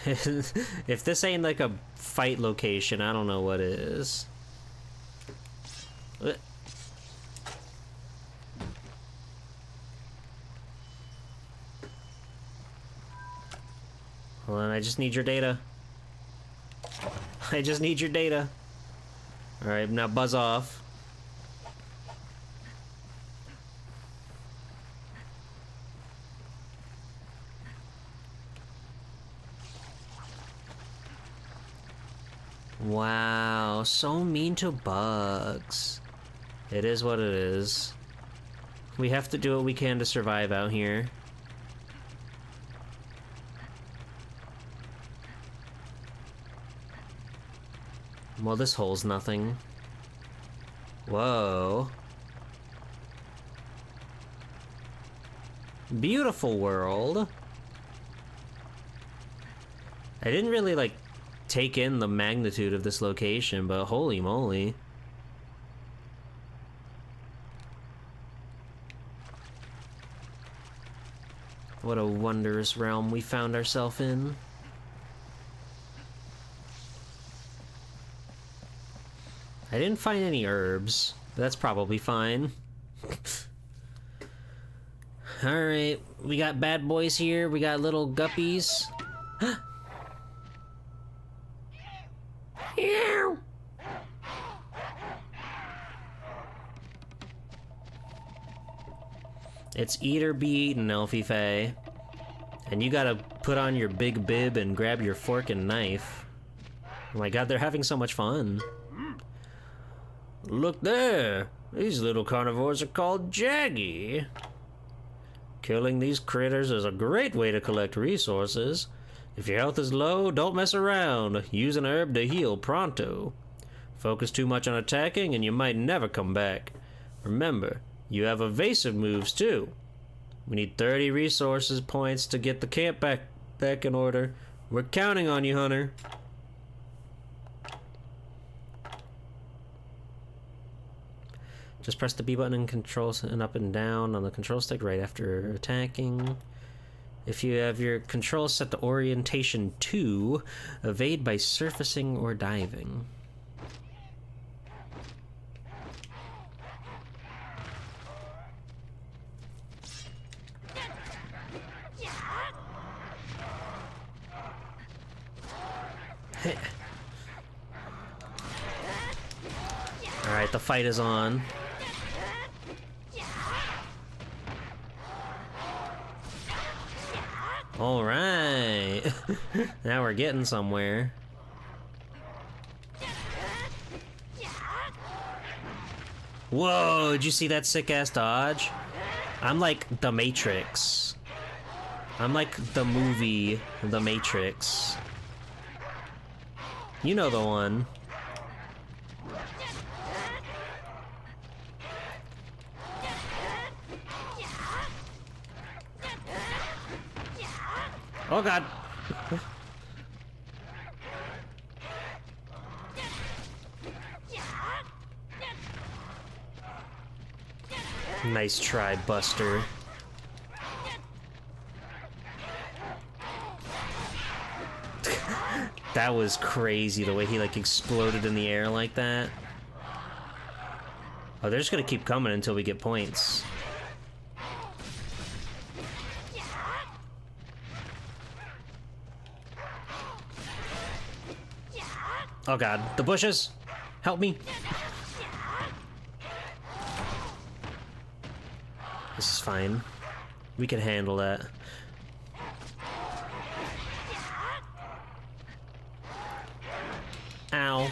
If this ain't like a fight location, I don't know what is. Hold on, I just need your data. I just need your data. Alright, now buzz off. Wow, so mean to bugs. It is what it is. We have to do what we can to survive out here. Well, this hole's nothing. Whoa. Beautiful world. I didn't really, like, take in the magnitude of this location, but holy moly. What a wondrous realm we found ourselves in. I didn't find any herbs, but that's probably fine. Alright, we got bad boys here, we got little guppies. It's eat or be eaten, Elfie Faye. And you gotta put on your big bib and grab your fork and knife. Oh my god, they're having so much fun. Look there! These little carnivores are called Jaggy. Killing these critters is a great way to collect resources. If your health is low, don't mess around. Use an herb to heal pronto. Focus too much on attacking and you might never come back. Remember, you have evasive moves too. We need 30 resources points to get the camp back in order. We're counting on you, Hunter. Just press the B button and control and up and down on the control stick right after attacking. If you have your control set to orientation 2, evade by surfacing or diving. Alright, the fight is on. All right. Now we're getting somewhere. Whoa, did you see that sick-ass dodge? I'm like The Matrix. I'm like the movie The Matrix. You know the one. Oh god. Nice try, Buster. That was crazy, the way he like exploded in the air like that. Oh, they're just gonna keep coming until we get points. Oh god, the bushes! Help me! This is fine. We can handle that. Ow.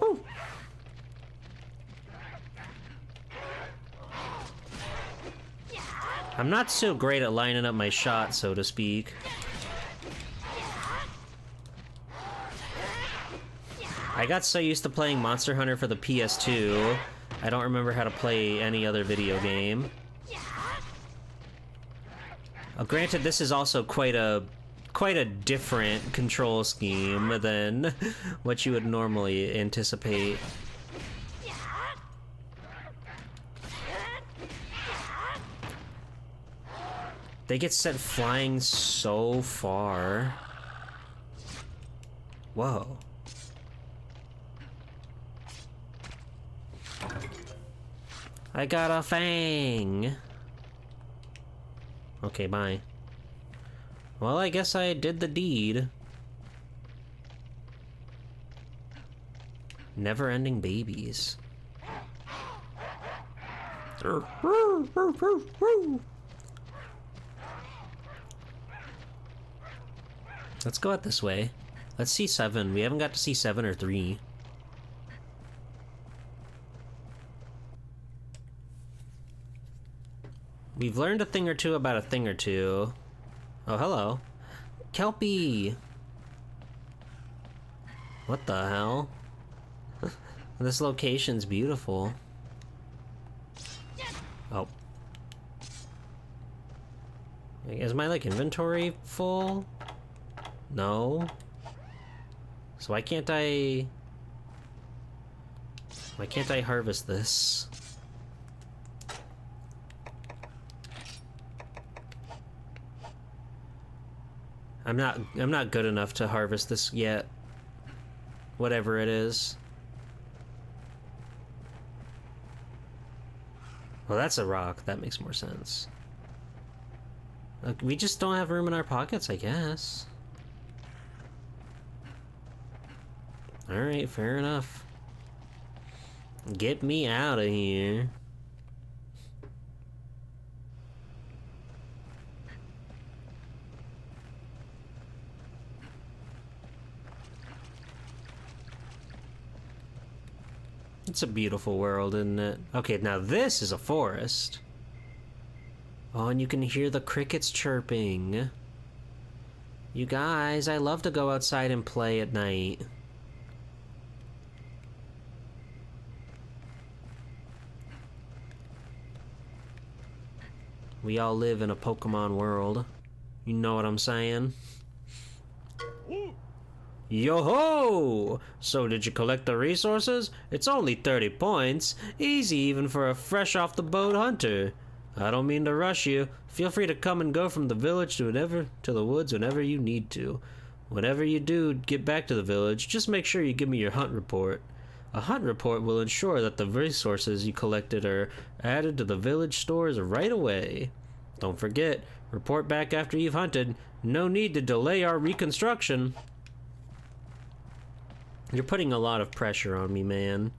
Woo. I'm not so great at lining up my shot, so to speak. I got so used to playing Monster Hunter for the PS2, I don't remember how to play any other video game. Granted, this is also quite a different control scheme than what you would normally anticipate. They get sent flying so far. Whoa. I got a fang. Okay, bye. Well, I guess I did the deed. Never-ending babies. Let's go out this way. Let's see 7. We haven't got to see 7 or 3. We've learned a thing or two about a thing or two. Oh, hello. Kelpie! What the hell? This location's beautiful. Oh. Is my, like, inventory full? No. So why can't I harvest this? I'm not good enough to harvest this yet. Whatever it is. Well, that's a rock. That makes more sense. Look, we just don't have room in our pockets, I guess. Alright, fair enough. Get me out of here. It's a beautiful world, isn't it? Okay, now this is a forest. Oh, and you can hear the crickets chirping. You guys, I love to go outside and play at night. We all live in a Pokemon world. You know what I'm saying? Yo-ho! So did you collect the resources? It's only 30 points. Easy even for a fresh-off-the-boat hunter. I don't mean to rush you. Feel free to come and go from the village to the woods whenever you need to. Whenever you do get back to the village, just make sure you give me your hunt report. A hunt report will ensure that the resources you collected are added to the village stores right away. Don't forget, report back after you've hunted. No need to delay our reconstruction. You're putting a lot of pressure on me, man.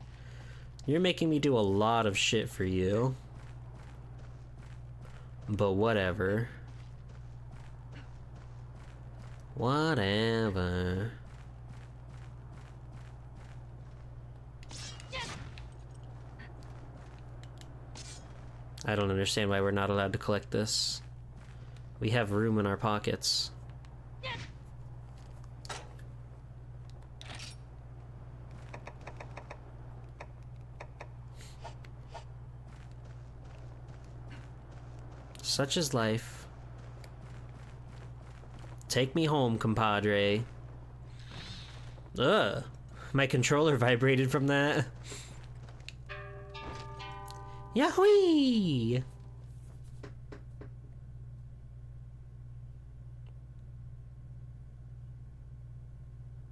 You're making me do a lot of shit for you. But whatever. Whatever. I don't understand why we're not allowed to collect this. We have room in our pockets. Such is life. Take me home, compadre. Ugh. My controller vibrated from that. Yahoo!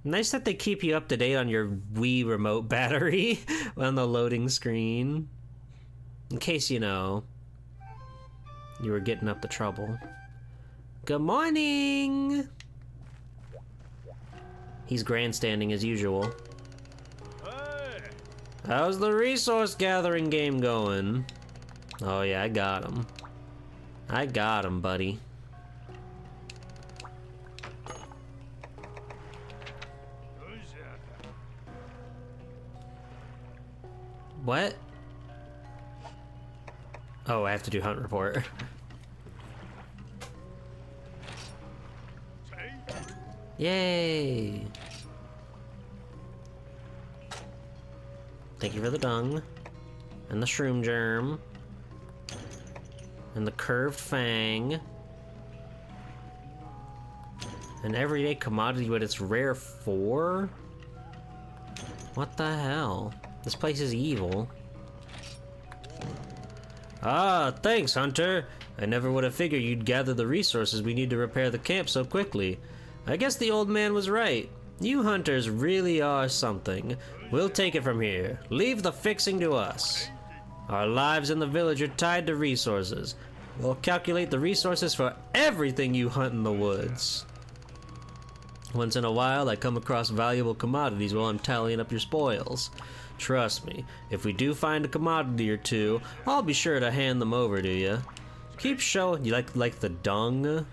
Nice that they keep you up to date on your Wii remote battery on the loading screen. In case you know, you were getting up the trouble. Good morning! He's grandstanding as usual. How's the resource gathering game going? Oh yeah, I got him. I got him, buddy. What? Oh, I have to do hunt report. Yay! Thank you for the dung. And the shroom germ. And the curved fang. An everyday commodity, but it's rare 4? What the hell? This place is evil. Ah, thanks, Hunter. I never would have figured you'd gather the resources we need to repair the camp so quickly. I guess the old man was right. You hunters really are something. We'll take it from here. Leave the fixing to us. Our lives in the village are tied to resources. We'll calculate the resources for everything you hunt in the woods. Once in a while, I come across valuable commodities while I'm tallying up your spoils. Trust me, if we do find a commodity or two, I'll be sure to hand them over to you. Keep showing, you like the dung?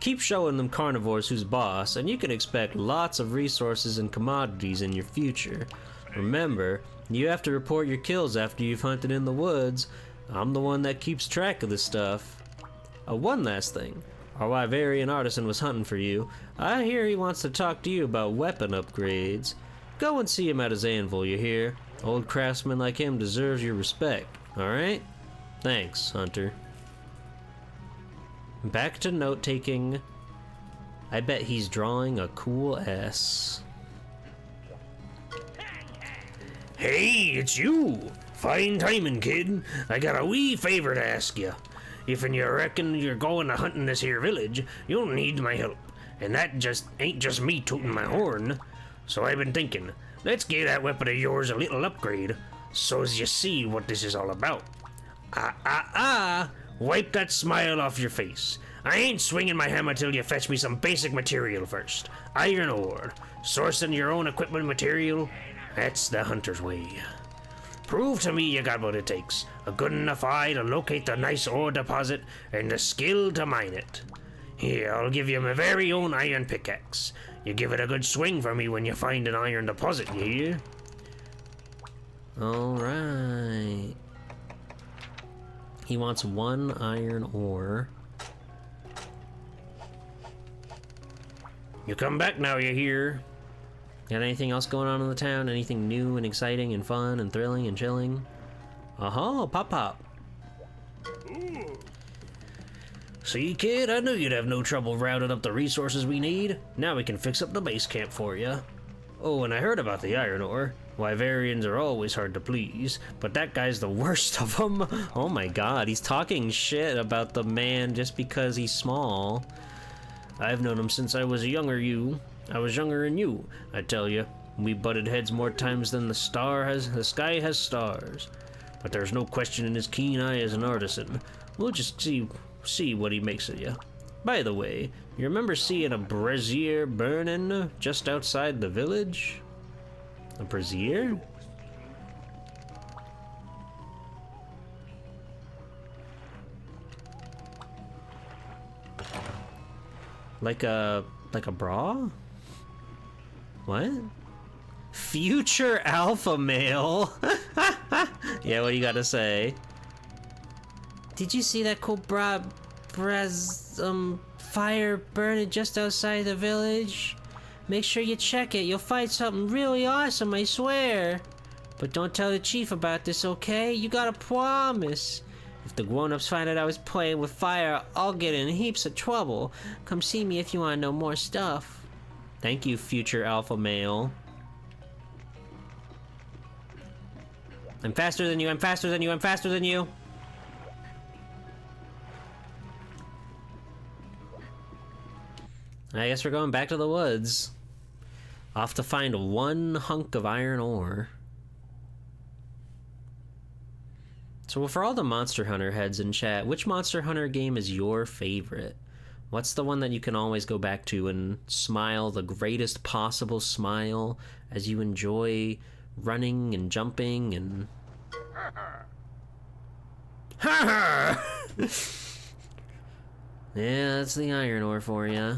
Keep showing them carnivores who's boss, and you can expect lots of resources and commodities in your future. Remember, you have to report your kills after you've hunted in the woods. I'm the one that keeps track of this stuff. One last thing. Our Wyverian artisan was hunting for you. I hear he wants to talk to you about weapon upgrades. Go and see him at his anvil, you hear? Old craftsman like him deserves your respect, alright? Thanks, Hunter. Back to note-taking. I bet he's drawing a cool S. Hey, it's you! Fine timing, kid. I got a wee favor to ask you. If you reckon you're going to hunt in this here village, you'll need my help. And that just ain't just me tooting my horn. So I've been thinking, let's give that weapon of yours a little upgrade, so as you see what this is all about. Wipe that smile off your face. I ain't swinging my hammer till you fetch me some basic material first. Iron ore. Sourcing your own equipment material, that's the hunter's way. Prove to me you got what it takes. A good enough eye to locate the nice ore deposit, and the skill to mine it. Here, I'll give you my very own iron pickaxe. You give it a good swing for me when you find an iron deposit, you hear? Alright. He wants 1 iron ore. You come back now, you hear? Got anything else going on in the town? Anything new and exciting and fun and thrilling and chilling? Pop pop. See, kid, I knew you'd have no trouble rounding up the resources we need. Now we can fix up the base camp for you. Oh, and I heard about the iron ore. Wyverians are always hard to please, but that guy's the worst of them. Oh my god, he's talking shit about the man just because he's small. I've known him since I was younger than you, I tell you. We butted heads more times than the sky has stars. But there's no question in his keen eye as an artisan. We'll just see what he makes of you. By the way, you remember seeing a brazier burning just outside the village? A brazier? Like a bra? What? Future alpha male? Yeah, what do you gotta say? Did you see that cool fire burning just outside the village? Make sure you check it. You'll find something really awesome, I swear. But don't tell the chief about this, okay? You gotta promise. If the grown-ups find out I was playing with fire, I'll get in heaps of trouble. Come see me if you want to know more stuff. Thank you, future alpha male. I'm faster than you, I'm faster than you, I'm faster than you! I guess we're going back to the woods. Off to find one hunk of iron ore. So for all the Monster Hunter heads in chat, which Monster Hunter game is your favorite? What's the one that you can always go back to and smile the greatest possible smile as you enjoy running and jumping and... Ha Yeah, that's the iron ore for ya.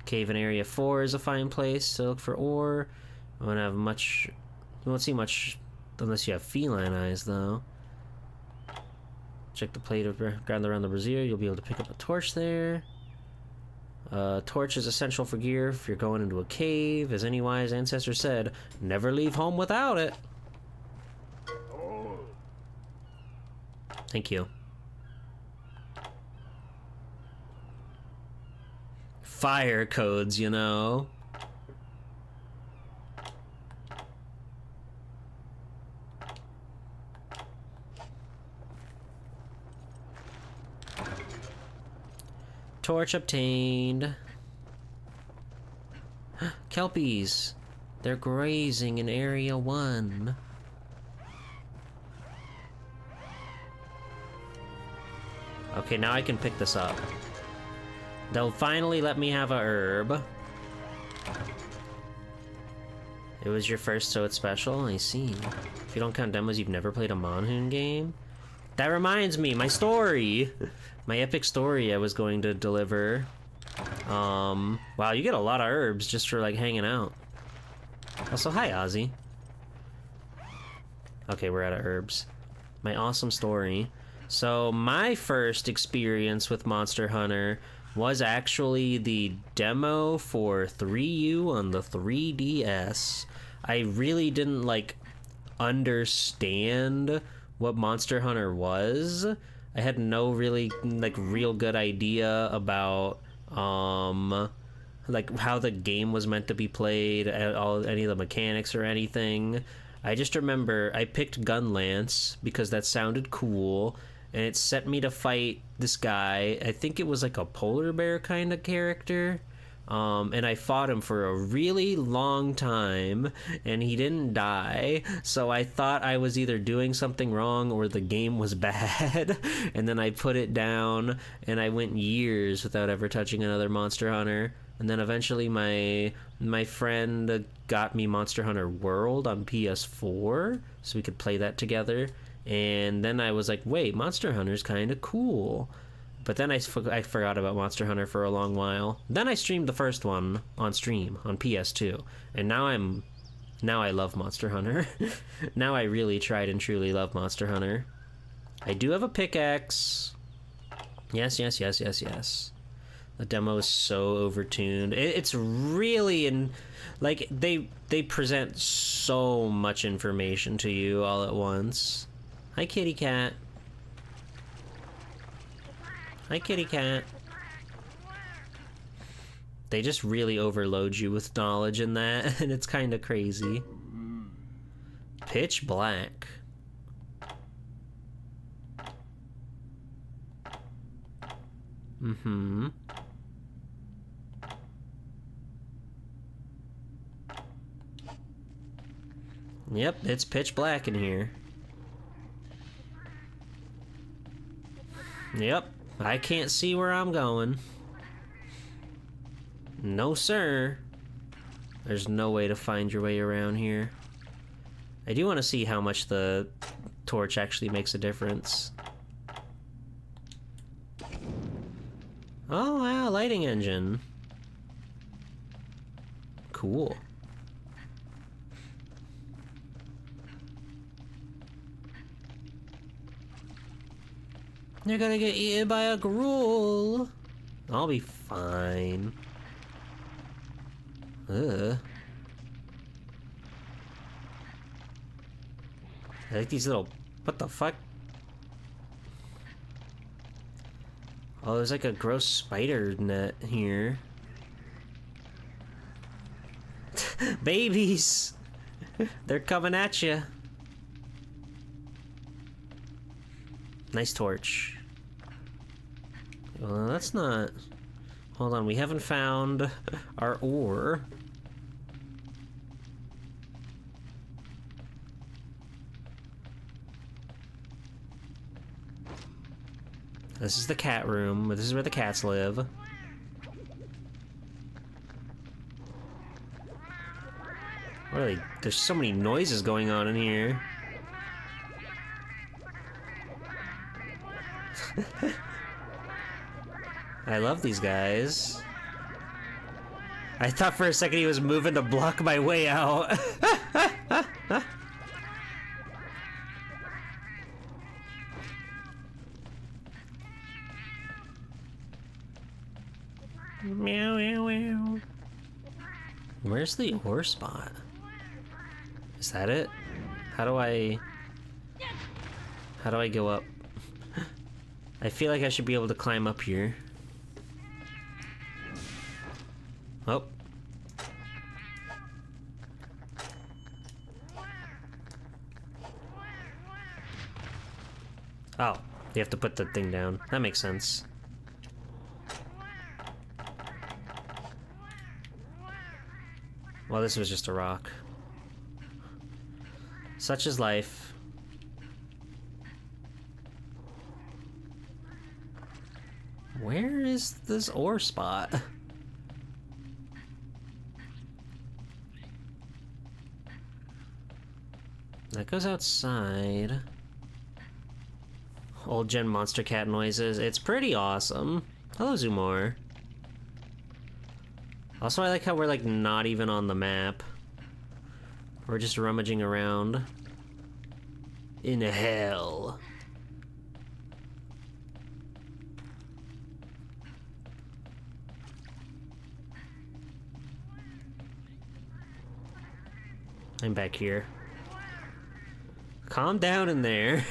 Cave in Area 4 is a fine place to look for ore. I won't have much... You won't see much unless you have feline eyes, though. Check the plate of ground around the brazier. You'll be able to pick up a torch there. Torch is essential for gear if you're going into a cave. As any wise ancestor said, never leave home without it. Thank you. Fire codes, you know. Torch obtained. Kelpies. They're grazing in Area 1. Okay, now I can pick this up. They'll finally let me have a herb. It was your first, so it's special? I see. If you don't count demos, you've never played a Monhoon game? That reminds me, my story! My epic story I was going to deliver. Wow, you get a lot of herbs just for, like, hanging out. Also, hi, Ozzy. Okay, we're out of herbs. My awesome story. So, my first experience with Monster Hunter was actually the demo for 3U on the 3DS. I really didn't, like, understand what Monster Hunter was. I had no really, like, real good idea about, like, how the game was meant to be played, any of the mechanics or anything. I just remember I picked Gunlance because that sounded cool, and it set me to fight this guy. I think it was like a polar bear kind of character. And I fought him for a really long time, and he didn't die, so I thought I was either doing something wrong or the game was bad. And then I put it down, and I went years without ever touching another Monster Hunter. And then eventually my friend got me Monster Hunter World on PS4, so we could play that together. And then I was like, wait, Monster Hunter's kind of cool. But then I forgot about Monster Hunter for a long while. Then I streamed the first one on stream on PS2, and now I love Monster Hunter. Now I really tried and truly love Monster Hunter. I do have a pickaxe. Yes. The demo is so overtuned. It's really like they present so much information to you all at once. Hi, kitty cat. Hi, kitty cat. They just really overload you with knowledge in that, and it's kind of crazy. Pitch black. Mm-hmm. Yep, it's pitch black in here. Yep. I can't see where I'm going. No, sir. There's no way to find your way around here. I do want to see how much the torch actually makes a difference. Oh wow, lighting engine. Cool. You're gonna get eaten by a gruel. I'll be fine. Ugh. I like these little... What the fuck? Oh, there's like a gross spider net here. Babies! They're coming at you. Nice torch. Well, that's not... Hold on, we haven't found our ore. This is the cat room. This is where the cats live. Really, there's so many noises going on in here. I love these guys. I thought for a second he was moving to block my way out. Meow, meow, meow. Where's the ore spot? Is that it? How do I go up? I feel like I should be able to climb up here. Oh. Oh, you have to put the thing down. That makes sense. Well, this was just a rock. Such is life. Where is this ore spot? That goes outside. Old gen monster cat noises. It's pretty awesome. Hello, Zumor. Also, I like how we're like not even on the map. We're just rummaging around in hell. I'm back here. Calm down in there.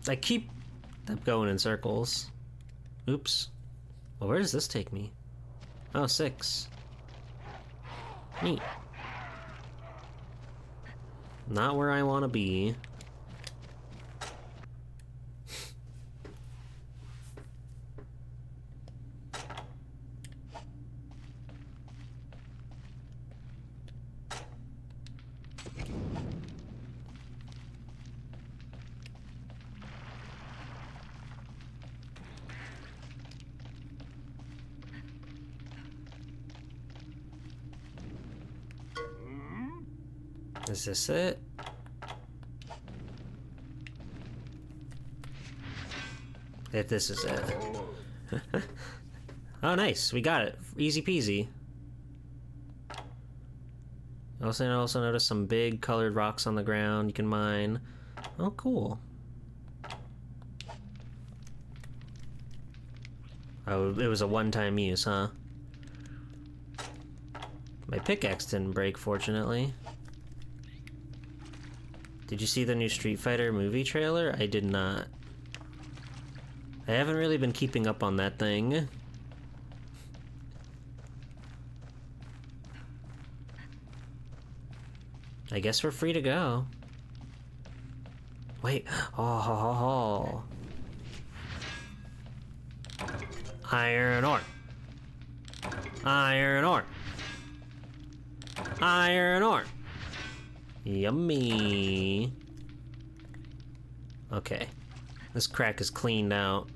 I keep going in circles. Oops. Well, where does this take me? Oh, 6. Neat. Not where I want to be. Is this it? If this is it. Oh, nice. We got it. Easy peasy. I also noticed some big colored rocks on the ground you can mine. Oh, cool. Oh, it was a one-time use, huh? My pickaxe didn't break, fortunately. Did you see the new Street Fighter movie trailer? I did not. I haven't really been keeping up on that thing. I guess we're free to go. Wait. Oh. Iron ore. Iron ore. Iron ore. Yummy. Okay. This crack is cleaned out.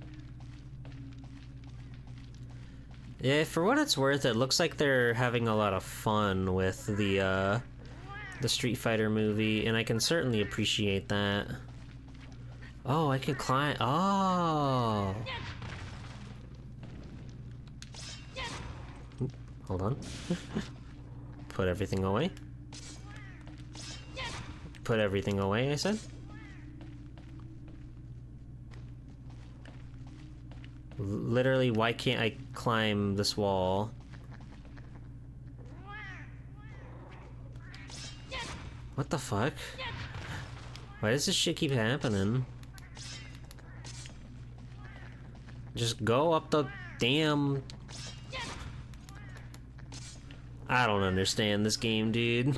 Yeah, for what it's worth, it looks like they're having a lot of fun with the Street Fighter movie, and I can certainly appreciate that. Oh, I can climb. Oh. Hold on. Put everything away. Put everything away, I said. Literally, why can't I climb this wall? What the fuck? Why does this shit keep happening? Just go up the damn... I don't understand this game, dude.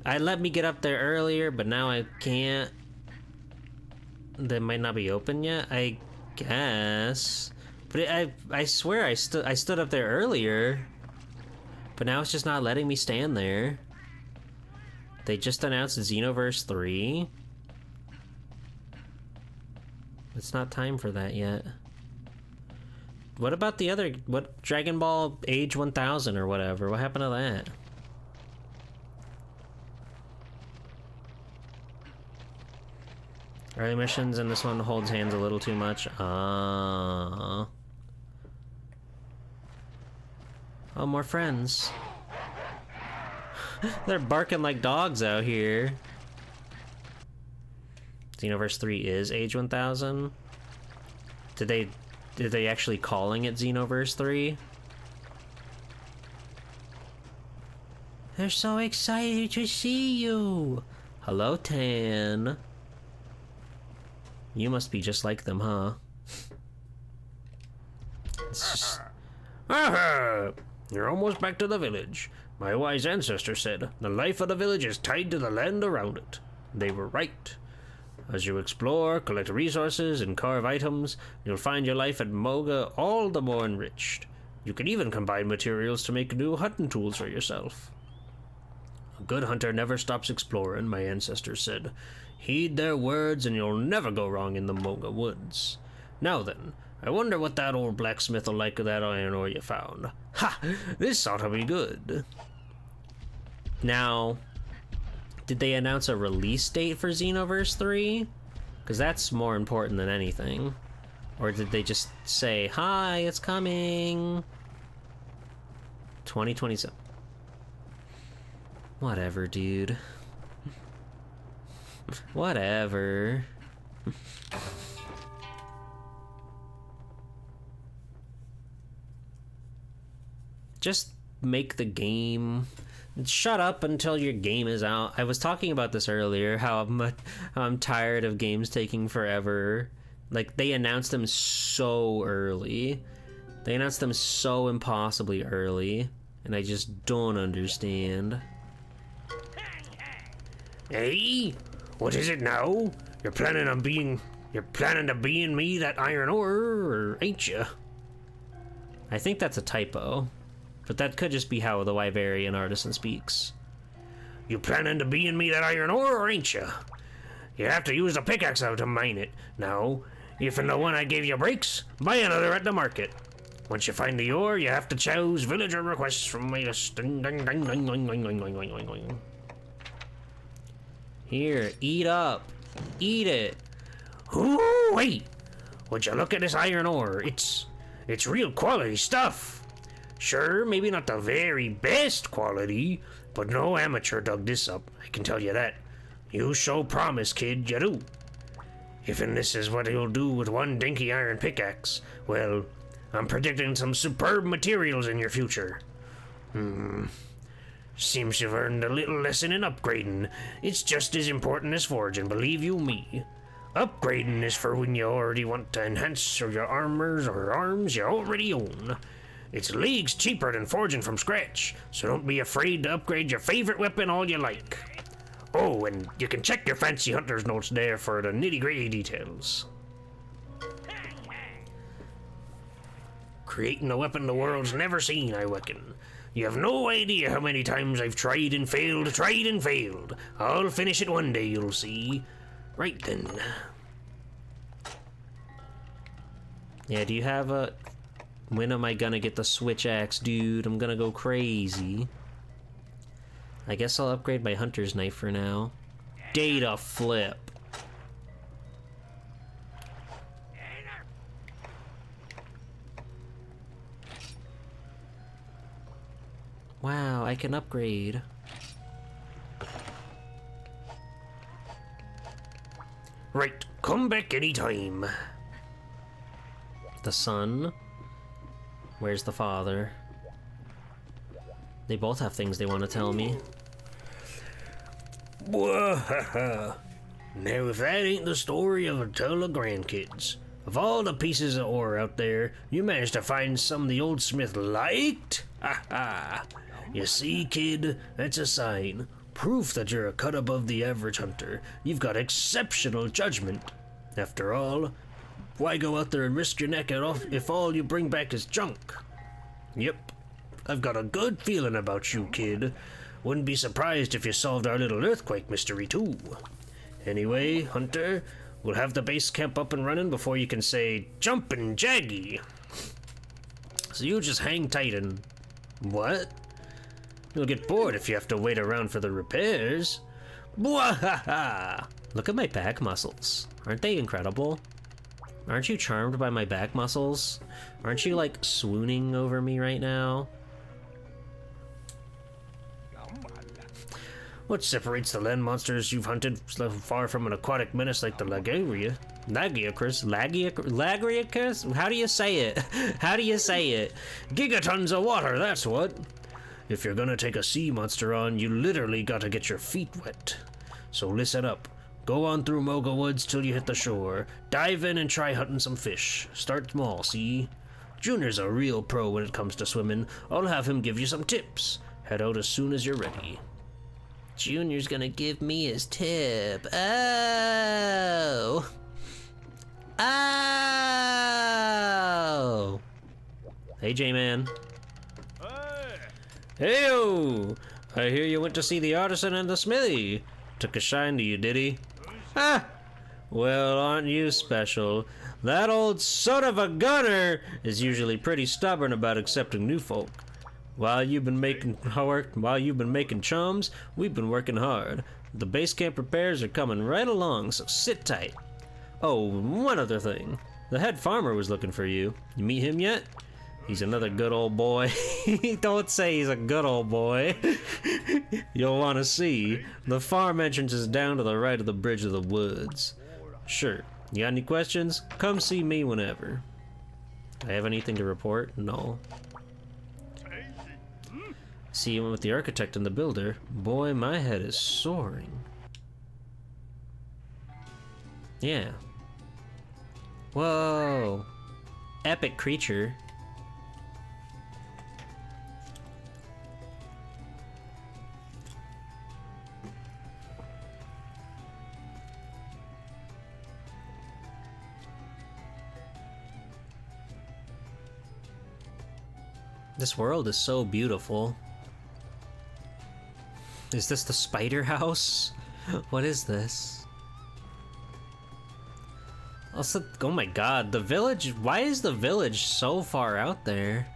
I let me get up there earlier, but now I can't. That might not be open yet, I guess. But I swear I stood up there earlier, but now it's just not letting me stand there. They just announced Xenoverse 3. It's not time for that yet. What about the other, what, Dragon Ball Age 1000 or whatever? What happened to that? Early missions, and this one holds hands a little too much. Oh, more friends. They're barking like dogs out here. Xenoverse 3 is Age 1000. Did they actually calling it Xenoverse 3? They're so excited to see you. Hello, Tan. You must be just like them, huh? It's just... Aha! You're almost back to the village. My wise ancestor said, the life of the village is tied to the land around it. They were right. As you explore, collect resources, and carve items, you'll find your life at Moga all the more enriched. You can even combine materials to make new hunting tools for yourself. A good hunter never stops exploring, my ancestors said. Heed their words and you'll never go wrong in the Moga woods. Now then, I wonder what that old blacksmith will like of that iron ore you found. Ha! This ought to be good. Now, did they announce a release date for Xenoverse 3? Because that's more important than anything. Or did they just say, hi, it's coming? 2027. Whatever, dude. Whatever. Just make the game. Shut up until your game is out. I was talking about this earlier, how I'm tired of games taking forever. Like, they announced them so early. They announced them so impossibly early. And I just don't understand. Hey? What is it now? You're planning to being me that iron ore, or ain't you? I think that's a typo. But that could just be how the Wyverian artisan speaks. You planning to being me that iron ore, or ain't you? You have to use the pickaxe out to mine it. Now, if in the one I gave you breaks, buy another at the market. Once you find the ore, you have to choose villager requests from my list. Ding, ding, ding, ding, ding, ding, ding, ding, ding, ding. Here, eat up. Eat it. Ooh, wait. Would you look at this iron ore? It's real quality stuff. Sure, maybe not the very best quality, but no amateur dug this up, I can tell you that. You show promise, kid, you do. If and this is what you'll do with one dinky iron pickaxe, well, I'm predicting some superb materials in your future. Seems you've earned a little lesson in upgrading. It's just as important as forging, believe you me. Upgrading is for when you already want to enhance your armors or arms you already own. It's leagues cheaper than forging from scratch, so don't be afraid to upgrade your favorite weapon all you like. Oh, and you can check your fancy hunter's notes there for the nitty-gritty details. Creating a weapon the world's never seen, I reckon. You have no idea how many times I've tried and failed. I'll finish it one day, you'll see. Right then. Yeah, do you have a... When am I gonna get the switch axe, dude? I'm gonna go crazy. I guess I'll upgrade my hunter's knife for now. Data flip. Wow, I can upgrade. Right, come back anytime. The son. Where's the father? They both have things they want to tell me. Whoa, now if that ain't the story of a tale of grandkids. Of all the pieces of ore out there, you managed to find some the old smith liked? Ha ha. You see, kid, that's a sign. Proof that you're a cut above the average hunter. You've got exceptional judgment. After all, why go out there and risk your neck off if all you bring back is junk? Yep, I've got a good feeling about you, kid. Wouldn't be surprised if you solved our little earthquake mystery, too. Anyway, Hunter, we'll have the base camp up and running before you can say, "Jumpin' Jaggy." So you just hang tight and... What? You'll get bored if you have to wait around for the repairs. Bwahaha! Look at my back muscles. Aren't they incredible? Aren't you charmed by my back muscles? Aren't you, like, swooning over me right now? What separates the land monsters you've hunted so far from an aquatic menace like the Lagriacus? Lagriacus? How do you say it? How do you say it? Gigatons of water, that's what. If you're gonna take a sea monster on, you literally gotta get your feet wet. So listen up. Go on through Moga Woods till you hit the shore. Dive in and try hunting some fish. Start small, see? Junior's a real pro when it comes to swimming. I'll have him give you some tips. Head out as soon as you're ready. Junior's gonna give me his tip. Oh! Oh! Hey, J-Man. Hey-o! I hear you went to see the artisan and the smithy. Took a shine to you, did he? Ah! Well, aren't you special? That old son of a gunner is usually pretty stubborn about accepting new folk. While you've been making chums, we've been working hard. The base camp repairs are coming right along, so sit tight. Oh, one other thing. The head farmer was looking for you. You meet him yet? He's another good old boy. Don't say he's a good old boy. You'll want to see. The farm entrance is down to the right of the bridge of the woods. Sure. You got any questions? Come see me whenever. Do I have anything to report? No. See you with the architect and the builder. Boy, my head is soaring. Yeah. Whoa. Epic creature. This world is so beautiful. Is this the spider house? What is this? Also, oh my god, the village, why is the village so far out there?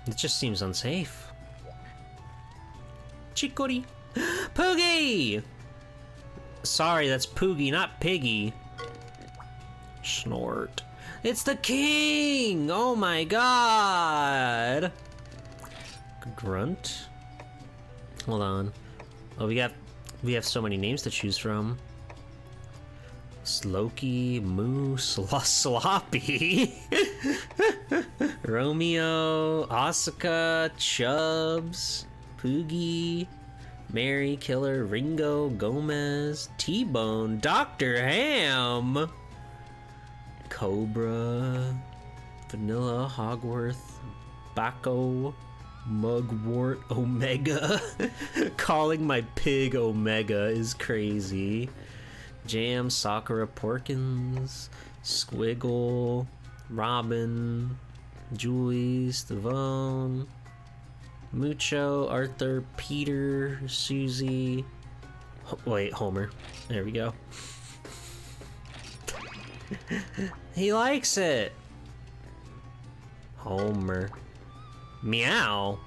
It just seems unsafe. Chicory. Poogie! Sorry, that's Poogie, not Piggy. Snort. It's the king! Oh my god! Grunt? Hold on. Oh, we have so many names to choose from. Slokey, Moose, Sloppy, Romeo, Asuka, Chubbs, Poogie, Mary, Killer, Ringo, Gomez, T-Bone, Dr. Ham, Cobra, Vanilla, Hogwarth, Baco, Mugwort, Omega. Calling my pig Omega is crazy. Jam, Sakura, Porkins, Squiggle, Robin, Julie, Stavone, Mucho, Arthur, Peter, Susie. Wait, Homer. There we go. He likes it. Homer. Meow.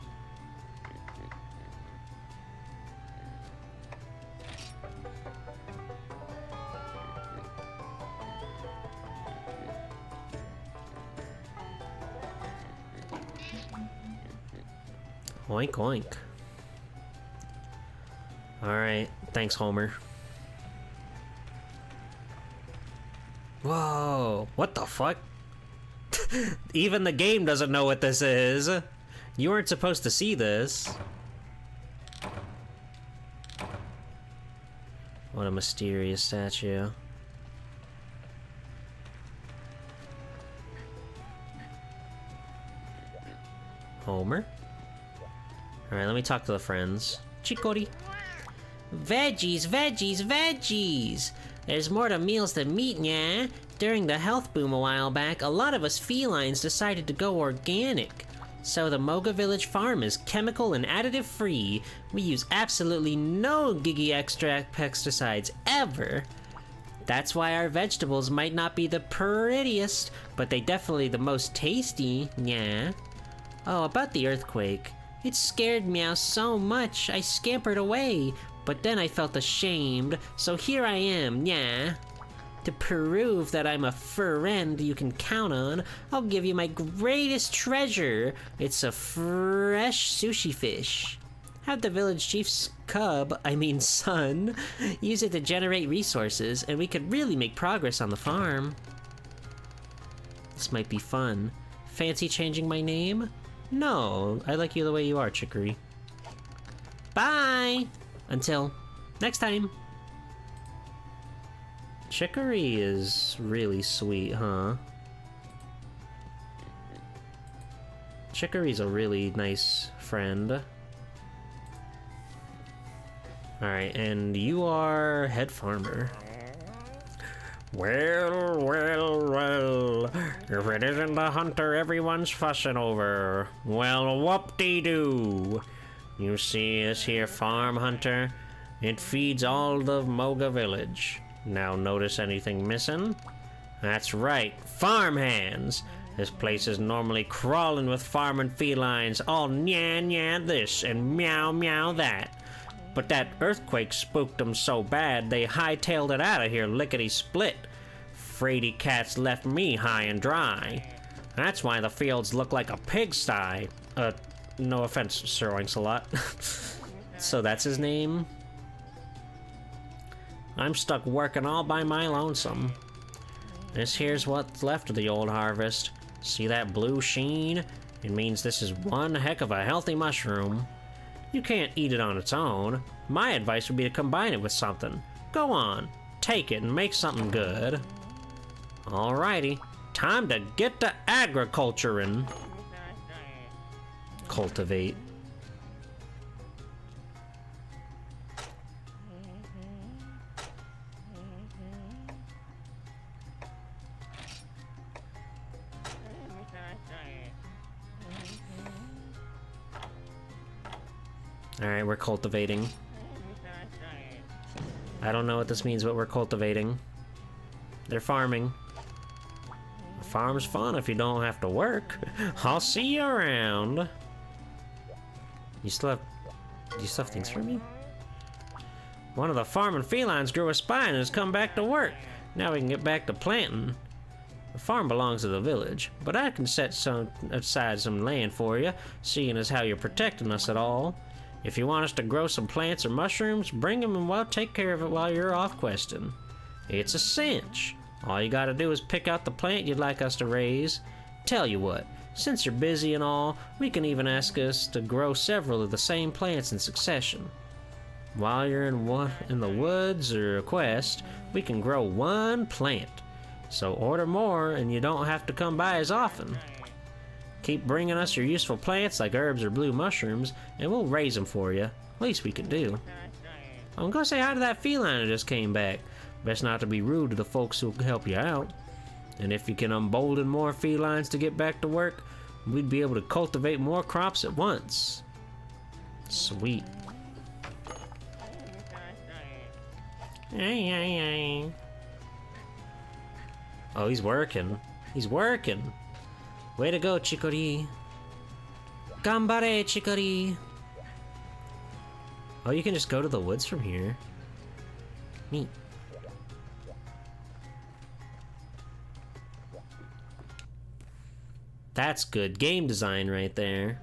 Oink oink. Alright, thanks, Homer. Whoa, what the fuck? Even the game doesn't know what this is. You weren't supposed to see this. What a mysterious statue. Homer? Alright, let me talk to the friends. Chicory. Veggies, veggies, veggies! There's more to meals than meat, yeah? During the health boom a while back, a lot of us felines decided to go organic. So the Moga Village farm is chemical and additive free. We use absolutely no giggy extract pesticides ever. That's why our vegetables might not be the prettiest, but they definitely the most tasty, yeah? Oh, about the earthquake. It scared Meow so much, I scampered away, but then I felt ashamed, so here I am, yeah? To prove that I'm a friend you can count on, I'll give you my greatest treasure. It's a fresh sushi fish. Have the village chief's son, use it to generate resources, and we could really make progress on the farm. This might be fun. Fancy changing my name? No, I like you the way you are, Chicory. Bye! Until next time. Chicory is really sweet, huh? Chicory's a really nice friend. Alright, and you are head farmer. Well, well, well. If it isn't the hunter everyone's fussing over, well, whoop-de-doo. You see this here farm, Hunter? It feeds all of Moga Village. Now notice anything missing? That's right, farm hands! This place is normally crawling with farming felines, all nya-nya this and meow-meow that. But that earthquake spooked them so bad, they hightailed it out of here lickety-split. Fraidy cats left me high and dry. That's why the fields look like a pigsty. No offense, Sir Oinks-a-Lot. So that's his name? I'm stuck working all by my lonesome. This here's what's left of the old harvest. See that blue sheen? It means this is one heck of a healthy mushroom. You can't eat it on its own. My advice would be to combine it with something. Go on, take it and make something good. Alrighty, time to get to agriculturing. Cultivate. Alright, we're cultivating. I don't know what this means, but we're cultivating. They're farming. A farm's fun if you don't have to work. I'll see you around. You still have things for me? One of the farming felines grew a spine and has come back to work. Now we can get back to planting. The farm belongs to the village, but I can set aside some land for you, seeing as how you're protecting us at all. If you want us to grow some plants or mushrooms, bring them and we'll take care of it while you're off questing. It's a cinch. All you gotta do is pick out the plant you'd like us to raise. Tell you what, since you're busy and all, we can even ask us to grow several of the same plants in succession. While you're in the woods or a quest, we can grow one plant. So order more and you don't have to come by as often. Keep bringing us your useful plants like herbs or blue mushrooms, and we'll raise them for you. Least we can do. I'm gonna say hi to that feline who just came back. Best not to be rude to the folks who'll help you out. And if you can embolden more felines to get back to work, we'd be able to cultivate more crops at once. Sweet. Oh, he's working. He's working. Way to go, Chicory. Gambare, Chicory. Oh, you can just go to the woods from here. Neat. That's good game design right there.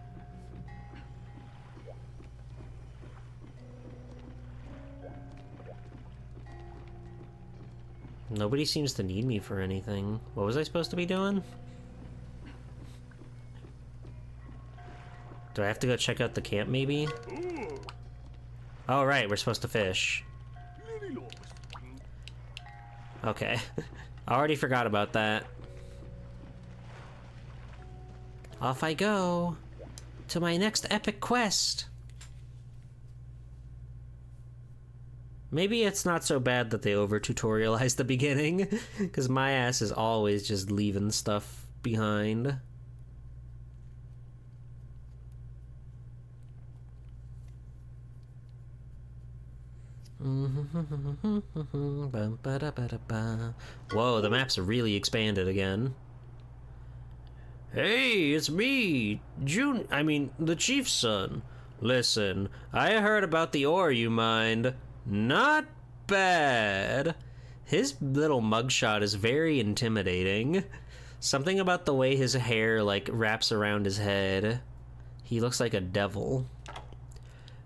Nobody seems to need me for anything. What was I supposed to be doing? Do I have to go check out the camp, maybe? Oh, right, we're supposed to fish. Okay. I already forgot about that. Off I go to my next epic quest. Maybe it's not so bad that they over-tutorialize the beginning, because my ass is always just leaving stuff behind. Whoa, the map's really expanded again. Hey, it's me, the chief's son. Listen, I heard about the ore you mined. Not bad. His little mugshot is very intimidating. Something about the way his hair, like, wraps around his head. He looks like a devil.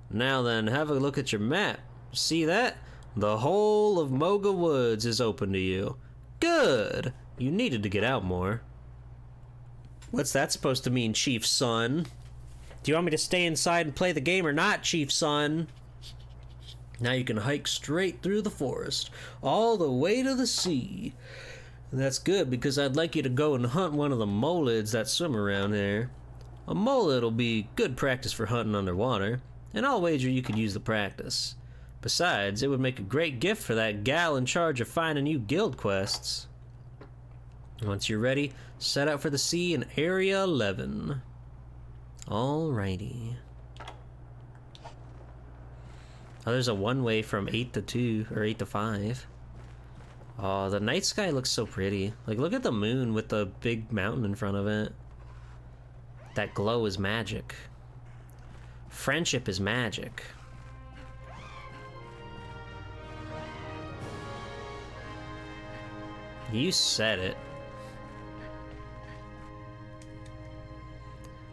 Now then, have a look at your map. See that? The whole of Moga Woods is open to you. Good! You needed to get out more. What's that supposed to mean, Chief Son? Do you want me to stay inside and play the game or not, Chief Son? Now you can hike straight through the forest, all the way to the sea. And that's good, because I'd like you to go and hunt one of the molids that swim around there. A molid will be good practice for hunting underwater, and I'll wager you could use the practice. Besides, it would make a great gift for that gal in charge of finding you guild quests. Once you're ready, set out for the sea in Area 11. Alrighty. Oh, there's a one-way from 8 to 2, or 8 to 5. Oh, the night sky looks so pretty. Like, look at the moon with the big mountain in front of it. That glow is magic. Friendship is magic. You said it.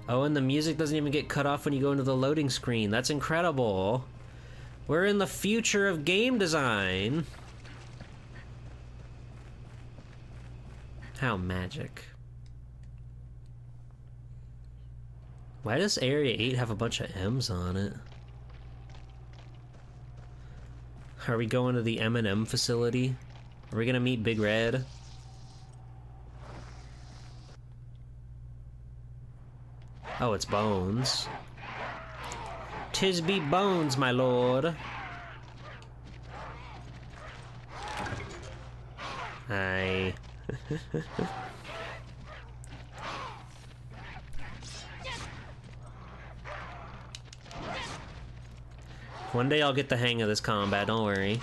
Oh, and the music doesn't even get cut off when you go into the loading screen. That's incredible. We're in the future of game design. How magic. Why does Area 8 have a bunch of M's on it? Are we going to the M&M facility? Are we gonna meet Big Red? Oh, it's Bones. 'Tis be Bones, my lord. Hi. One day I'll get the hang of this combat, don't worry.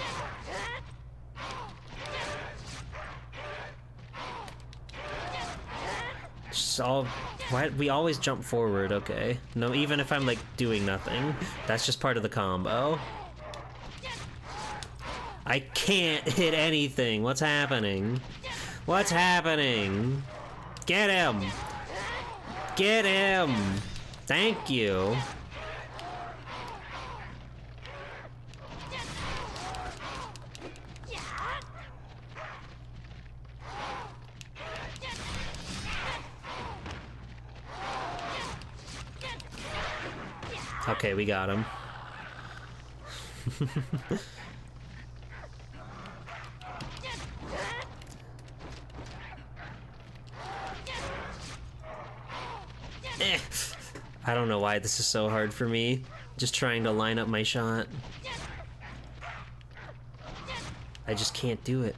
Why we always jump forward, okay. No, even if I'm like doing nothing. That's just part of the combo. I can't hit anything. What's happening? What's happening? Get him! Get him! Thank you. Okay, we got him. I don't know why this is so hard for me. Just trying to line up my shot. I just can't do it.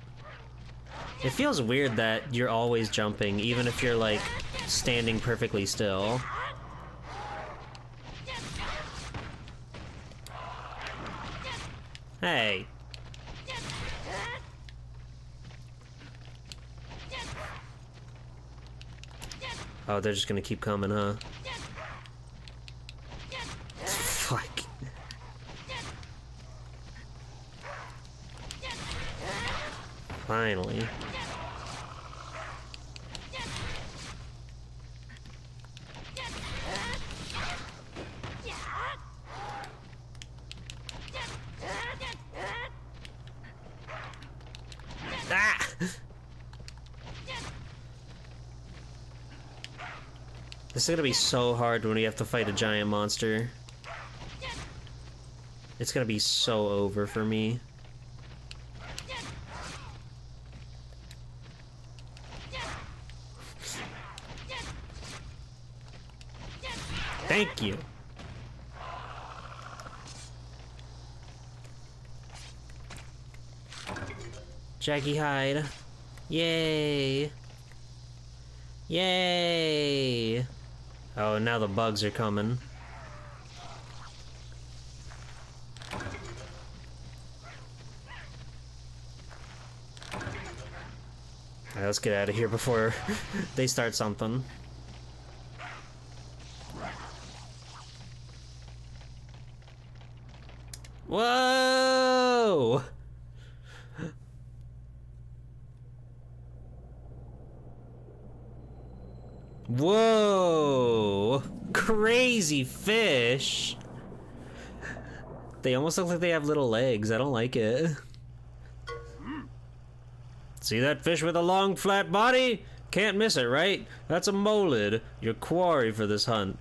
It feels weird that you're always jumping, even if you're like standing perfectly still. Hey. Oh, they're just gonna keep coming, huh? Fuck. Finally. Ah! This is gonna be so hard when we have to fight a giant monster. It's gonna be so over for me. Thank you. Jackie hide. Yay. Yay. Oh, now the bugs are coming. Alright, let's get out of here before they start something. Whoa! Whoa! Crazy fish! They almost look like they have little legs. I don't like it. See that fish with a long, flat body? Can't miss it, right? That's a molid, your quarry for this hunt.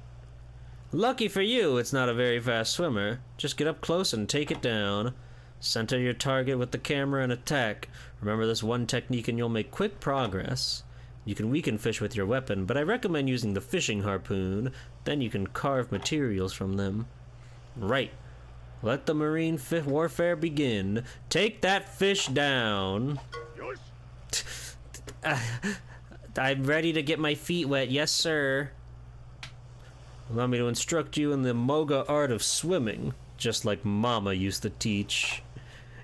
Lucky for you, it's not a very fast swimmer. Just get up close and take it down. Center your target with the camera and attack. Remember this one technique and you'll make quick progress. You can weaken fish with your weapon, but I recommend using the fishing harpoon. Then you can carve materials from them. Right. Let the marine warfare begin. Take that fish down. I'm ready to get my feet wet, yes sir. Allow me to instruct you in the Moga art of swimming, just like Mama used to teach.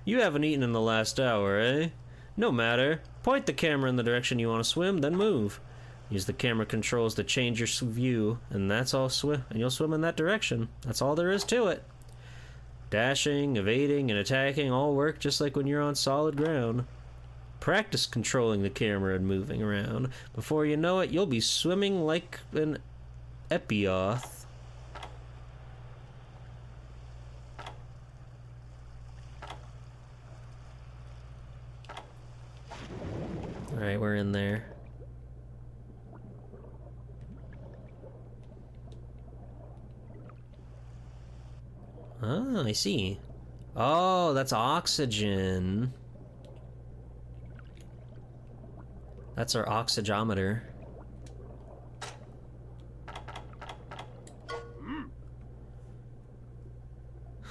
You haven't eaten in the last hour, eh? No matter. Point the camera in the direction you want to swim, then move. Use the camera controls to change your view, and that's all and you'll swim in that direction. That's all there is to it. Dashing, evading, and attacking all work just like when you're on solid ground. Practice controlling the camera and moving around. Before you know it, you'll be swimming like an Epioth. Alright, we're in there. Ah, I see. Oh, that's oxygen. That's our oxygometer.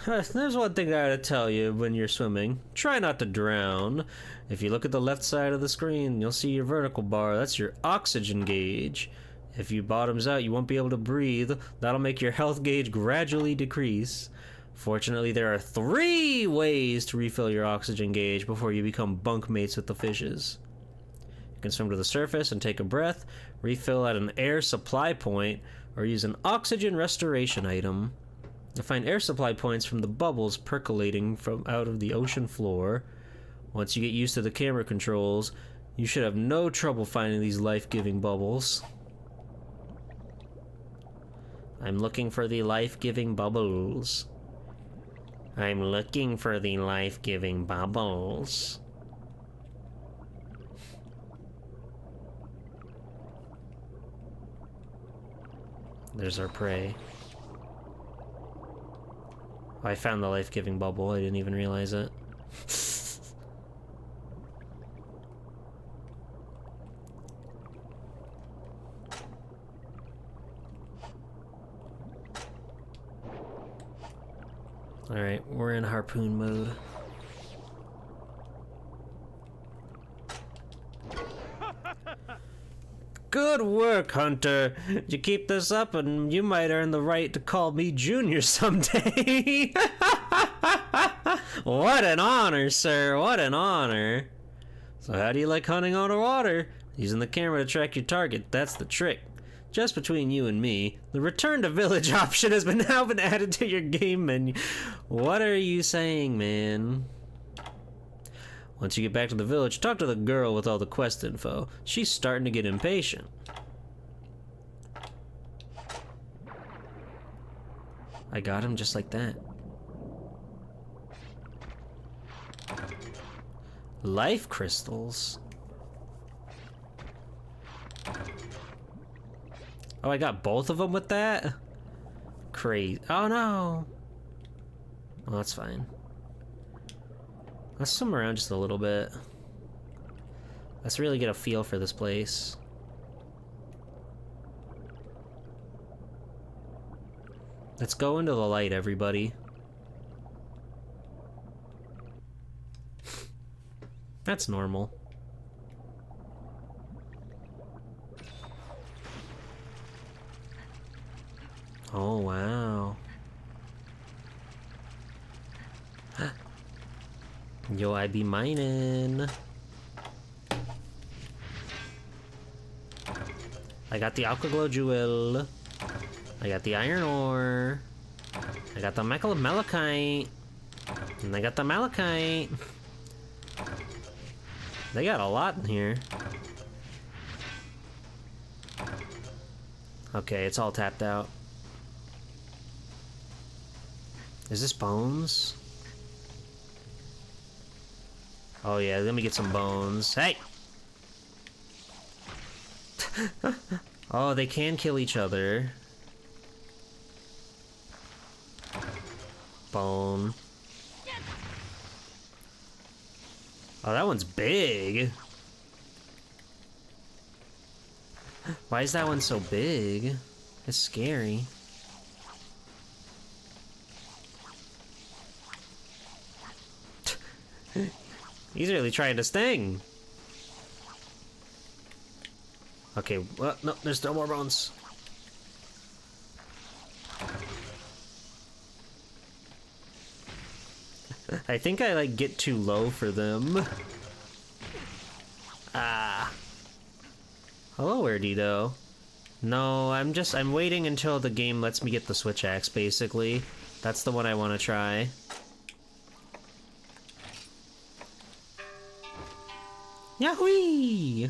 There's one thing I gotta tell you when you're swimming. Try not to drown. If you look at the left side of the screen, you'll see your vertical bar. That's your oxygen gauge. If you bottoms out, you won't be able to breathe. That'll make your health gauge gradually decrease. Fortunately, there are 3 ways to refill your oxygen gauge before you become bunkmates with the fishes. You can swim to the surface and take a breath, refill at an air supply point, or use an oxygen restoration item. You'll find air supply points from the bubbles percolating from out of the ocean floor. Once you get used to the camera controls, you should have no trouble finding these life-giving bubbles. I'm looking for the life-giving bubbles. I'm looking for the life-giving bubbles. There's our prey. Oh, I found the life-giving bubble. I didn't even realize it. Alright, we're in harpoon mode. Good work, Hunter. You keep this up and you might earn the right to call me Junior someday. What an honor, sir. What an honor. So how do you like hunting underwater? Using the camera to track your target, that's the trick. Just between you and me, the return to village option has now been added to your game menu. What are you saying, man? Once you get back to the village, talk to the girl with all the quest info. She's starting to get impatient. I got him just like that. Life crystals? Oh, I got both of them with that? Crazy. Oh no! Oh, that's fine. Let's swim around just a little bit. Let's really get a feel for this place. Let's go into the light, everybody. That's normal. Oh, wow. Yo, I be mining. I got the Aqua Glow Jewel. I got the Iron Ore. I got the Malachite. And I got the Malachite. They got a lot in here. Okay, it's all tapped out. Is this bones? Oh yeah, let me get some bones. Hey! Oh, they can kill each other. Bone. Oh, that one's big. Why is that one so big? It's scary. He's really trying to sting. Okay, well, no, there's still more bones. I think I, like, get too low for them. Ah. Hello, Erdito. No, I'm waiting until the game lets me get the switch axe, basically. That's the one I want to try. Yahoo!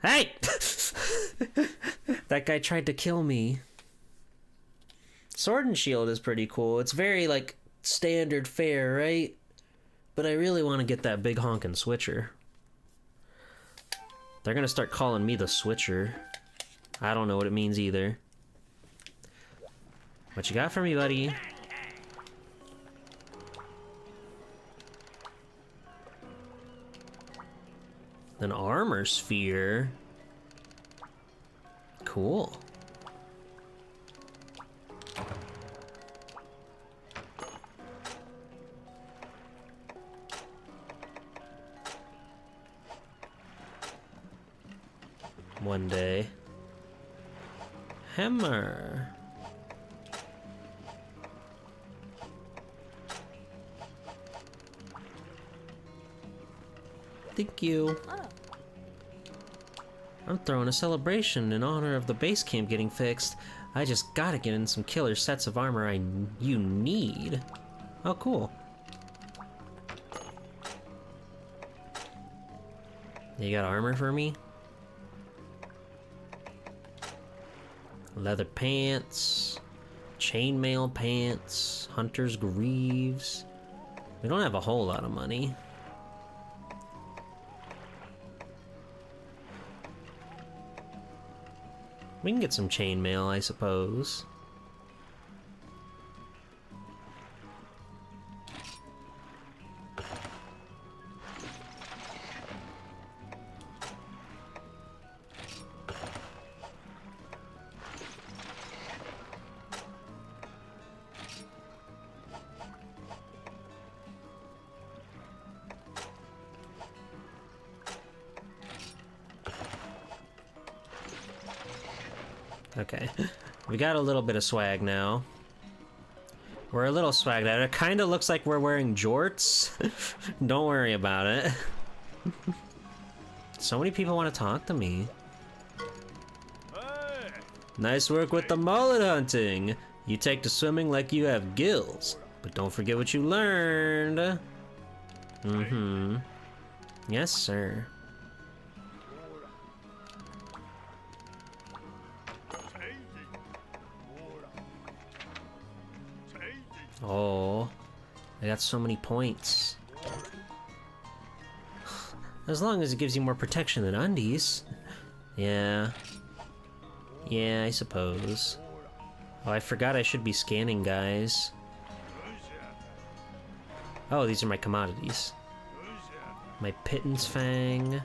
Hey! That guy tried to kill me. Sword and Shield is pretty cool. It's very, like, standard fare, right? But I really want to get that big honkin' switcher. They're gonna start calling me the switcher. I don't know what it means either. What you got for me, buddy? An armor sphere. Cool. One day. Hammer. Thank you. I'm throwing a celebration in honor of the base camp getting fixed. I just gotta get in some killer sets of armor you need. Oh, cool. You got armor for me? Leather pants, chainmail pants, hunter's greaves. We don't have a whole lot of money. We can get some chainmail, I suppose. Okay, we got a little bit of swag now. We're a little swagged out. It kind of looks like we're wearing jorts. Don't worry about it. So many people want to talk to me. Hey. Nice work with the mullet hunting. You take to swimming like you have gills, but don't forget what you learned. Mm-hmm. Yes, sir. Oh, I got so many points. As long as it gives you more protection than undies. Yeah. Yeah, I suppose. Oh, I forgot I should be scanning, guys. Oh, these are my commodities. My pittance fang.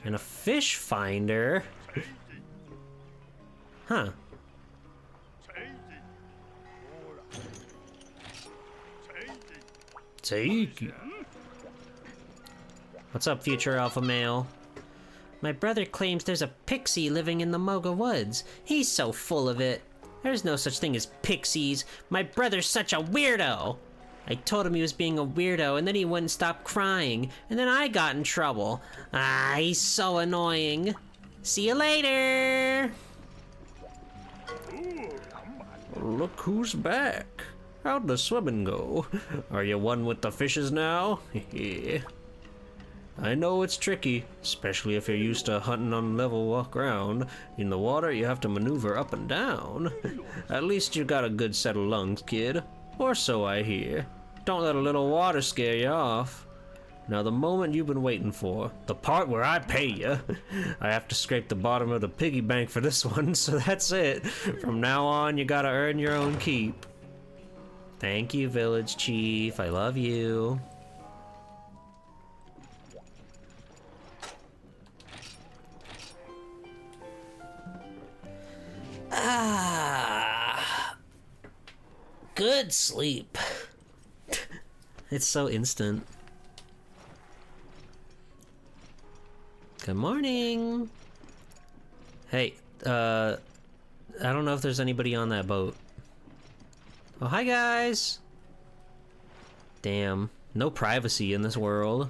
And a fish finder. Huh. Take. What's up, future alpha male? My brother claims there's a pixie living in the Moga Woods. He's so full of it. There's no such thing as pixies. My brother's such a weirdo. I told him he was being a weirdo, and then he wouldn't stop crying, and then I got in trouble. Ah, he's so annoying. See you later! Look who's back. How'd the swimming go? Are you one with the fishes now? I know it's tricky, especially if you're used to hunting on level ground. In the water, you have to maneuver up and down. At least you got a good set of lungs, kid. Or so I hear. Don't let a little water scare you off. Now the moment you've been waiting for, the part where I pay you. I have to scrape the bottom of the piggy bank for this one, so that's it. From now on, you gotta earn your own keep. Thank you, village chief. I love you. Ah, good sleep. It's so instant. Good morning. Hey, I don't know if there's anybody on that boat. Oh, hi guys. Damn, no privacy in this world.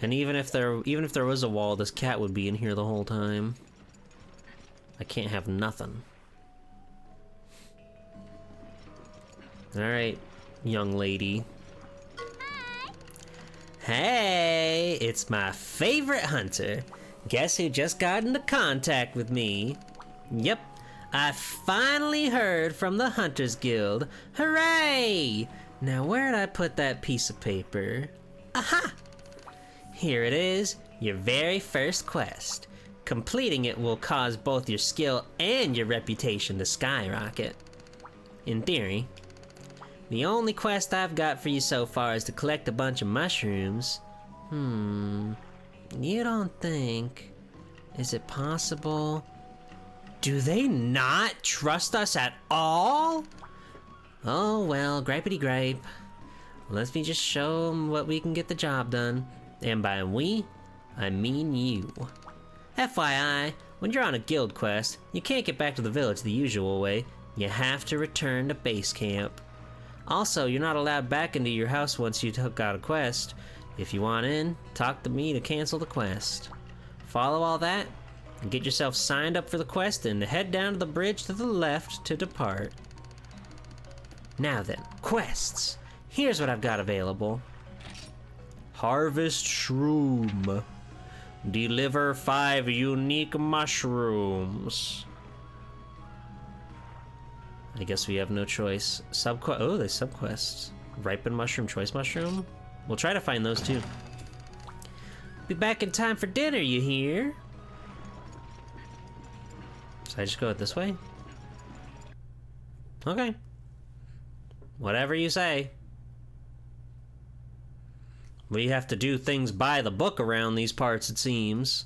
And even if there was a wall, this cat would be in here the whole time. I can't have nothing. Alright, young lady. Hey, it's my favorite hunter. Guess who just got into contact with me? Yep, I finally heard from the Hunters Guild. Hooray! Now where'd I put that piece of paper? Aha! Here it is, your very first quest. Completing it will cause both your skill and your reputation to skyrocket. In theory. The only quest I've got for you so far is to collect a bunch of mushrooms. You don't think... Is it possible? Do they not trust us at all? Oh well, gripey gripe. Let me just show them what we can get the job done. And by we, I mean you. FYI, when you're on a guild quest, you can't get back to the village the usual way. You have to return to base camp. Also, you're not allowed back into your house once you took out a quest. If you want in, talk to me to cancel the quest. Follow all that, and get yourself signed up for the quest and head down to the bridge to the left to depart. Now then, quests. Here's what I've got available. Harvest Shroom. Deliver 5 unique mushrooms. I guess we have no choice. Subquest. Oh, there's subquests. Ripen mushroom, choice mushroom. We'll try to find those too. Be back in time for dinner, you hear? So I just go it this way? Okay. Whatever you say. We have to do things by the book around these parts, it seems.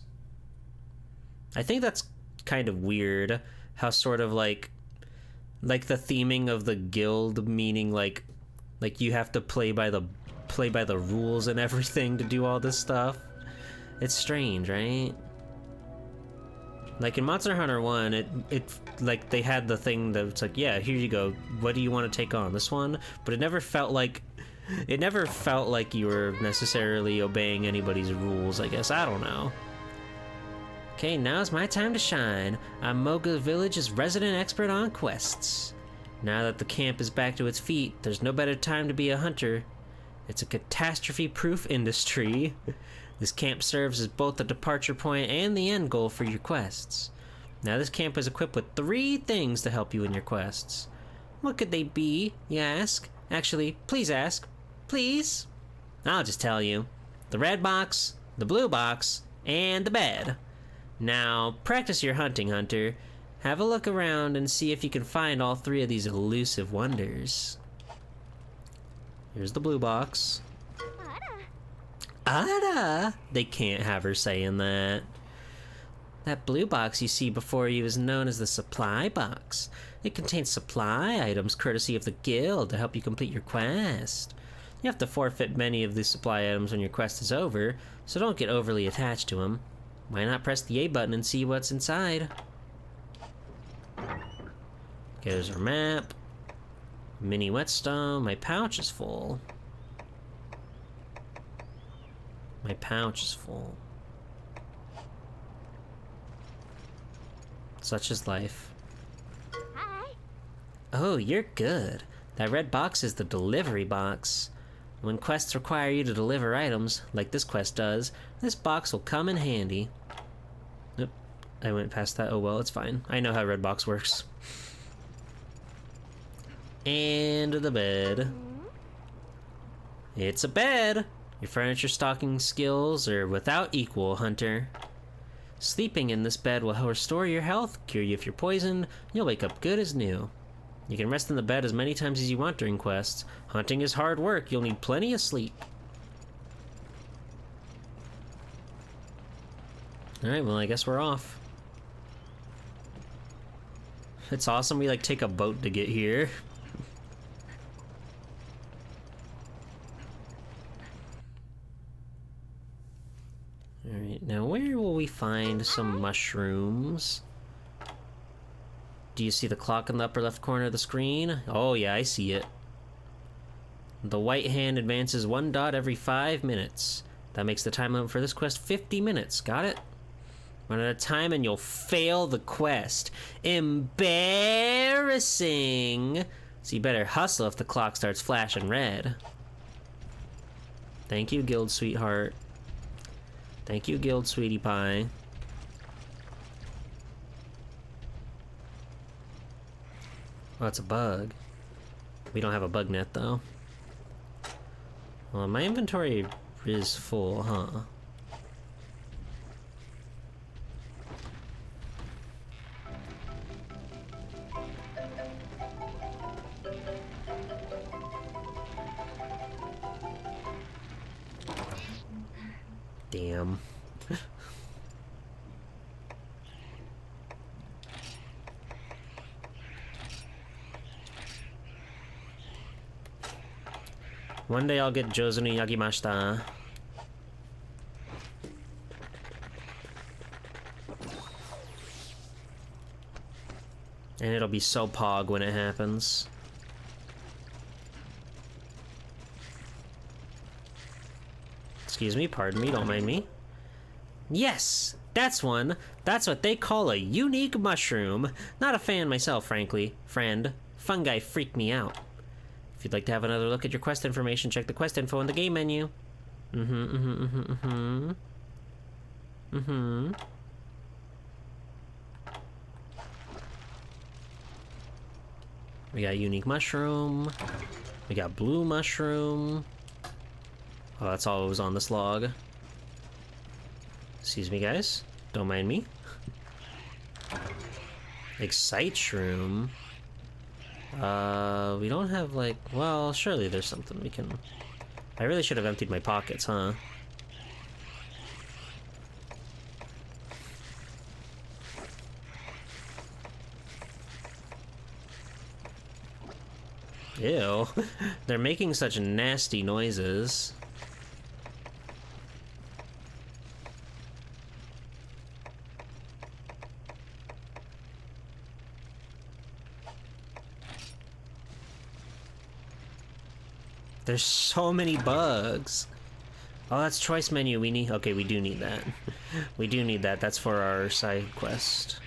I think that's kind of weird. How sort of like the theming of the guild, meaning like you have to play by the rules and everything to do all this stuff. It's strange, right? Like in Monster Hunter 1, it like they had the thing that it's like, yeah, here you go. What do you want to take on? This one? But it never felt like you were necessarily obeying anybody's rules, I guess. I don't know. Okay, now's my time to shine. I'm Moga Village's resident expert on quests. Now that the camp is back to its feet, there's no better time to be a hunter. It's a catastrophe-proof industry. This camp serves as both the departure point and the end goal for your quests. Now this camp is equipped with 3 things to help you in your quests. What could they be, you ask? Actually, please ask. Please? I'll just tell you. The red box, the blue box, and the bed. Now, practice your hunting, Hunter. Have a look around and see if you can find all three of these elusive wonders. Here's the blue box. Ada! They can't have her saying that. That blue box you see before you is known as the supply box. It contains supply items courtesy of the guild to help you complete your quest. You have to forfeit many of these supply items when your quest is over, so don't get overly attached to them. Why not press the A button and see what's inside? Okay, there's our map. Mini whetstone. My pouch is full. My pouch is full. Such is life. Hi. Oh, you're good. That red box is the delivery box. When quests require you to deliver items, like this quest does, this box will come in handy. Nope, I went past that. Oh well, it's fine. I know how red box works. And the bed. It's a bed! Your furniture stocking skills are without equal, Hunter. Sleeping in this bed will restore your health, cure you if you're poisoned, you'll wake up good as new. You can rest in the bed as many times as you want during quests. Hunting is hard work, you'll need plenty of sleep. Alright, well I guess we're off. It's awesome we like take a boat to get here. Alright, now where will we find some mushrooms? Do you see the clock in the upper left corner of the screen? Oh yeah, I see it. The white hand advances 1 dot every 5 minutes. That makes the time limit for this quest 50 minutes. Got it? Run out of time and you'll fail the quest. Embarrassing! So you better hustle if the clock starts flashing red. Thank you, Guild Sweetheart. Thank you, Guild Sweetie Pie. Oh, it's a bug. We don't have a bug net, though. Well, my inventory is full, huh? Damn. One day I'll get Jozu no Yagimashita. And it'll be so pog when it happens. Excuse me, pardon me, don't mind me. Yes! That's one! That's what they call a unique mushroom! Not a fan myself, frankly. Friend. Fungi freak me out. If you'd like to have another look at your quest information, check the quest info in the game menu. We got unique mushroom. We got blue mushroom. Oh, that's all that was on this log. Excuse me, guys. Don't mind me. Excite shroom. We don't have, like... Well, surely there's something we can... I really should have emptied my pockets, huh? Ew. They're making such nasty noises. There's so many bugs. Oh, that's choice menu. We need... Okay, we do need that. We do need that. That's for our side quest.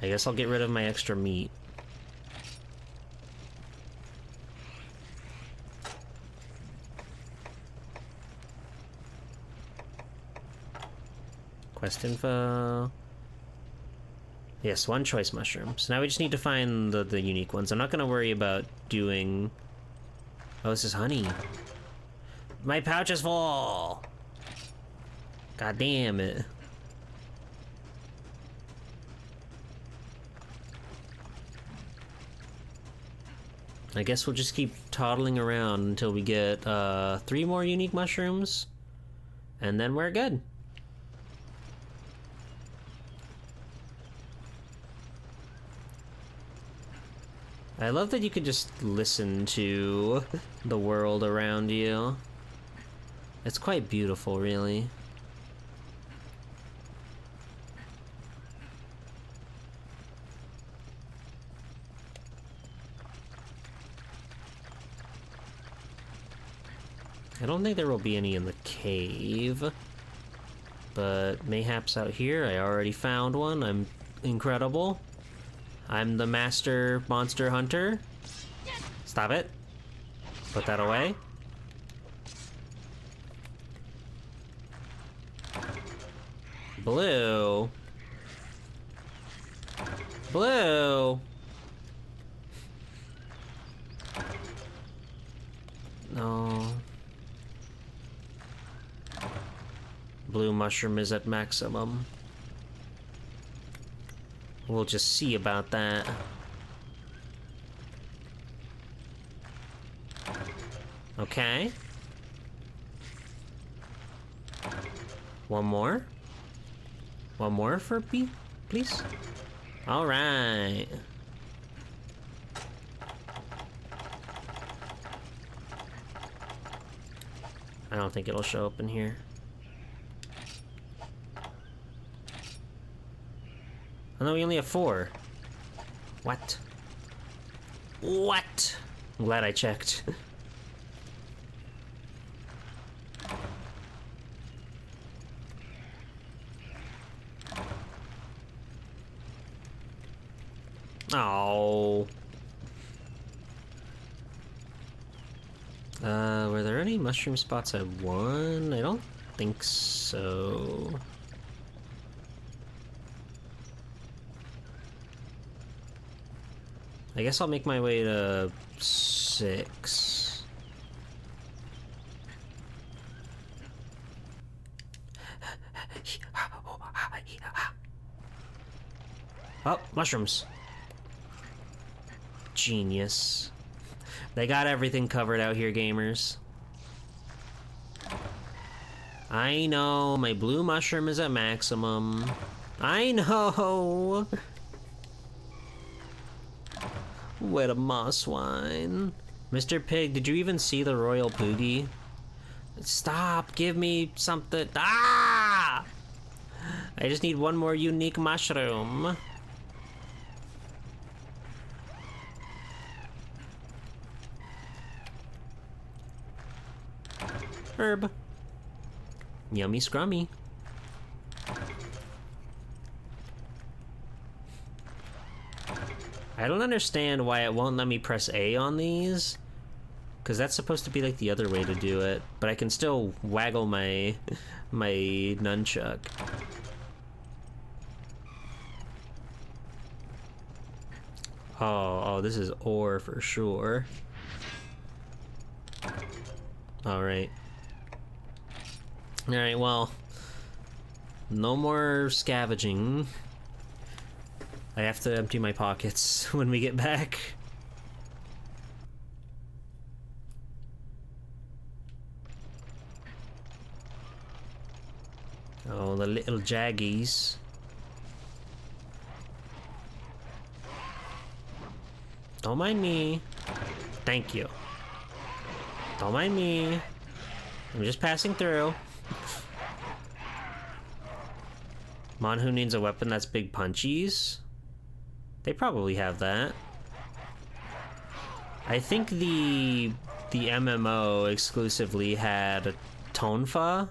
I guess I'll get rid of my extra meat. Quest info. Yes, one choice mushroom. So now we just need to find the unique ones. I'm not going to worry about doing... Oh, this is honey. My pouch is full. God damn it. I guess we'll just keep toddling around until we get 3 more unique mushrooms, and then we're good. I love that you can just listen to the world around you. It's quite beautiful, really. I don't think there will be any in the cave, but mayhaps out here. I already found one. I'm incredible. I'm the master monster hunter. Stop it. Put that away. Blue. Blue. No. Blue mushroom is at maximum. We'll just see about that. Okay. One more? One more for B, please? Alright. I don't think it'll show up in here. Oh no, we only have 4. What? What? I'm glad I checked. Oh. Were there any mushroom spots I won? I don't think so. I guess I'll make my way to 6. Oh, mushrooms. Genius. They got everything covered out here, gamers. I know, my blue mushroom is at maximum. I know! What a moss wine. Mr. Pig, did you even see the royal poogie? Stop, give me something. Ah! I just need one more unique mushroom. Herb. Yummy scrummy. I don't understand why it won't let me press A on these, because that's supposed to be like the other way to do it, but I can still waggle my nunchuck. Oh, this is ore for sure. Alright. Alright, well, no more scavenging. I have to empty my pockets when we get back. Oh, the little jaggies. Don't mind me. Thank you. Don't mind me. I'm just passing through. Monhu needs a weapon that's big punchies. They probably have that. I think the MMO exclusively had Tonfa.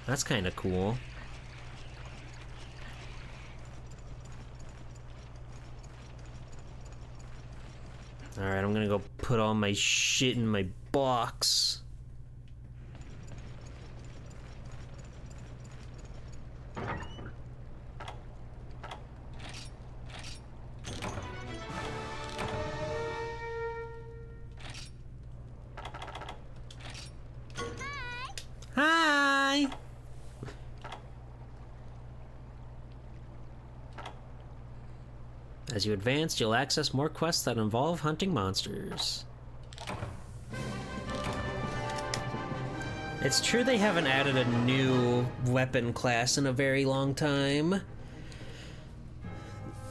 That's kind of cool. Alright, I'm gonna go put all my shit in my box. As you advance, you'll access more quests that involve hunting monsters. It's true they haven't added a new weapon class in a very long time.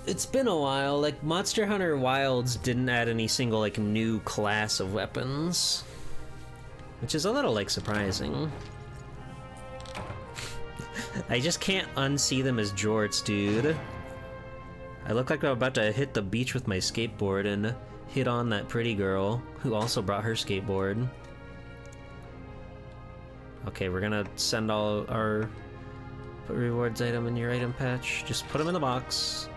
It's been a while. Like, Monster Hunter Wilds didn't add any single, like, new class of weapons. Which is a little, like, surprising. I just can't unsee them as jorts, dude. I look like I'm about to hit the beach with my skateboard and hit on that pretty girl who also brought her skateboard. Okay, we're gonna send all our put rewards item in your item patch. Just put them in the box.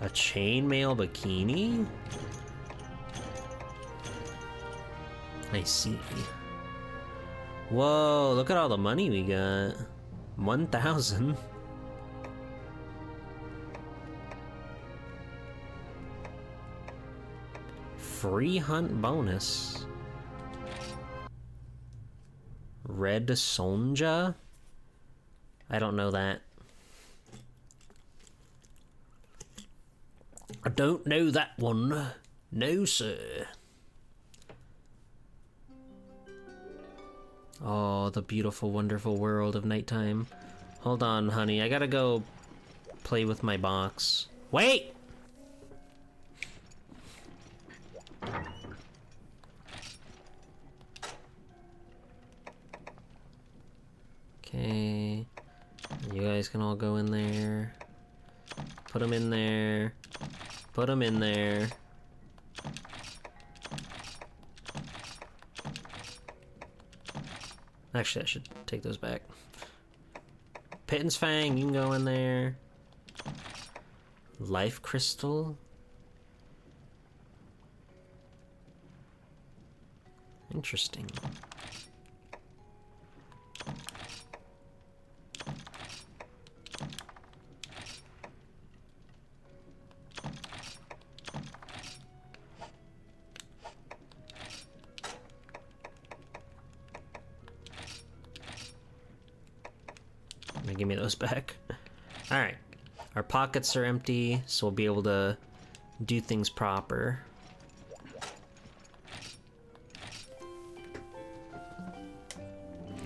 A chainmail bikini? I see. Whoa, look at all the money we got. 1,000. Free hunt bonus. Red Sonja? I don't know that. I don't know that one. No, sir. Oh, the beautiful, wonderful world of nighttime. Hold on, honey. I gotta go play with my box. Wait! Okay. You guys can all go in there. Put them in there. Put them in there. Actually, I should take those back. Pitten's Fang, you can go in there. Life Crystal. Interesting. Give me those back. Alright. Our pockets are empty, so we'll be able to do things proper.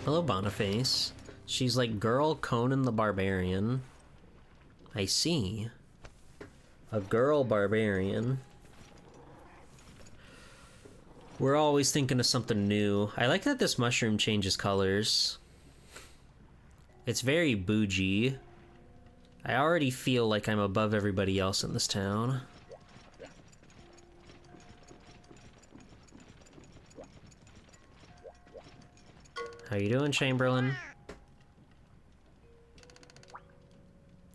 Hello, Boniface. She's like girl Conan the Barbarian. I see. A girl barbarian. We're always thinking of something new. I like that this mushroom changes colors. It's very bougie. I already feel like I'm above everybody else in this town. How you doing, Chamberlain?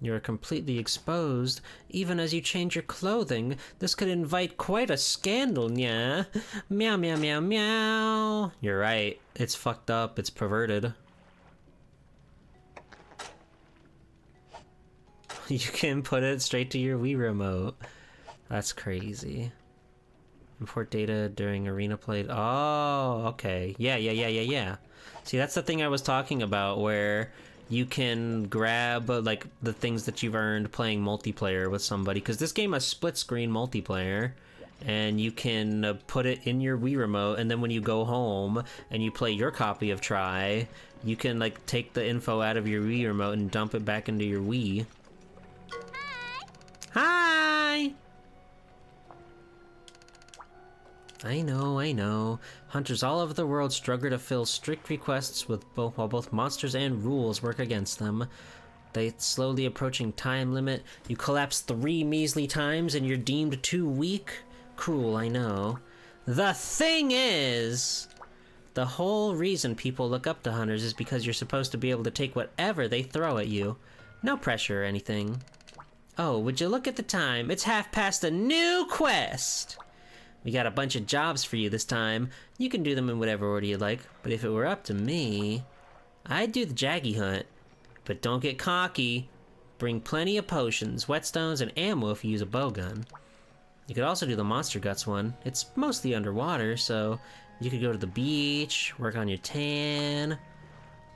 You're completely exposed, even as you change your clothing. This could invite quite a scandal, yeah? Meow, meow, meow, meow. You're right. It's fucked up. It's perverted. You can put it straight to your Wii remote. That's crazy. Import data during arena play. Oh, okay. Yeah. See, that's the thing I was talking about, where you can grab like the things that you've earned playing multiplayer with somebody, because this game has split screen multiplayer, and you can put it in your Wii remote, and then when you go home and you play your copy of Try, you can like take the info out of your Wii remote and dump it back into your Wii. Hi! I know. Hunters all over the world struggle to fill strict requests with while both monsters and rules work against them. They slowly approaching time limit. You collapse 3 measly times and you're deemed too weak? Cruel, I know. The thing is, the whole reason people look up to hunters is because you're supposed to be able to take whatever they throw at you. No pressure or anything. Oh, would you look at the time? It's 1/2 a new quest! We got a bunch of jobs for you this time. You can do them in whatever order you like, but if it were up to me, I'd do the Jaggy hunt. But don't get cocky. Bring plenty of potions, whetstones, and ammo if you use a bowgun. You could also do the Monster Guts one. It's mostly underwater, so you could go to the beach, work on your tan.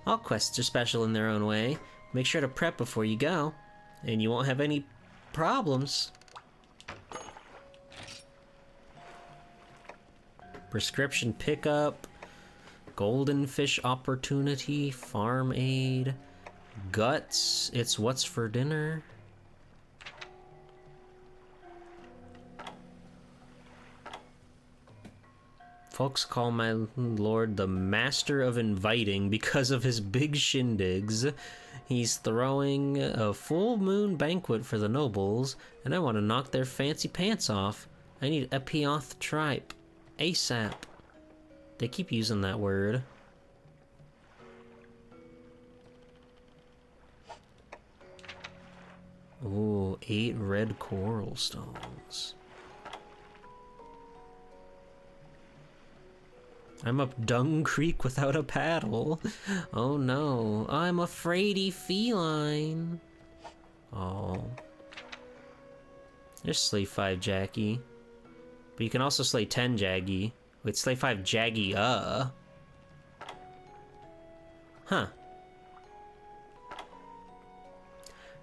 All quests are special in their own way. Make sure to prep before you go, and you won't have any problems. Prescription pickup, golden fish opportunity, farm aid, guts, it's what's for dinner. Folks call my lord the master of inviting because of his big shindigs. He's throwing a full moon banquet for the nobles, and I want to knock their fancy pants off. I need Epioth tripe. ASAP. They keep using that word. Ooh, 8 red coral stones. I'm up Dung Creek without a paddle. Oh no, I'm a fraidy feline. Oh. There's slay 5 Jackie. But you can also slay 10 Jaggy. Wait, slay 5 Jaggy, Huh.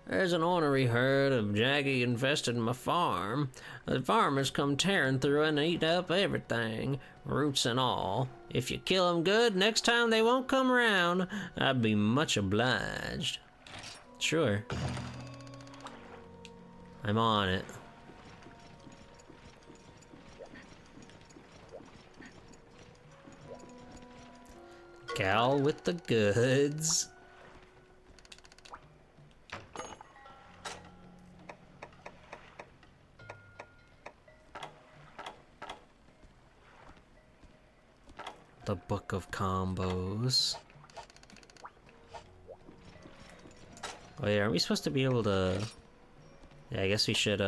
There's an ornery herd of Jaggy infested my farm. The farmers come tearing through and eat up everything, roots and all. If you kill them good, next time they won't come around. I'd be much obliged. Sure. I'm on it. Gal with the goods. The Book of Combos. Oh yeah, aren't we supposed to be able to... Yeah, I guess we should,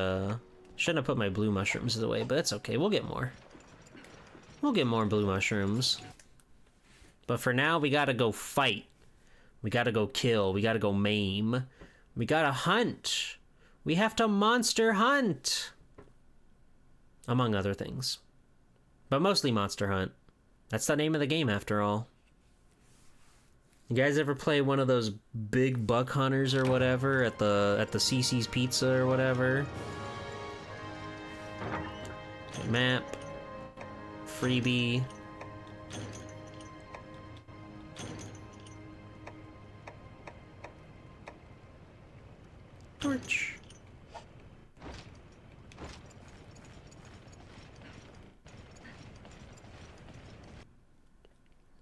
shouldn't have put my blue mushrooms away, but it's okay, we'll get more. We'll get more blue mushrooms. But for now, we gotta go fight. We gotta go kill. We gotta go maim. We gotta hunt. We have to monster hunt. Among other things. But mostly monster hunt. That's the name of the game, after all. You guys ever play one of those big buck hunters or whatever at the CC's Pizza or whatever? Okay, map. Freebie. Torch.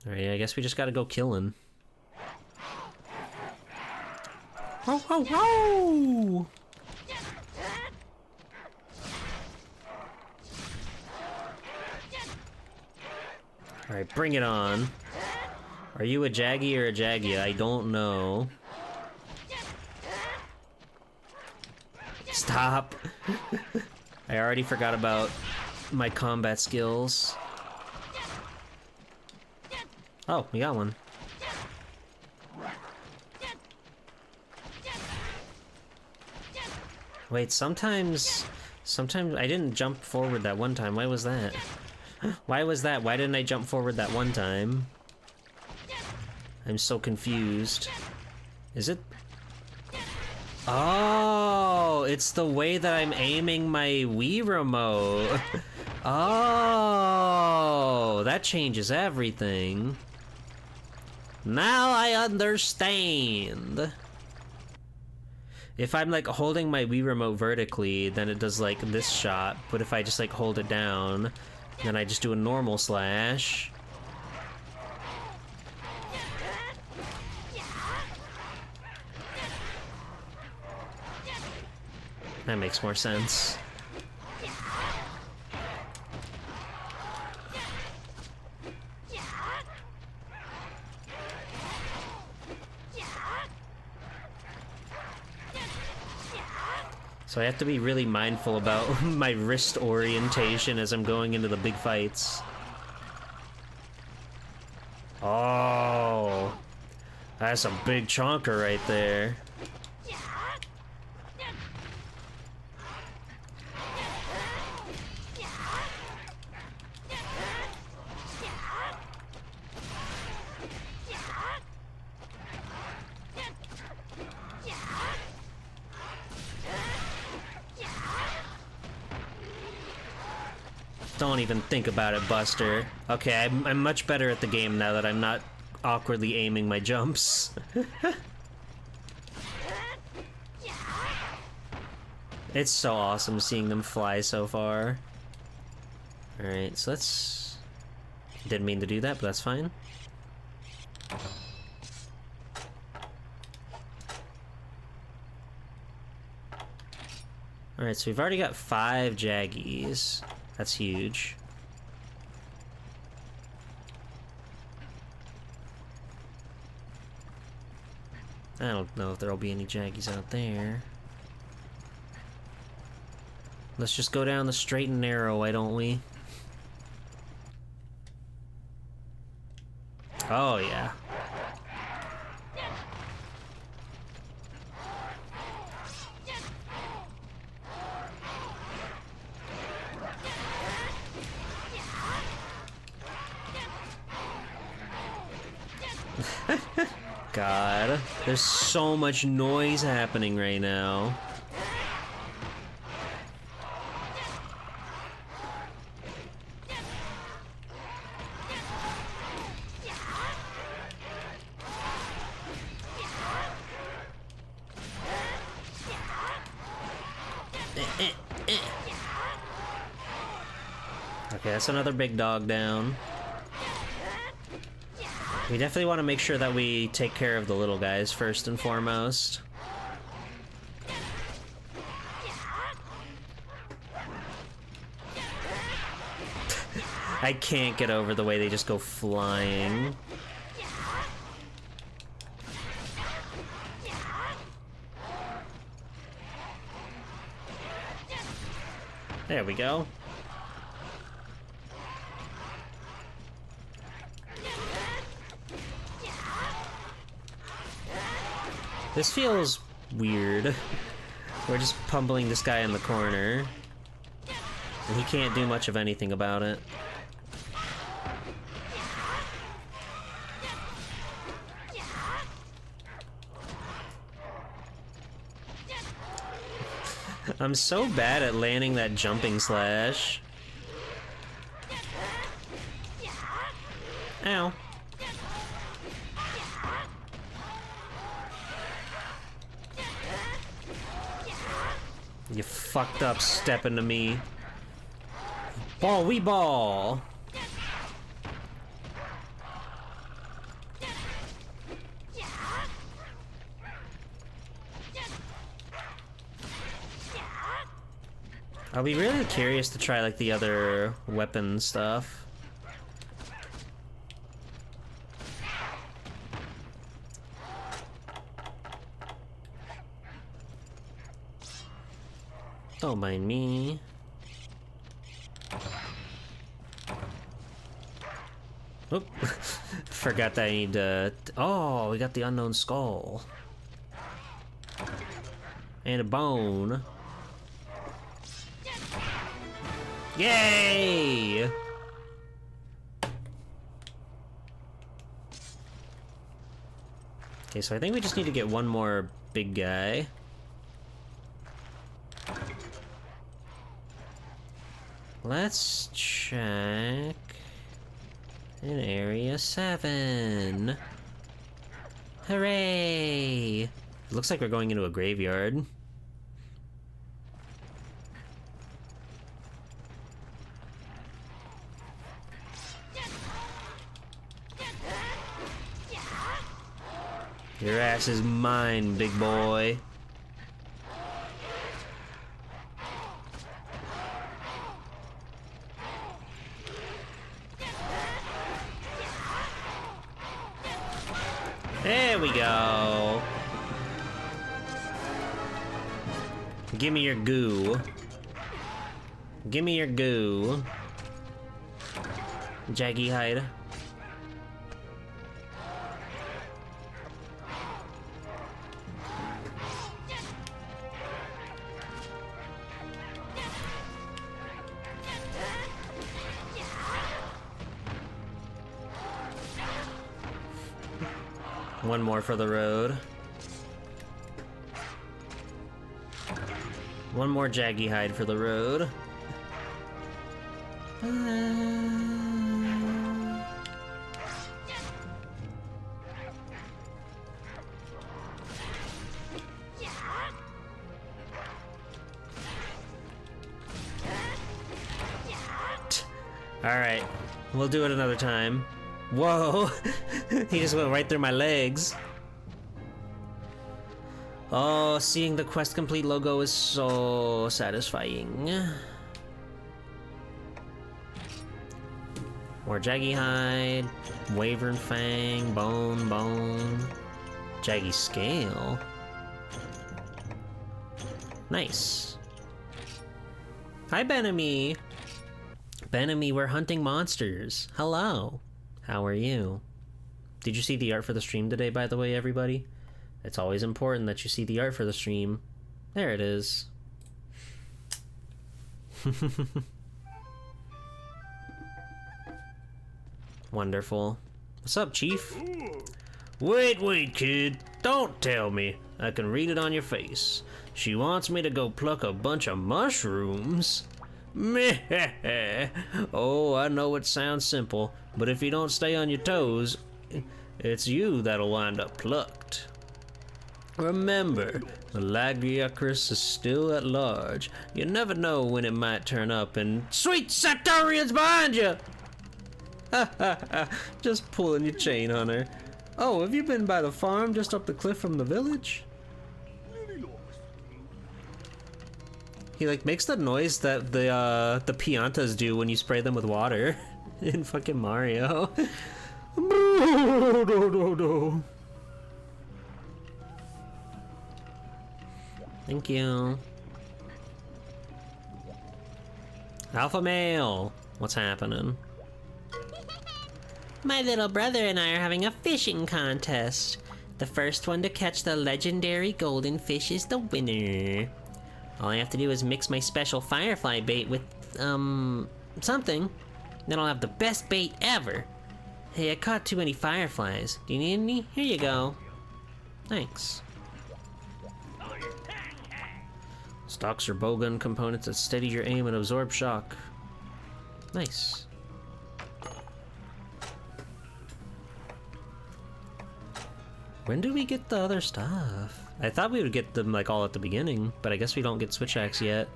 Alright, I guess we just gotta go killing. Whoa, whoa, whoa! Alright, bring it on. Are you a Jaggy or a Jaggy? I don't know. Stop! I already forgot about my combat skills. Oh, we got one. Wait, sometimes I didn't jump forward that one time. Why was that? Why was that? Why didn't I jump forward that one time? I'm so confused. Is it? Oh, it's the way that I'm aiming my Wii remote. Oh, that changes everything. Now I understand. If I'm like holding my Wii remote vertically, then it does like this shot, but if I just like hold it down, then I just do a normal slash. That makes more sense. So I have to be really mindful about my wrist orientation as I'm going into the big fights. Oh, that's a big chonker right there. Don't even think about it, Buster. Okay, I'm much better at the game now that I'm not awkwardly aiming my jumps. It's so awesome seeing them fly so far. Alright, so let's... Didn't mean to do that, but that's fine. Alright, so we've already got 5 Jaggies. That's huge. I don't know if there'll be any Jaggies out there. Let's just go down the straight and narrow, why don't we? Oh, yeah. God, there's so much noise happening right now. Okay, that's another big dog down. We definitely want to make sure that we take care of the little guys first and foremost. I can't get over the way they just go flying. There we go. This feels weird. We're just pummeling this guy in the corner. And he can't do much of anything about it. I'm so bad at landing that jumping slash. Ow. You fucked up stepping to me. Ball, we ball. I'll be really curious to try like the other weapon stuff. Don't mind me. Oop. Forgot that I need to... Oh, we got the unknown skull. And a bone. Yay! Okay, so I think we just need to get one more big guy. Let's check in Area 7. Hooray! It looks like we're going into a graveyard. Your ass is mine, big boy. There we go. Give me your goo. Give me your goo. Jaggy hide. One more for the road. One more Jaggy hide for the road. Alright, we'll do it another time. Whoa! He just went right through my legs. Oh, seeing the quest complete logo is so satisfying. More Jaggy Hide, Wyvern Fang, Bone, Jaggy Scale. Nice. Hi, Benemy. Benemy, we're hunting monsters. Hello. How are you? Did you see the art for the stream today, by the way, everybody? It's always important that you see the art for the stream. There it is. Wonderful. What's up, Chief? Wait, kid. Don't tell me. I can read it on your face. She wants me to go pluck a bunch of mushrooms. Meh. Oh, I know it sounds simple, but if you don't stay on your toes, it's you that'll wind up plucked. Remember, the Lagiacrus is still at large. You never know when it might turn up and... Sweet Satorians behind you! Just pulling your chain, Hunter. Oh, have you been by the farm just up the cliff from the village? He like makes the noise that the piantas do when you spray them with water in fucking Mario. Thank you. Alpha male, what's happening? My little brother and I are having a fishing contest. The first one to catch the legendary golden fish is the winner. All I have to do is mix my special firefly bait with, something. Then I'll have the best bait ever. Hey, I caught too many fireflies. Do you need any? Here you go. Thanks. Stocks are bowgun components that steady your aim and absorb shock. Nice. When do we get the other stuff? I thought we would get them like all at the beginning, but I guess we don't get switch axe yet.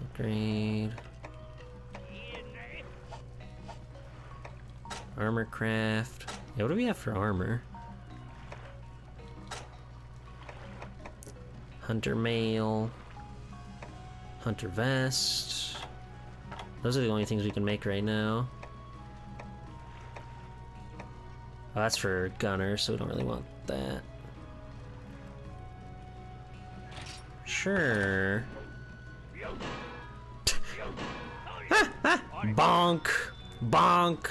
Upgrade. Armor craft. Yeah, what do we have for armor? Hunter mail. Hunter vest. Those are the only things we can make right now. Well, that's for gunner, so we don't really want that. Sure. Bonk! Bonk!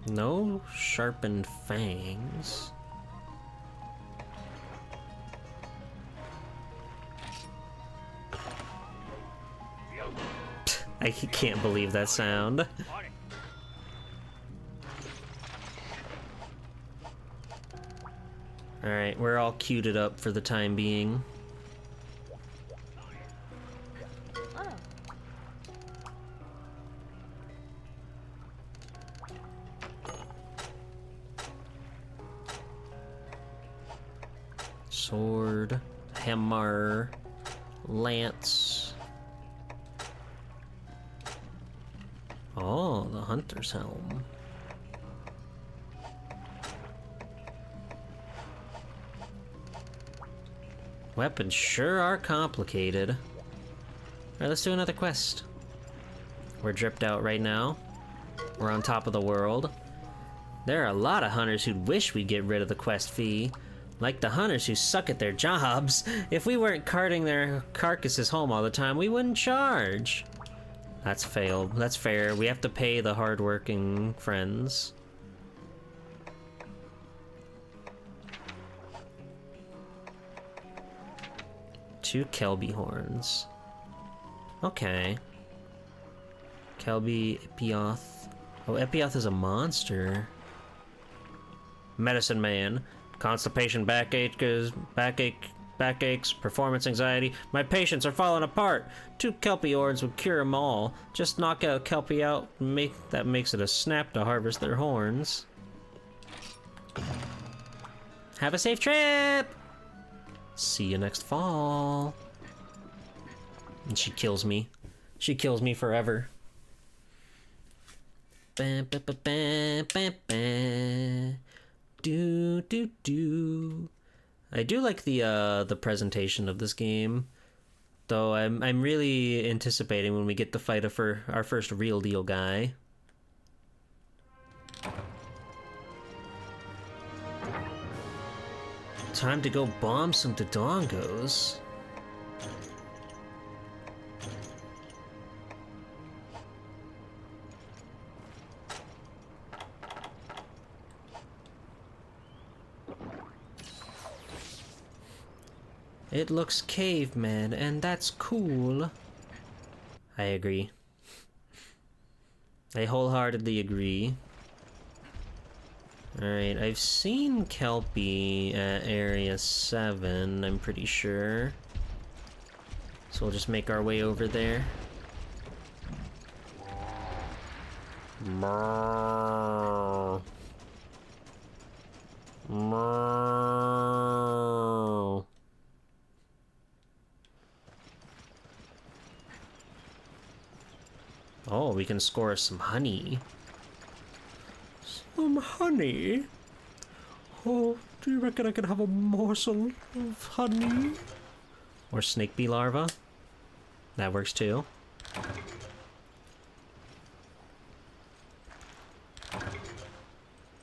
No sharpened fangs. I can't believe that sound. Alright, we're all queued up for the time being. Sword, hammer, lance. Oh, the hunter's helm. Weapons sure are complicated. Alright, let's do another quest. We're dripped out right now. We're on top of the world. There are a lot of hunters who'd wish we'd get rid of the quest fee. Like the hunters who suck at their jobs. If we weren't carting their carcasses home all the time, we wouldn't charge. That's failed. That's fair. We have to pay the hardworking friends. Two Kelby horns. Okay. Kelby, Epioth. Oh, Epioth is a monster. Medicine Man. Constipation, backaches, performance anxiety. My patients are falling apart. 2 Kelpie orns would cure them all. Just knock out Kelpie out, that makes it a snap to harvest their horns. Have a safe trip! See you next fall. And she kills me. She kills me forever. Ba, ba, ba, ba, ba, ba. Do, do, do. I do like the presentation of this game, though I'm really anticipating when we get to fight our first real deal guy. Time to go bomb some Dodongos. It looks caveman, and that's cool. I agree. I wholeheartedly agree. Alright, I've seen Kelpie at Area 7, I'm pretty sure. So we'll just make our way over there. Mrrr. Mrrr. Oh, we can score some honey. Some honey? Oh, do you reckon I can have a morsel of honey? Or snake bee larva? That works too.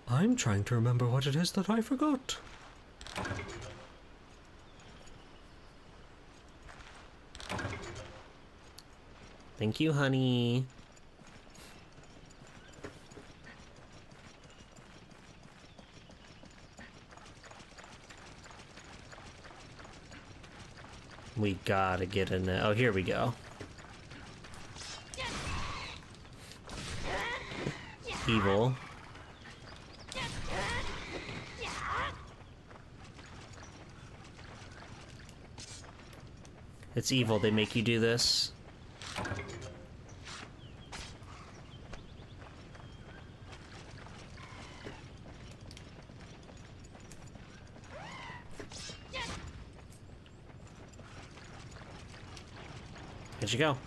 I'm trying to remember what it is that I forgot. Thank you, honey. We gotta get in there. Oh, here we go. Evil. It's evil, they make you do this. Where'd you go?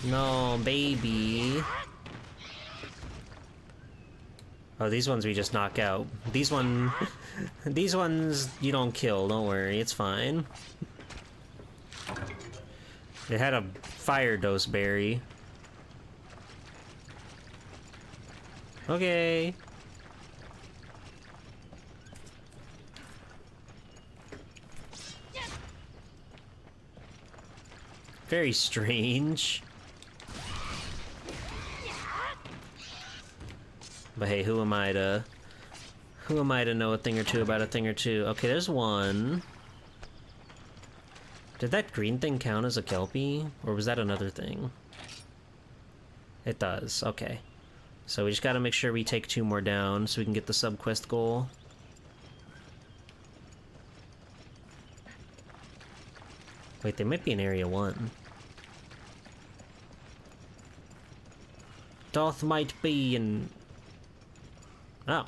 No, baby. Oh, these ones we just knock out. These ones you don't kill, don't worry, it's fine. It had a fire dose berry. Okay. Very strange. But hey, who am I to know a thing or two about a thing or two? Okay, there's one. Did that green thing count as a Kelpie? Or was that another thing? It does, okay. So we just gotta make sure we take 2 more down so we can get the sub-quest goal. Wait, they might be in Area 1. Doth might be in... Oh.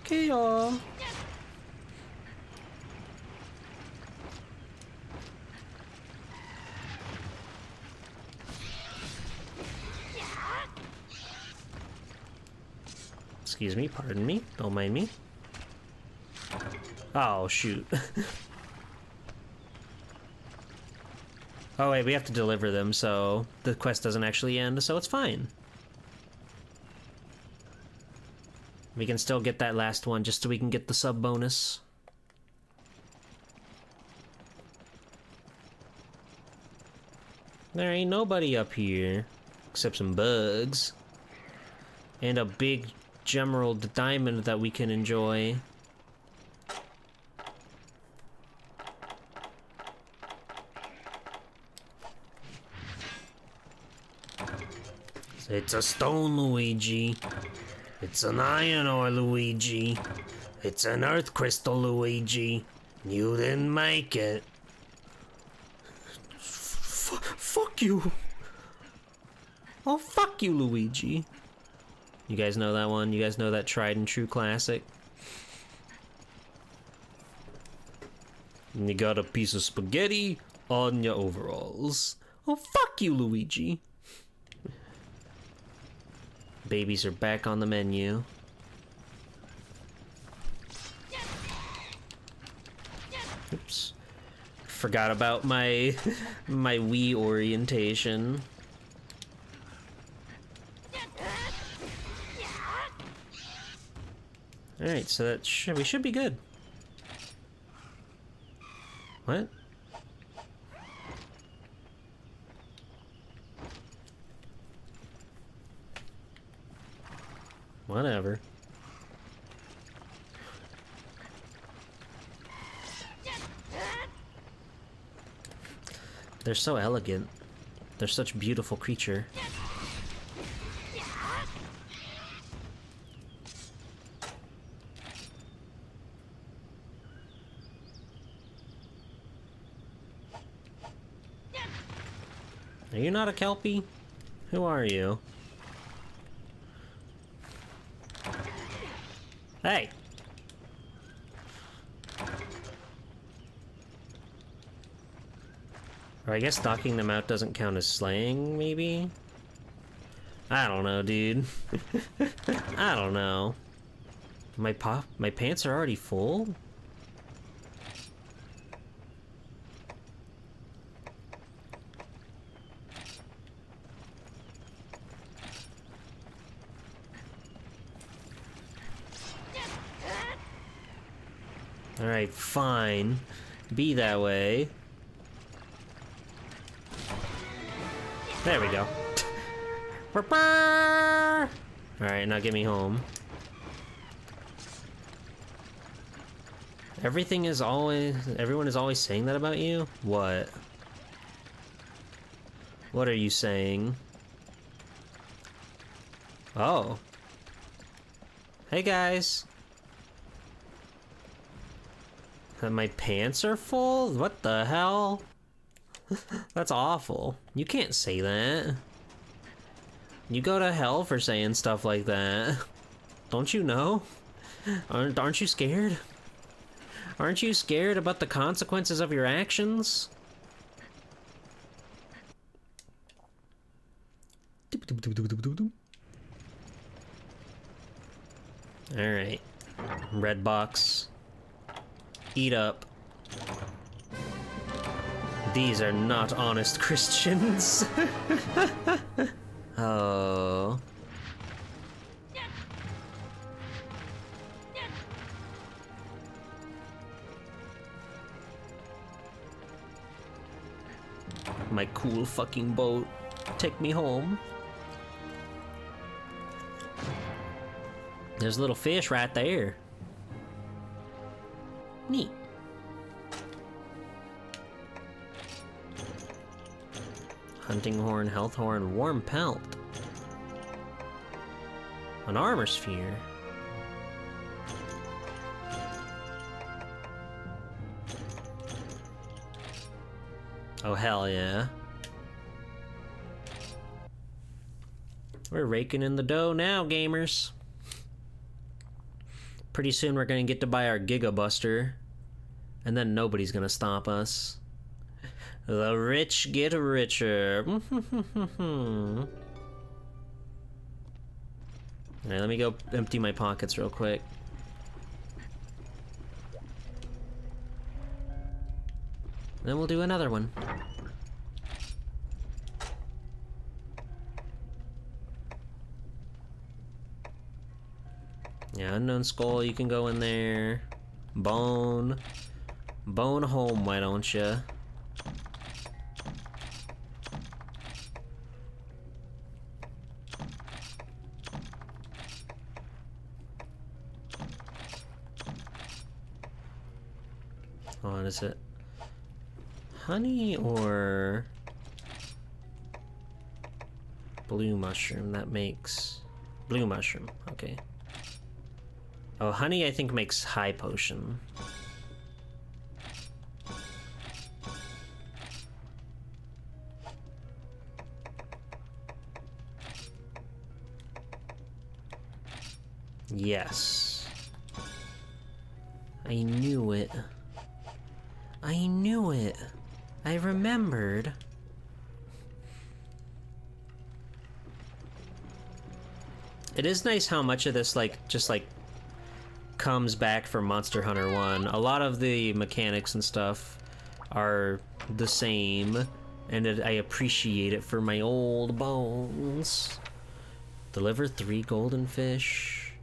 Okay, y'all. Excuse me, pardon me, don't mind me. Oh, shoot. Oh wait, we have to deliver them, so the quest doesn't actually end, so it's fine. We can still get that last one just so we can get the sub bonus. There ain't nobody up here, except some bugs. And a big gemerald diamond that we can enjoy. It's a stone, Luigi. It's an iron ore, Luigi. It's an earth crystal, Luigi. You didn't make it. Fuck you. Oh, fuck you, Luigi. You guys know that one? You guys know that tried and true classic? And you got a piece of spaghetti on your overalls. Oh, fuck you, Luigi. Babies are back on the menu. Oops. Forgot about my Wii orientation. Alright, so that we should be good. What? Whatever. They're so elegant. They're such a beautiful creature. Are you not a Kelpie? Who are you? Hey! Or I guess knocking them out doesn't count as slaying, maybe? I don't know, dude. I don't know. My pants are already full? Alright, fine. Be that way. There we go. Alright, now get me home. Everyone is always saying that about you? What? What are you saying? Oh. Hey guys. That my pants are full? What the hell? That's awful. You can't say that. You go to hell for saying stuff like that. Don't you know? Aren't you scared? Aren't you scared about the consequences of your actions? Alright. Red box. Eat up. These are not honest Christians. Oh. My cool fucking boat. Take me home. There's a little fish right there. Neat. Hunting horn, health horn, warm pelt. An armor sphere. Oh hell yeah. We're raking in the dough now, gamers. Pretty soon we're gonna get to buy our Giga Buster, and then nobody's gonna stop us. The rich get richer. Alright, let me go empty my pockets real quick. Then we'll do another one. Yeah, unknown skull, you can go in there. Bone home, why don't ya? What is it? Honey or... Blue mushroom, that makes... Blue mushroom, okay. Oh, honey I think makes high potion. Yes. I knew it. I knew it. I remembered. It is nice how much of this, like, just, like, comes back from Monster Hunter 1. A lot of the mechanics and stuff are the same, and I appreciate it for my old bones. Deliver 3 golden fish.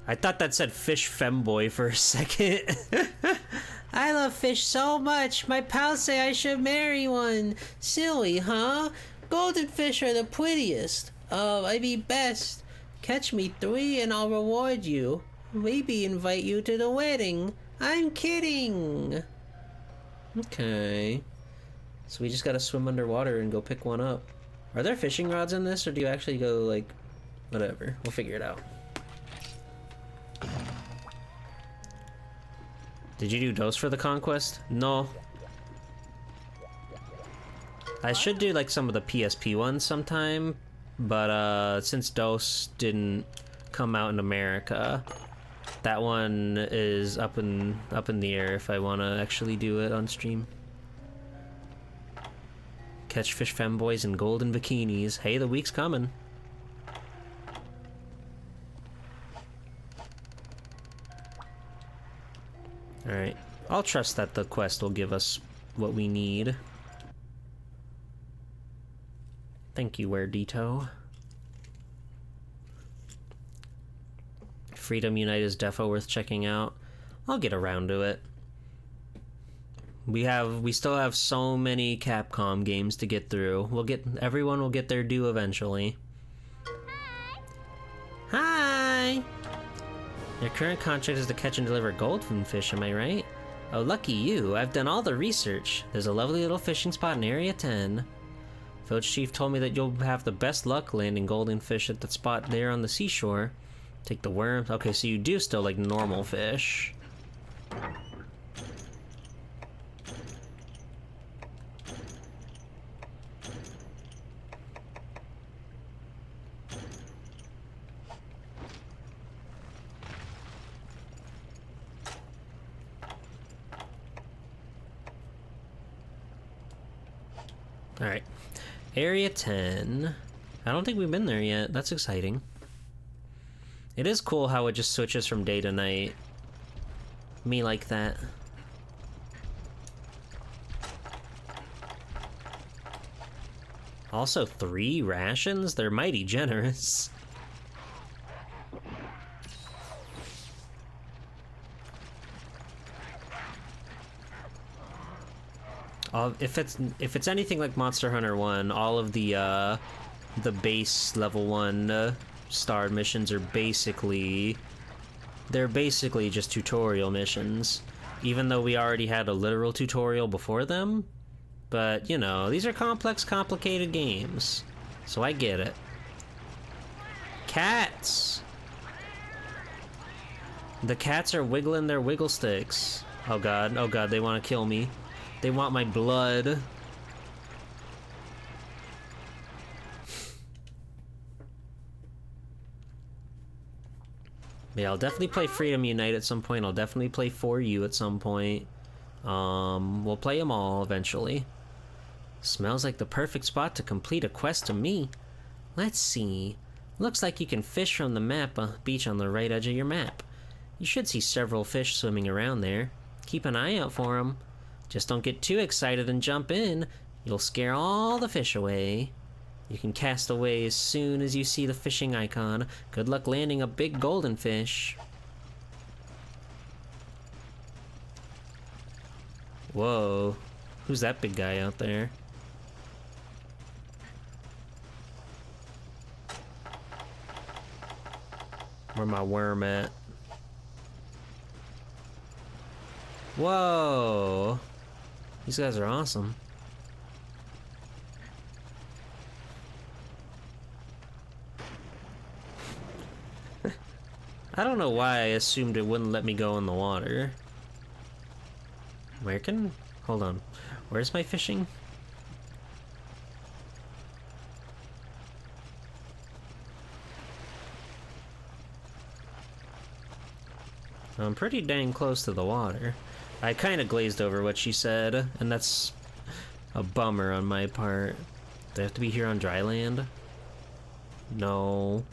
I thought that said fish femboy for a second. I love fish so much, my pals say I should marry one. Silly, huh? Golden fish are the prettiest. I be best. Catch me 3 and I'll reward you. Maybe invite you to the wedding. I'm kidding. Okay. So we just gotta swim underwater and go pick one up. Are there fishing rods in this, or do you actually go, like, whatever? We'll figure it out. Did you do Dose for the Conquest? No. I should do, like, some of the PSP ones sometime, but, since Dose didn't come out in America, that one is up in the air if I want to actually do it on stream. Catch fish femboys in golden bikinis. Hey, the week's coming. Alright. I'll trust that the quest will give us what we need. Thank you, Werdito. Freedom Unite is defo worth checking out. I'll get around to it. We still have so many Capcom games to get through. Everyone will get their due eventually. Hi! Your current contract is to catch and deliver goldfin fish, am I right? Oh, lucky you. I've done all the research. There's a lovely little fishing spot in Area 10. Village Chief told me that you'll have the best luck landing golden fish at that spot there on the seashore. Take the worms. Okay, so you do still like normal fish. Alright. Area 10. I don't think we've been there yet. That's exciting. It is cool how it just switches from day to night. Me like that. Also, 3 rations? They're mighty generous. If it's anything like Monster Hunter 1, all of the base level 1 star missions are basically just tutorial missions, even though we already had a literal tutorial before them. But you know, these are complex, complicated games, so I get it. Cats. The cats are wiggling their wiggle sticks. Oh god, they want to kill me. They want my blood. Yeah, I'll definitely play Freedom Unite at some point. I'll definitely play For You at some point. We'll play them all eventually. Smells like the perfect spot to complete a quest to me. Let's see. Looks like you can fish from the map, beach on the right edge of your map. You should see several fish swimming around there. Keep an eye out for them. Just don't get too excited and jump in. You'll scare all the fish away. You can cast away as soon as you see the fishing icon. Good luck landing a big golden fish. Whoa. Who's that big guy out there? Where my worm at? Whoa. These guys are awesome. I don't know why I assumed it wouldn't let me go in the water. Where can... Hold on. Where's my fishing? I'm pretty dang close to the water. I kind of glazed over what she said, and that's a bummer on my part. Do I have to be here on dry land? No.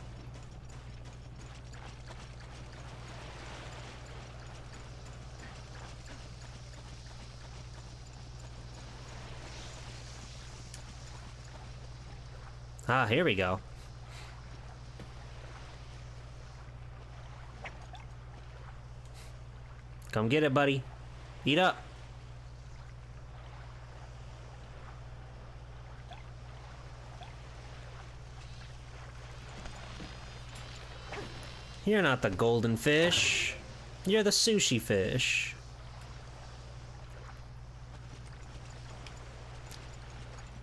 Ah, here we go. Come get it, buddy. Eat up. You're not the golden fish. You're the sushi fish.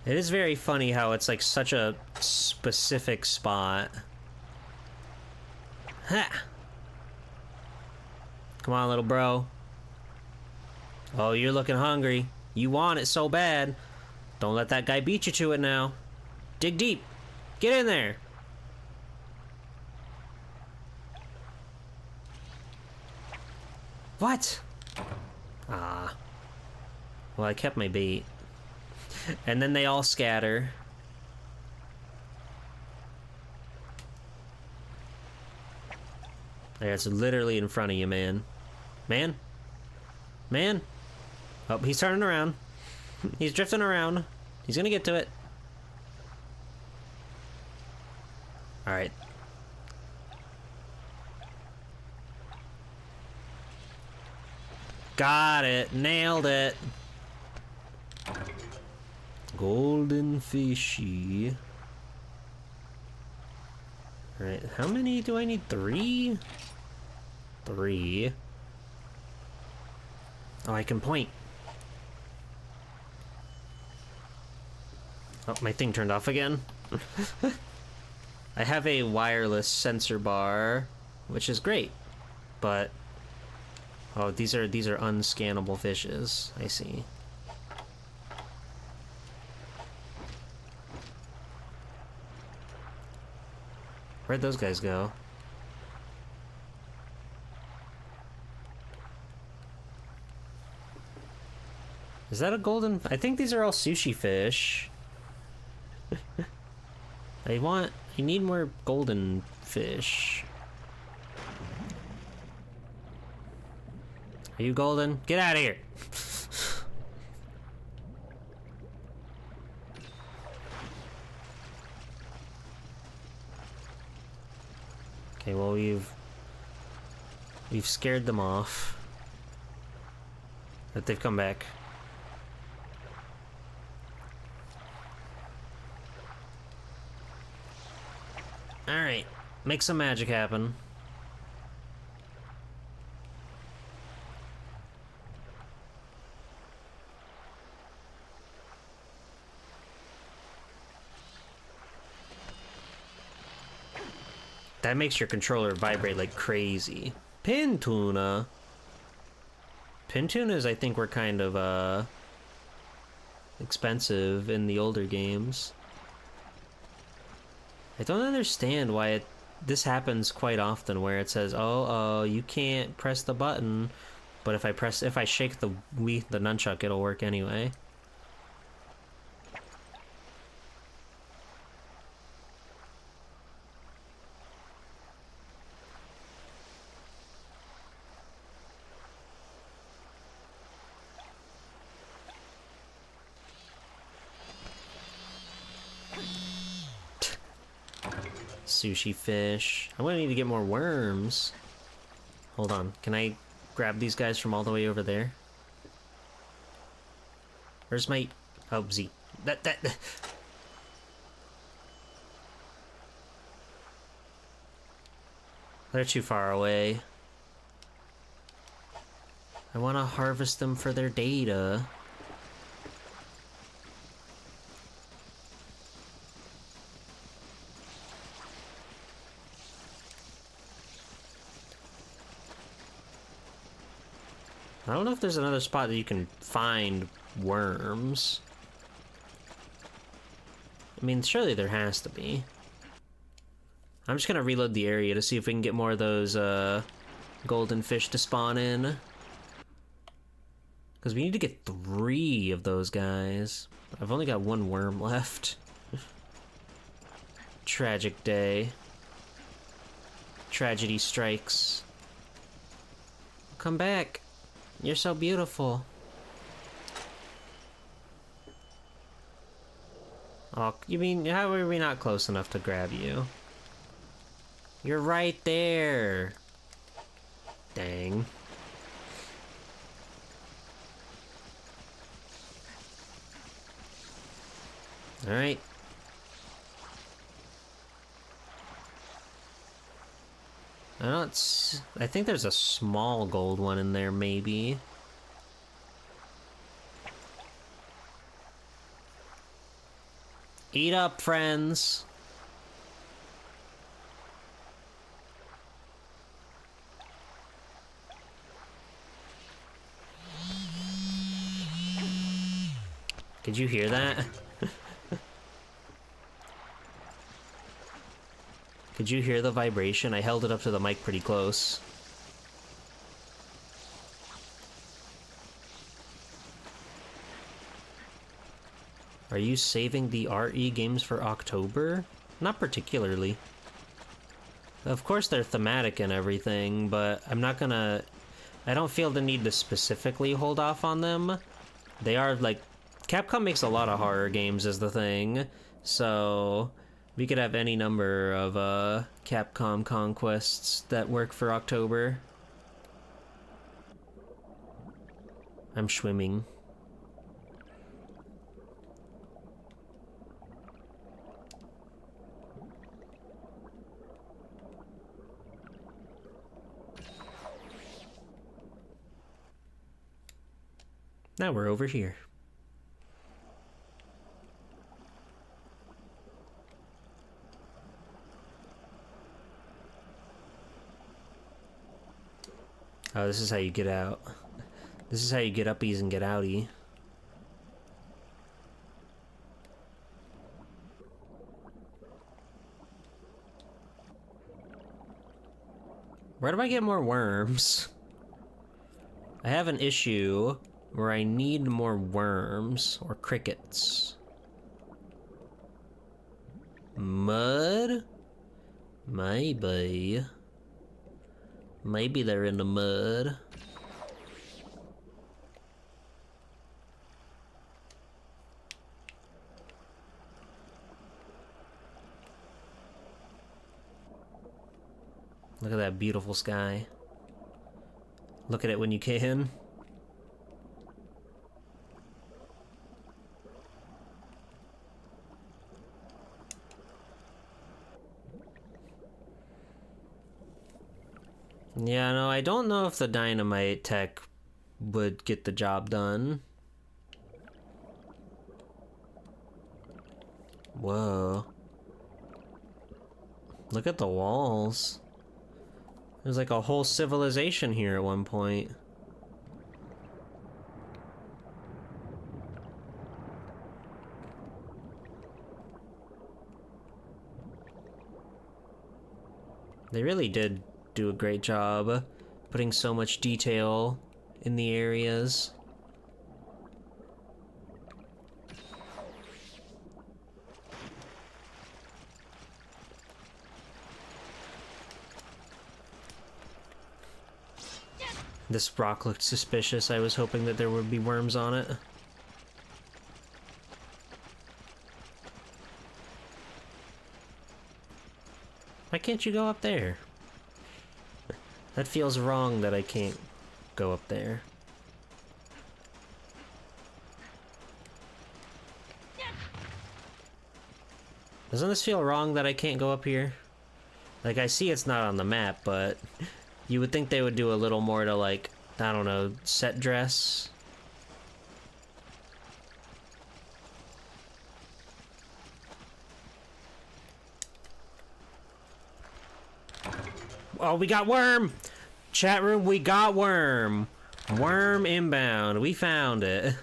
It is very funny how it's like such a specific spot. Ha! Come on, little bro. Oh, you're looking hungry. You want it so bad. Don't let that guy beat you to it now. Dig deep. Get in there. What? Ah. Well, I kept my bait. And then they all scatter. There, it's literally in front of you, man. Man? Man? Oh, he's turning around. He's drifting around. He's gonna get to it. Alright. Got it. Nailed it. Golden fishy. Alright, how many do I need? 3? 3. Oh, I can point. Oh, my thing turned off again. I have a wireless sensor bar, which is great, but oh, these are unscannable fishes. I see. Where'd those guys go? Is that a golden? I think these are all sushi fish. I need more golden fish. Are you golden? Get out of here! Okay, well we've scared them off. But they've come back. Alright, make some magic happen. That makes your controller vibrate like crazy. Pin tuna. Pin tunas, I think, were kind of expensive in the older games. I don't understand why this happens quite often, where it says, "Oh, you can't press the button," but if I shake the nunchuck, it'll work anyway. Sushi fish. I'm gonna need to get more worms. Hold on. Can I grab these guys from all the way over there? Where's my... Oh, Z. That... They're too far away. I want to harvest them for their data. I don't know if there's another spot that you can find worms. I mean, surely there has to be. I'm just gonna reload the area to see if we can get more of those, golden fish to spawn in. Because we need to get 3 of those guys. I've only got 1 worm left. Tragic day. Tragedy strikes. Come back. You're so beautiful. Oh, you mean, how are we not close enough to grab you? You're right there. Dang. Alright. I think there's a small gold one in there, maybe. Eat up, friends. Did you hear that? Could you hear the vibration? I held it up to the mic pretty close. Are you saving the RE games for October? Not particularly. Of course they're thematic and everything, but I'm not gonna... I don't feel the need to specifically hold off on them. They are, like... Capcom makes a lot of horror games is the thing, so... We could have any number of, Capcom Conquests that work for October. I'm swimming. Now we're over here. Oh, this is how you get out. This is how you get uppies and get outie. Where do I get more worms? I have an issue where I need more worms or crickets. Mud? Maybe. Maybe they're in the mud. Look at that beautiful sky. Look at it when you can. Yeah, no, I don't know if the dynamite tech would get the job done. Whoa. Look at the walls. There's like a whole civilization here at one point. They really did do a great job putting so much detail in the areas. This rock looked suspicious. I was hoping that there would be worms on it. Why can't you go up there? That feels wrong that I can't go up there. Doesn't this feel wrong that I can't go up here? Like, I see it's not on the map, but you would think they would do a little more to, like, I don't know, set dress. Oh, we got worm! Chat room, we got worm! Worm inbound. We found it.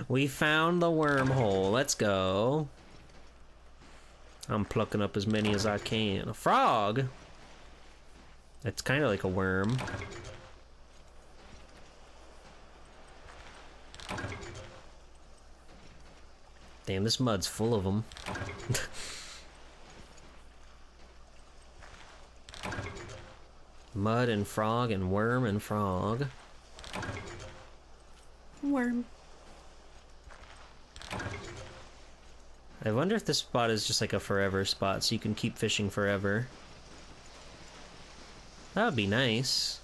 We found the wormhole. Let's go. I'm plucking up as many as I can. A frog? It's kind of like a worm. Damn, this mud's full of them. Mud and frog and worm and frog. Worm. I wonder if this spot is just like a forever spot, so you can keep fishing forever. That would be nice.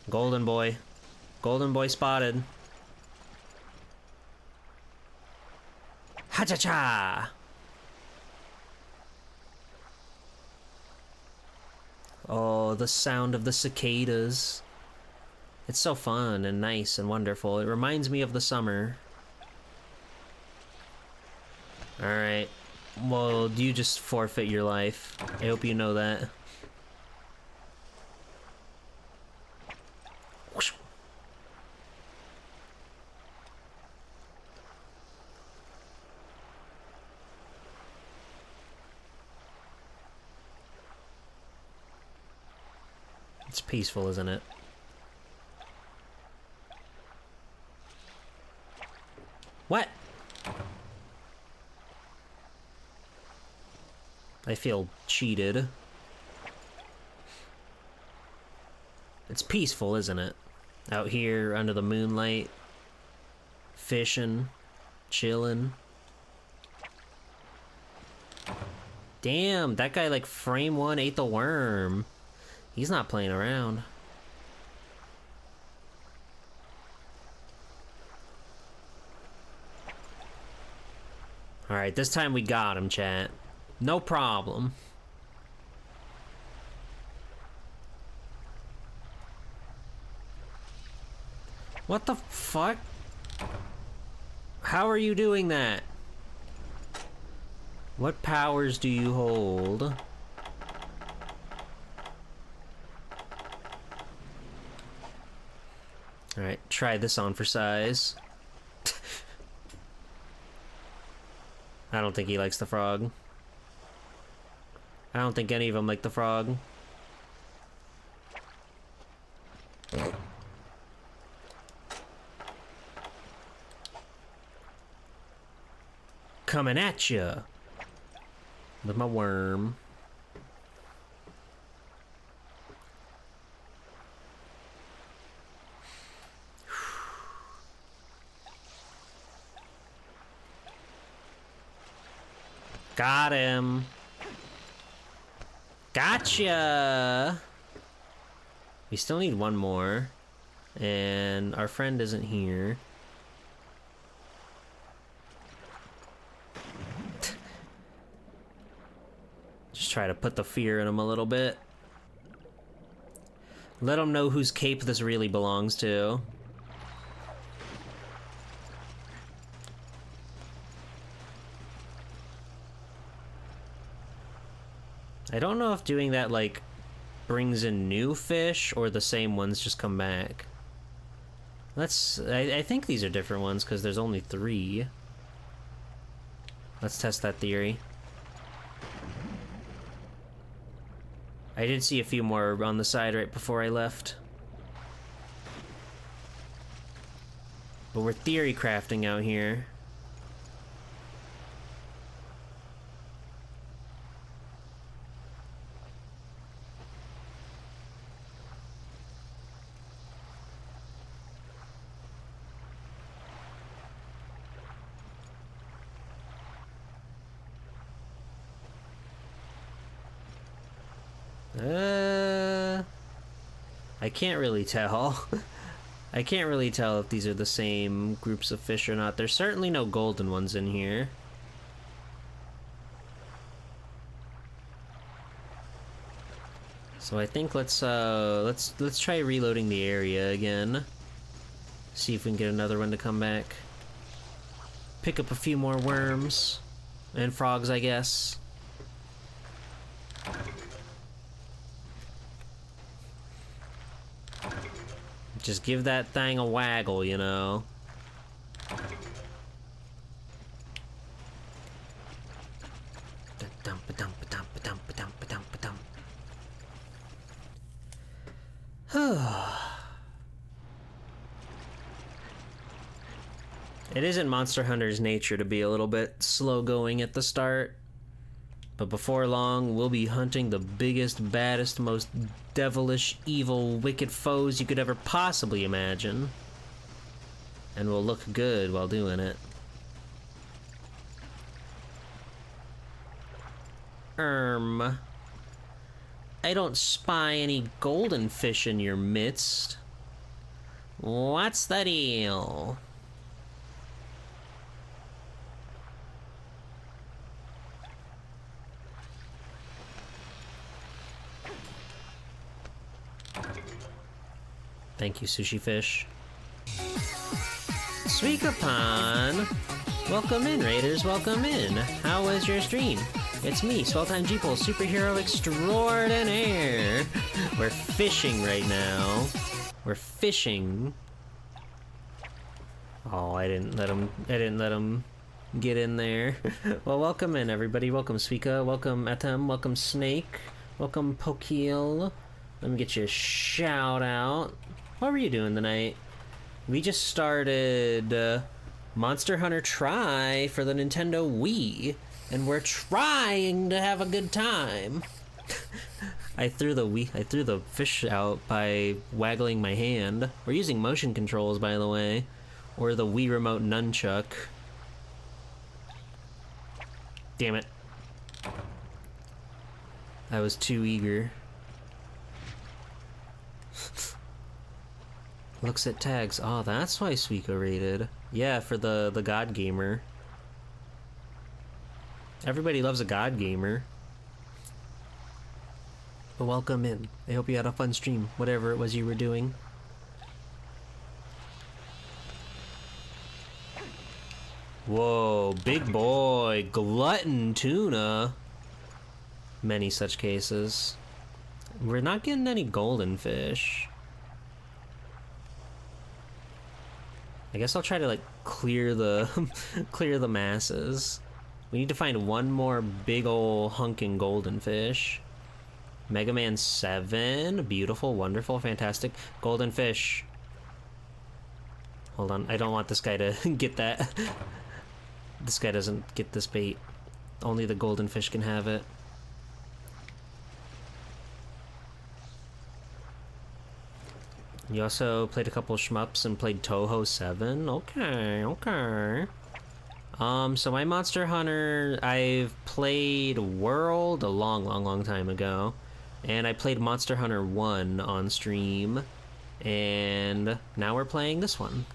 Golden boy. Golden boy spotted. Ha-cha-cha! Oh, the sound of the cicadas. It's so fun and nice and wonderful. It reminds me of the summer. Alright. Well, you just forfeit your life. I hope you know that. Whoosh. It's peaceful, isn't it? What? I feel cheated. It's peaceful, isn't it? Out here under the moonlight, fishing, chilling. Damn, that guy like frame one ate the worm. He's not playing around. Alright, this time we got him, chat. No problem. What the fuck? How are you doing that? What powers do you hold? Alright, try this on for size. I don't think he likes the frog. I don't think any of them like the frog. Coming at ya with my worm. Got him. Gotcha! We still need one more. And our friend isn't here. Just try to put the fear in him a little bit. Let him know whose cape this really belongs to. I don't know if doing that, like, brings in new fish, or the same ones just come back. I think these are different ones, because there's only 3. Let's test that theory. I did see a few more on the side right before I left. But we're theory crafting out here. I can't really tell. I can't really tell if these are the same groups of fish or not. There's certainly no golden ones in here. So I think let's try reloading the area again. See if we can get another one to come back. Pick up a few more worms and frogs, I guess. Just give that thing a waggle, you know? It is in Monster Hunter's nature to be a little bit slow going at the start, but before long we'll be hunting the biggest, baddest, most devilish, evil, wicked foes you could ever possibly imagine, and we'll look good while doing it. I don't spy any golden fish in your midst. What's the deal? Thank you, Sushi Fish. Suikapan! Welcome in, Raiders, welcome in. How was your stream? It's me, Swelltime Jeeple, superhero extraordinaire. We're fishing right now. We're fishing. Oh, I didn't let him get in there. Well, welcome in, everybody. Welcome, Suika. Welcome, Etem. Welcome, Snake. Welcome, Pokeel. Let me get you a shout out. What were you doing tonight? We just started Monster Hunter Tri for the Nintendo Wii, and we're trying to have a good time. I threw the fish out by waggling my hand. We're using motion controls, by the way, or the Wii Remote Nunchuck. Damn it. I was too eager. Looks at tags. Oh, that's why Suika rated. Yeah, for the God Gamer. Everybody loves a God Gamer. But welcome in. I hope you had a fun stream, whatever it was you were doing. Whoa, big boy, glutton tuna. Many such cases. We're not getting any golden fish. I guess I'll try to like clear the clear the masses. We need to find one more big ol' hunking golden fish. Mega Man 7, beautiful, wonderful, fantastic golden fish. Hold on, I don't want this guy to get that. This guy doesn't get this bait. Only the golden fish can have it. You also played a couple of shmups and played Toho 7? Okay, okay. So my Monster Hunter, I've played World a long time ago. And I played Monster Hunter 1 on stream. And now we're playing this one.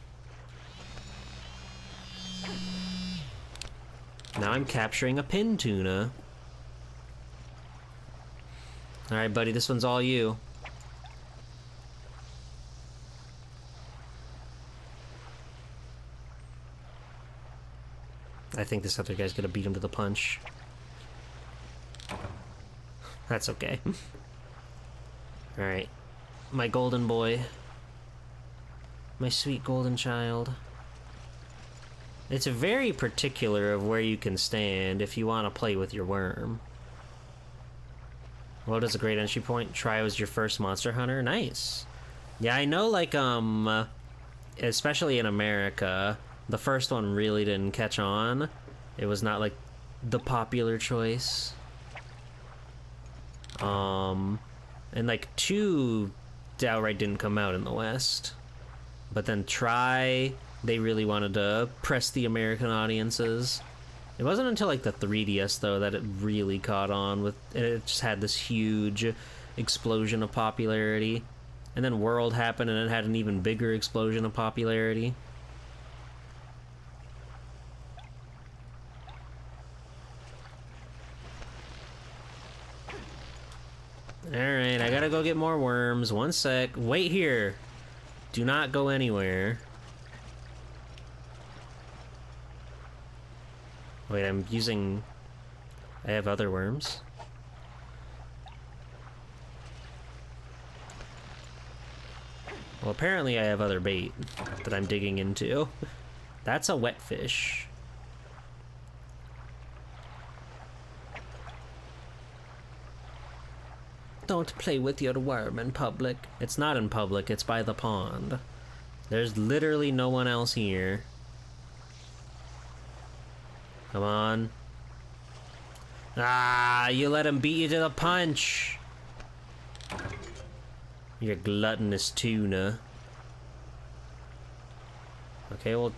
Now I'm capturing a pin tuna. Alright, buddy, this one's all you. I think this other guy's gonna beat him to the punch. That's okay. Alright. My golden boy. My sweet golden child. It's very particular of where you can stand if you want to play with your worm. What is a great entry point? Try was your first Monster Hunter? Nice. Yeah, I know, like, especially in America, the first one really didn't catch on. It was not, like, the popular choice. And, like, 2 outright didn't come out in the West. But then Try, they really wanted to press the American audiences. It wasn't until, like, the 3DS, though, that it really caught on with... It just had this huge explosion of popularity. And then World happened, and it had an even bigger explosion of popularity. Alright, I gotta go get more worms. One sec. Wait here. Do not go anywhere. Wait, I'm using... I have other worms. Well, apparently I have other bait that I'm digging into. That's a wet fish. Don't play with your worm in public. It's not in public, it's by the pond. There's literally no one else here. Come on. Ah, you let him beat you to the punch. You gluttonous tuna. Okay, well,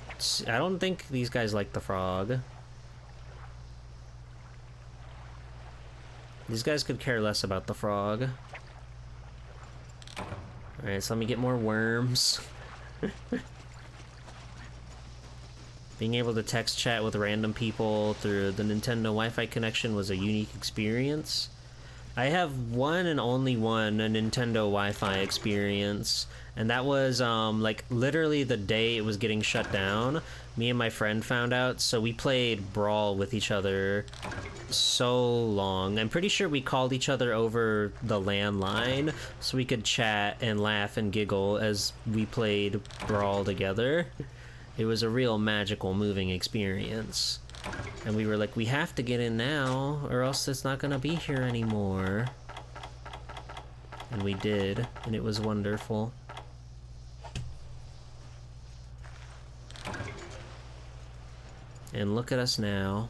I don't think these guys like the frog. These guys could care less about the frog. Alright, so let me get more worms. Being able to text chat with random people through the Nintendo Wi-Fi connection was a unique experience. I have one and only one a Nintendo Wi-Fi experience, and that was like literally the day it was getting shut down. Me and my friend found out, so we played Brawl with each other so long. I'm pretty sure we called each other over the landline so we could chat and laugh and giggle as we played Brawl together. It was a real magical, moving experience. And we were like, we have to get in now, or else it's not gonna be here anymore. And we did, and it was wonderful. And look at us now.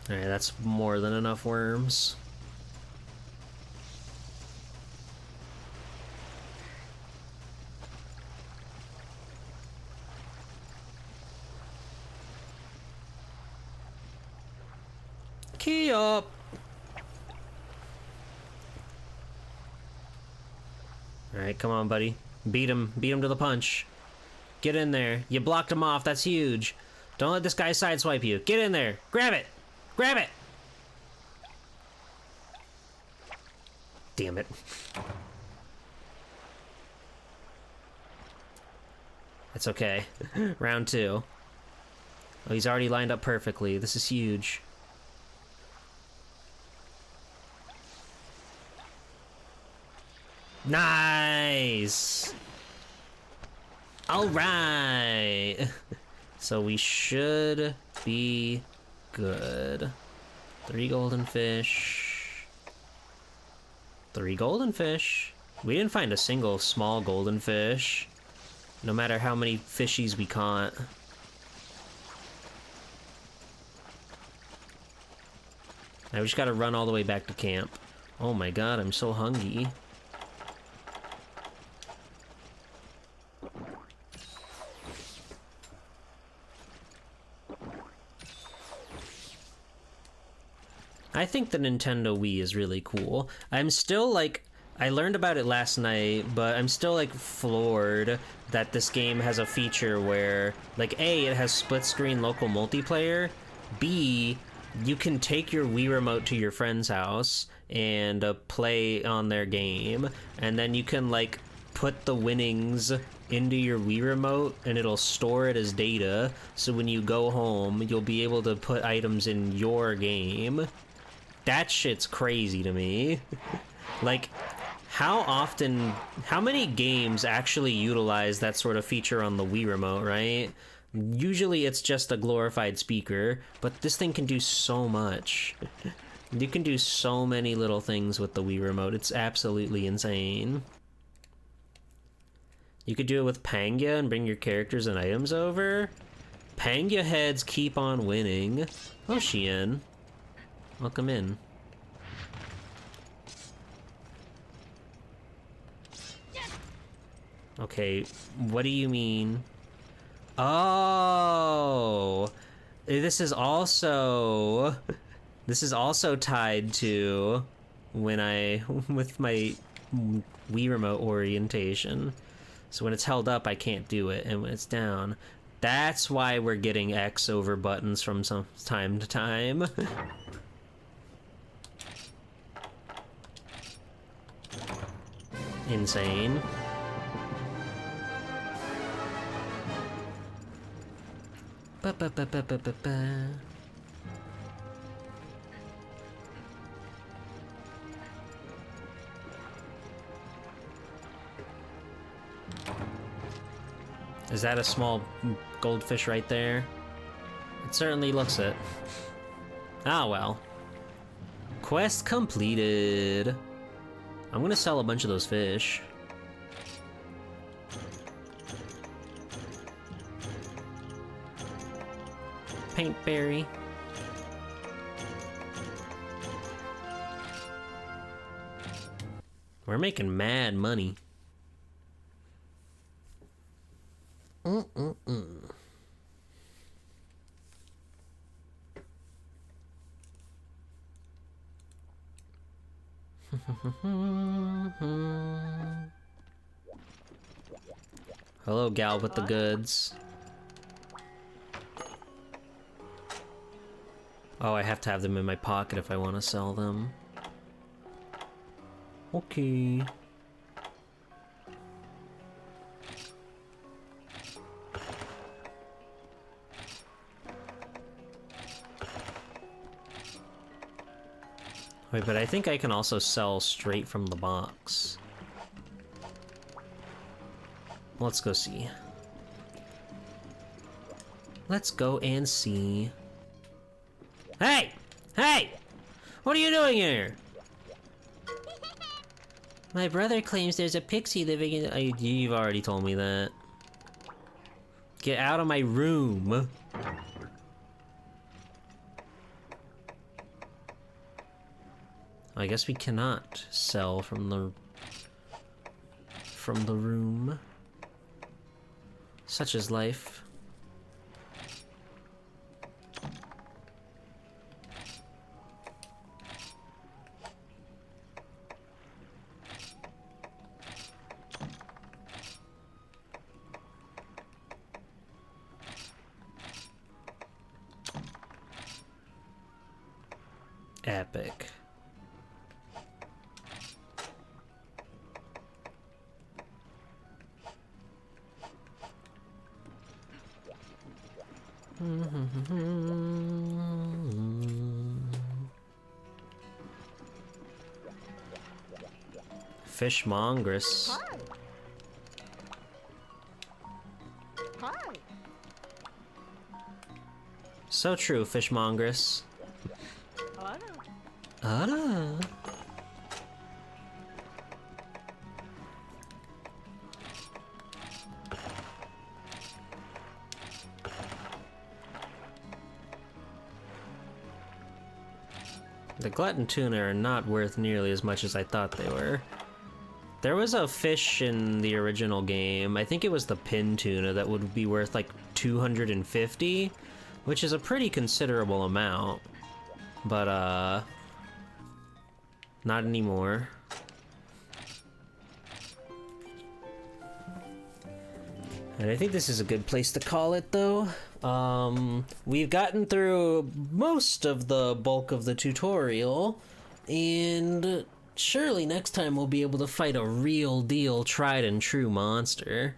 Alright, that's more than enough worms. Key up! Alright, come on, buddy. Beat him to the punch. Get in there. You blocked him off, that's huge. Don't let this guy sideswipe you. Get in there. Grab it! Grab it! Damn it. It's okay. Round 2. Oh, he's already lined up perfectly. This is huge. Nice! Alright! So we should be good. 3 golden fish. 3 golden fish. We didn't find a single small golden fish, no matter how many fishies we caught. Now we just gotta run all the way back to camp. Oh my god, I'm so hungry. I think the Nintendo Wii is really cool. I'm still like, I learned about it last night, but I'm still like floored that this game has a feature where, like, A, it has split screen local multiplayer, B, you can take your Wii remote to your friend's house and play on their game, and then you can like put the winnings into your Wii remote and it'll store it as data, so when you go home you'll be able to put items in your game. That shit's crazy to me. Like, how many games actually utilize that sort of feature on the Wii remote, right? Usually it's just a glorified speaker, but this thing can do so much. You can do so many little things with the Wii remote. It's absolutely insane. You could do it with Pangya and bring your characters and items over. Pangya heads keep on winning. Oh, Shien. Welcome in. Okay, what do you mean? Oh, this is also tied to with my Wii remote orientation. So when it's held up, I can't do it, and when it's down, that's why we're getting X over buttons from some time to time. Insane. Ba ba ba ba ba ba ba. Is that a small goldfish right there? It certainly looks it. Ah, well. Quest completed. I'm gonna sell a bunch of those fish. Paintberry. We're making mad money. Hello, gal with the goods. Oh, I have to have them in my pocket if I want to sell them. Okay. Wait, but I think I can also sell straight from the box. Let's go see. Let's go and see. Hey! Hey! What are you doing here? My brother claims there's a pixie living in... you've already told me that. Get out of my room. I guess we cannot sell from the room. Such is life. Epic. Fishmongress. Hi. Hi. So true, Fishmongress. Ada. The glutton tuna are not worth nearly as much as I thought they were. There was a fish in the original game, I think it was the pin tuna, that would be worth like 250, which is a pretty considerable amount. But, not anymore. And I think this is a good place to call it, though. We've gotten through most of the bulk of the tutorial, and surely next time we'll be able to fight a real deal, tried and true monster.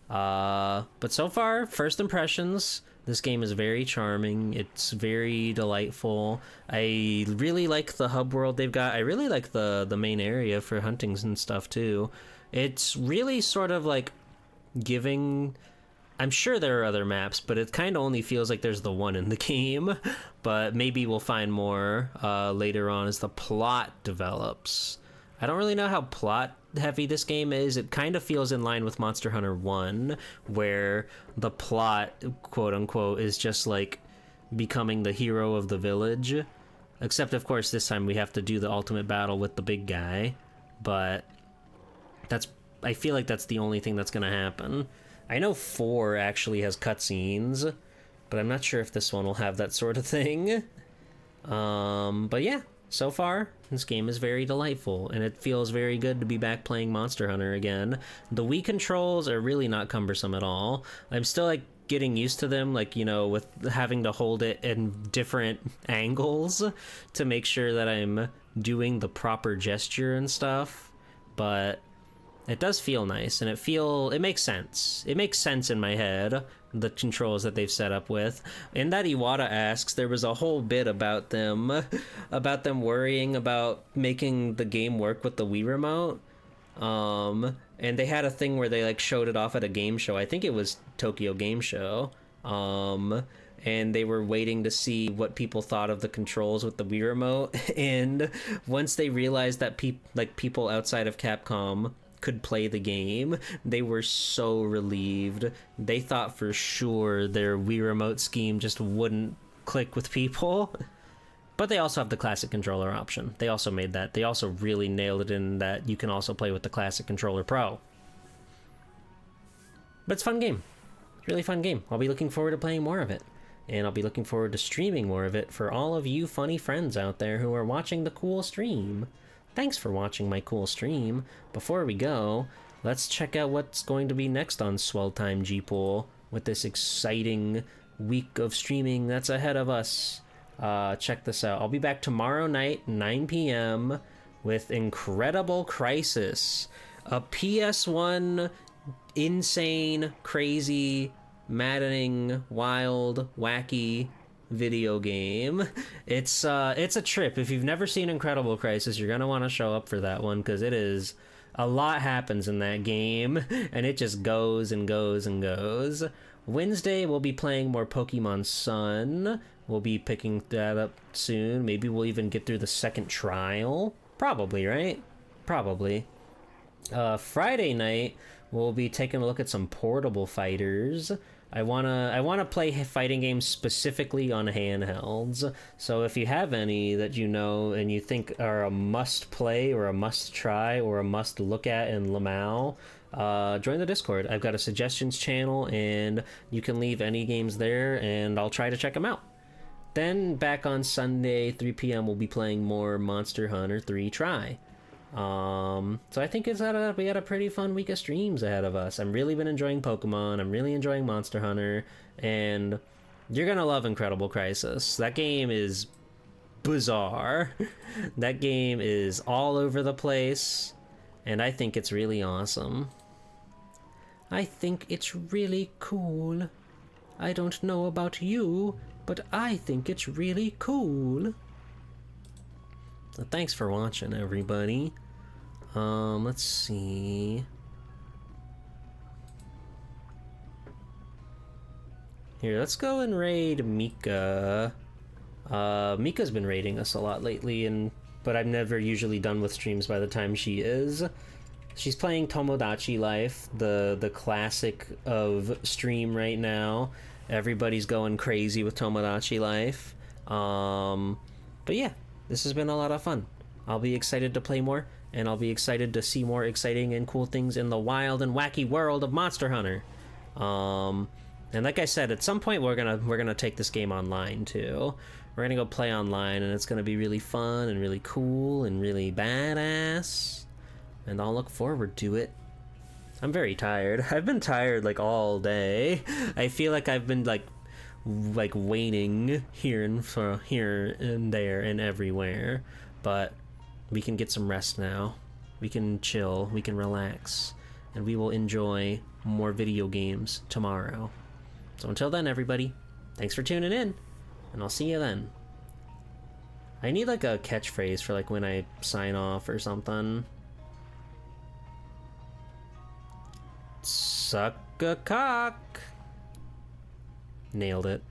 But so far, first impressions, this game is very charming. It's very delightful. I really like the hub world they've got. I really like the main area for huntings and stuff too. It's really sort of like giving... I'm sure there are other maps, but it kind of only feels like there's the one in the game. But maybe we'll find more later on as the plot develops. I don't really know how plot heavy this game is. It kind of feels in line with Monster Hunter 1, where the plot, quote unquote, is just like becoming the hero of the village. Except, of course, this time we have to do the ultimate battle with the big guy. But I feel like that's the only thing that's going to happen. I know 4 actually has cutscenes, but I'm not sure if this one will have that sort of thing. But yeah, so far, this game is very delightful, and it feels very good to be back playing Monster Hunter again. The Wii controls are really not cumbersome at all. I'm still, like, getting used to them, like, you know, with having to hold it in different angles to make sure that I'm doing the proper gesture and stuff, but it does feel nice, and it makes sense. It makes sense in my head, the controls that they've set up with. In that Iwata asks, there was a whole bit about them worrying about making the game work with the Wii remote. And they had a thing where they like showed it off at a game show. I think it was Tokyo Game Show. And they were waiting to see what people thought of the controls with the Wii Remote. And once they realized that people outside of Capcom could play the game, they were so relieved. They thought for sure their Wii Remote scheme just wouldn't click with people. But they also have the classic controller option. They also made that. They also really nailed it in that you can also play with the classic controller Pro. But it's a fun game. It's a really fun game. I'll be looking forward to playing more of it. And I'll be looking forward to streaming more of it for all of you funny friends out there who are watching the cool stream. Thanks for watching my cool stream. Before we go, let's check out what's going to be next on Swell Time G-Pool with this exciting week of streaming that's ahead of us. Check this out. I'll be back tomorrow night, 9 p.m. with Incredible Crisis, a PS1 insane, crazy, maddening, wild, wacky video game. It's a trip. If you've never seen Incredible Crisis, you're gonna want to show up for that one, because it is a lot happens in that game, and it just goes and goes and goes. Wednesday we'll be playing more Pokemon Sun. We'll be picking that up soon. Maybe we'll even get through the second trial. Probably, right? Probably. Friday night we'll be taking a look at some portable fighters. I wanna play fighting games specifically on handhelds. So if you have any that you know and you think are a must play or a must try or a must look at in Lamau, join the Discord. I've got a suggestions channel and you can leave any games there and I'll try to check them out. Then back on Sunday, 3 p.m. we'll be playing more Monster Hunter 3 Try. So I think we had a pretty fun week of streams ahead of us. I'm really been enjoying Pokemon, I'm really enjoying Monster Hunter, and you're gonna love Incredible Crisis. That game is bizarre. That game is all over the place, and I think it's really awesome. I think it's really cool. I don't know about you, but I think it's really cool. So thanks for watching, everybody. Let's see. Here, let's go and raid Mika. Mika's been raiding us a lot lately, but I'm never usually done with streams by the time she is. She's playing Tomodachi Life, the classic of stream right now. Everybody's going crazy with Tomodachi Life. But yeah, this has been a lot of fun. I'll be excited to play more, and I'll be excited to see more exciting and cool things in the wild and wacky world of Monster Hunter. And like I said, at some point we're gonna take this game online too. We're gonna go play online, and it's gonna be really fun and really cool and really badass. And I'll look forward to it. I'm very tired. I've been tired like all day. I feel like I've been like waiting here and there and everywhere, but we can get some rest now. We can chill, we can relax, and we will enjoy more video games tomorrow. So until then, everybody, thanks for tuning in, and I'll see you then. I need like a catchphrase for like when I sign off or something. Suck a cock. Nailed it.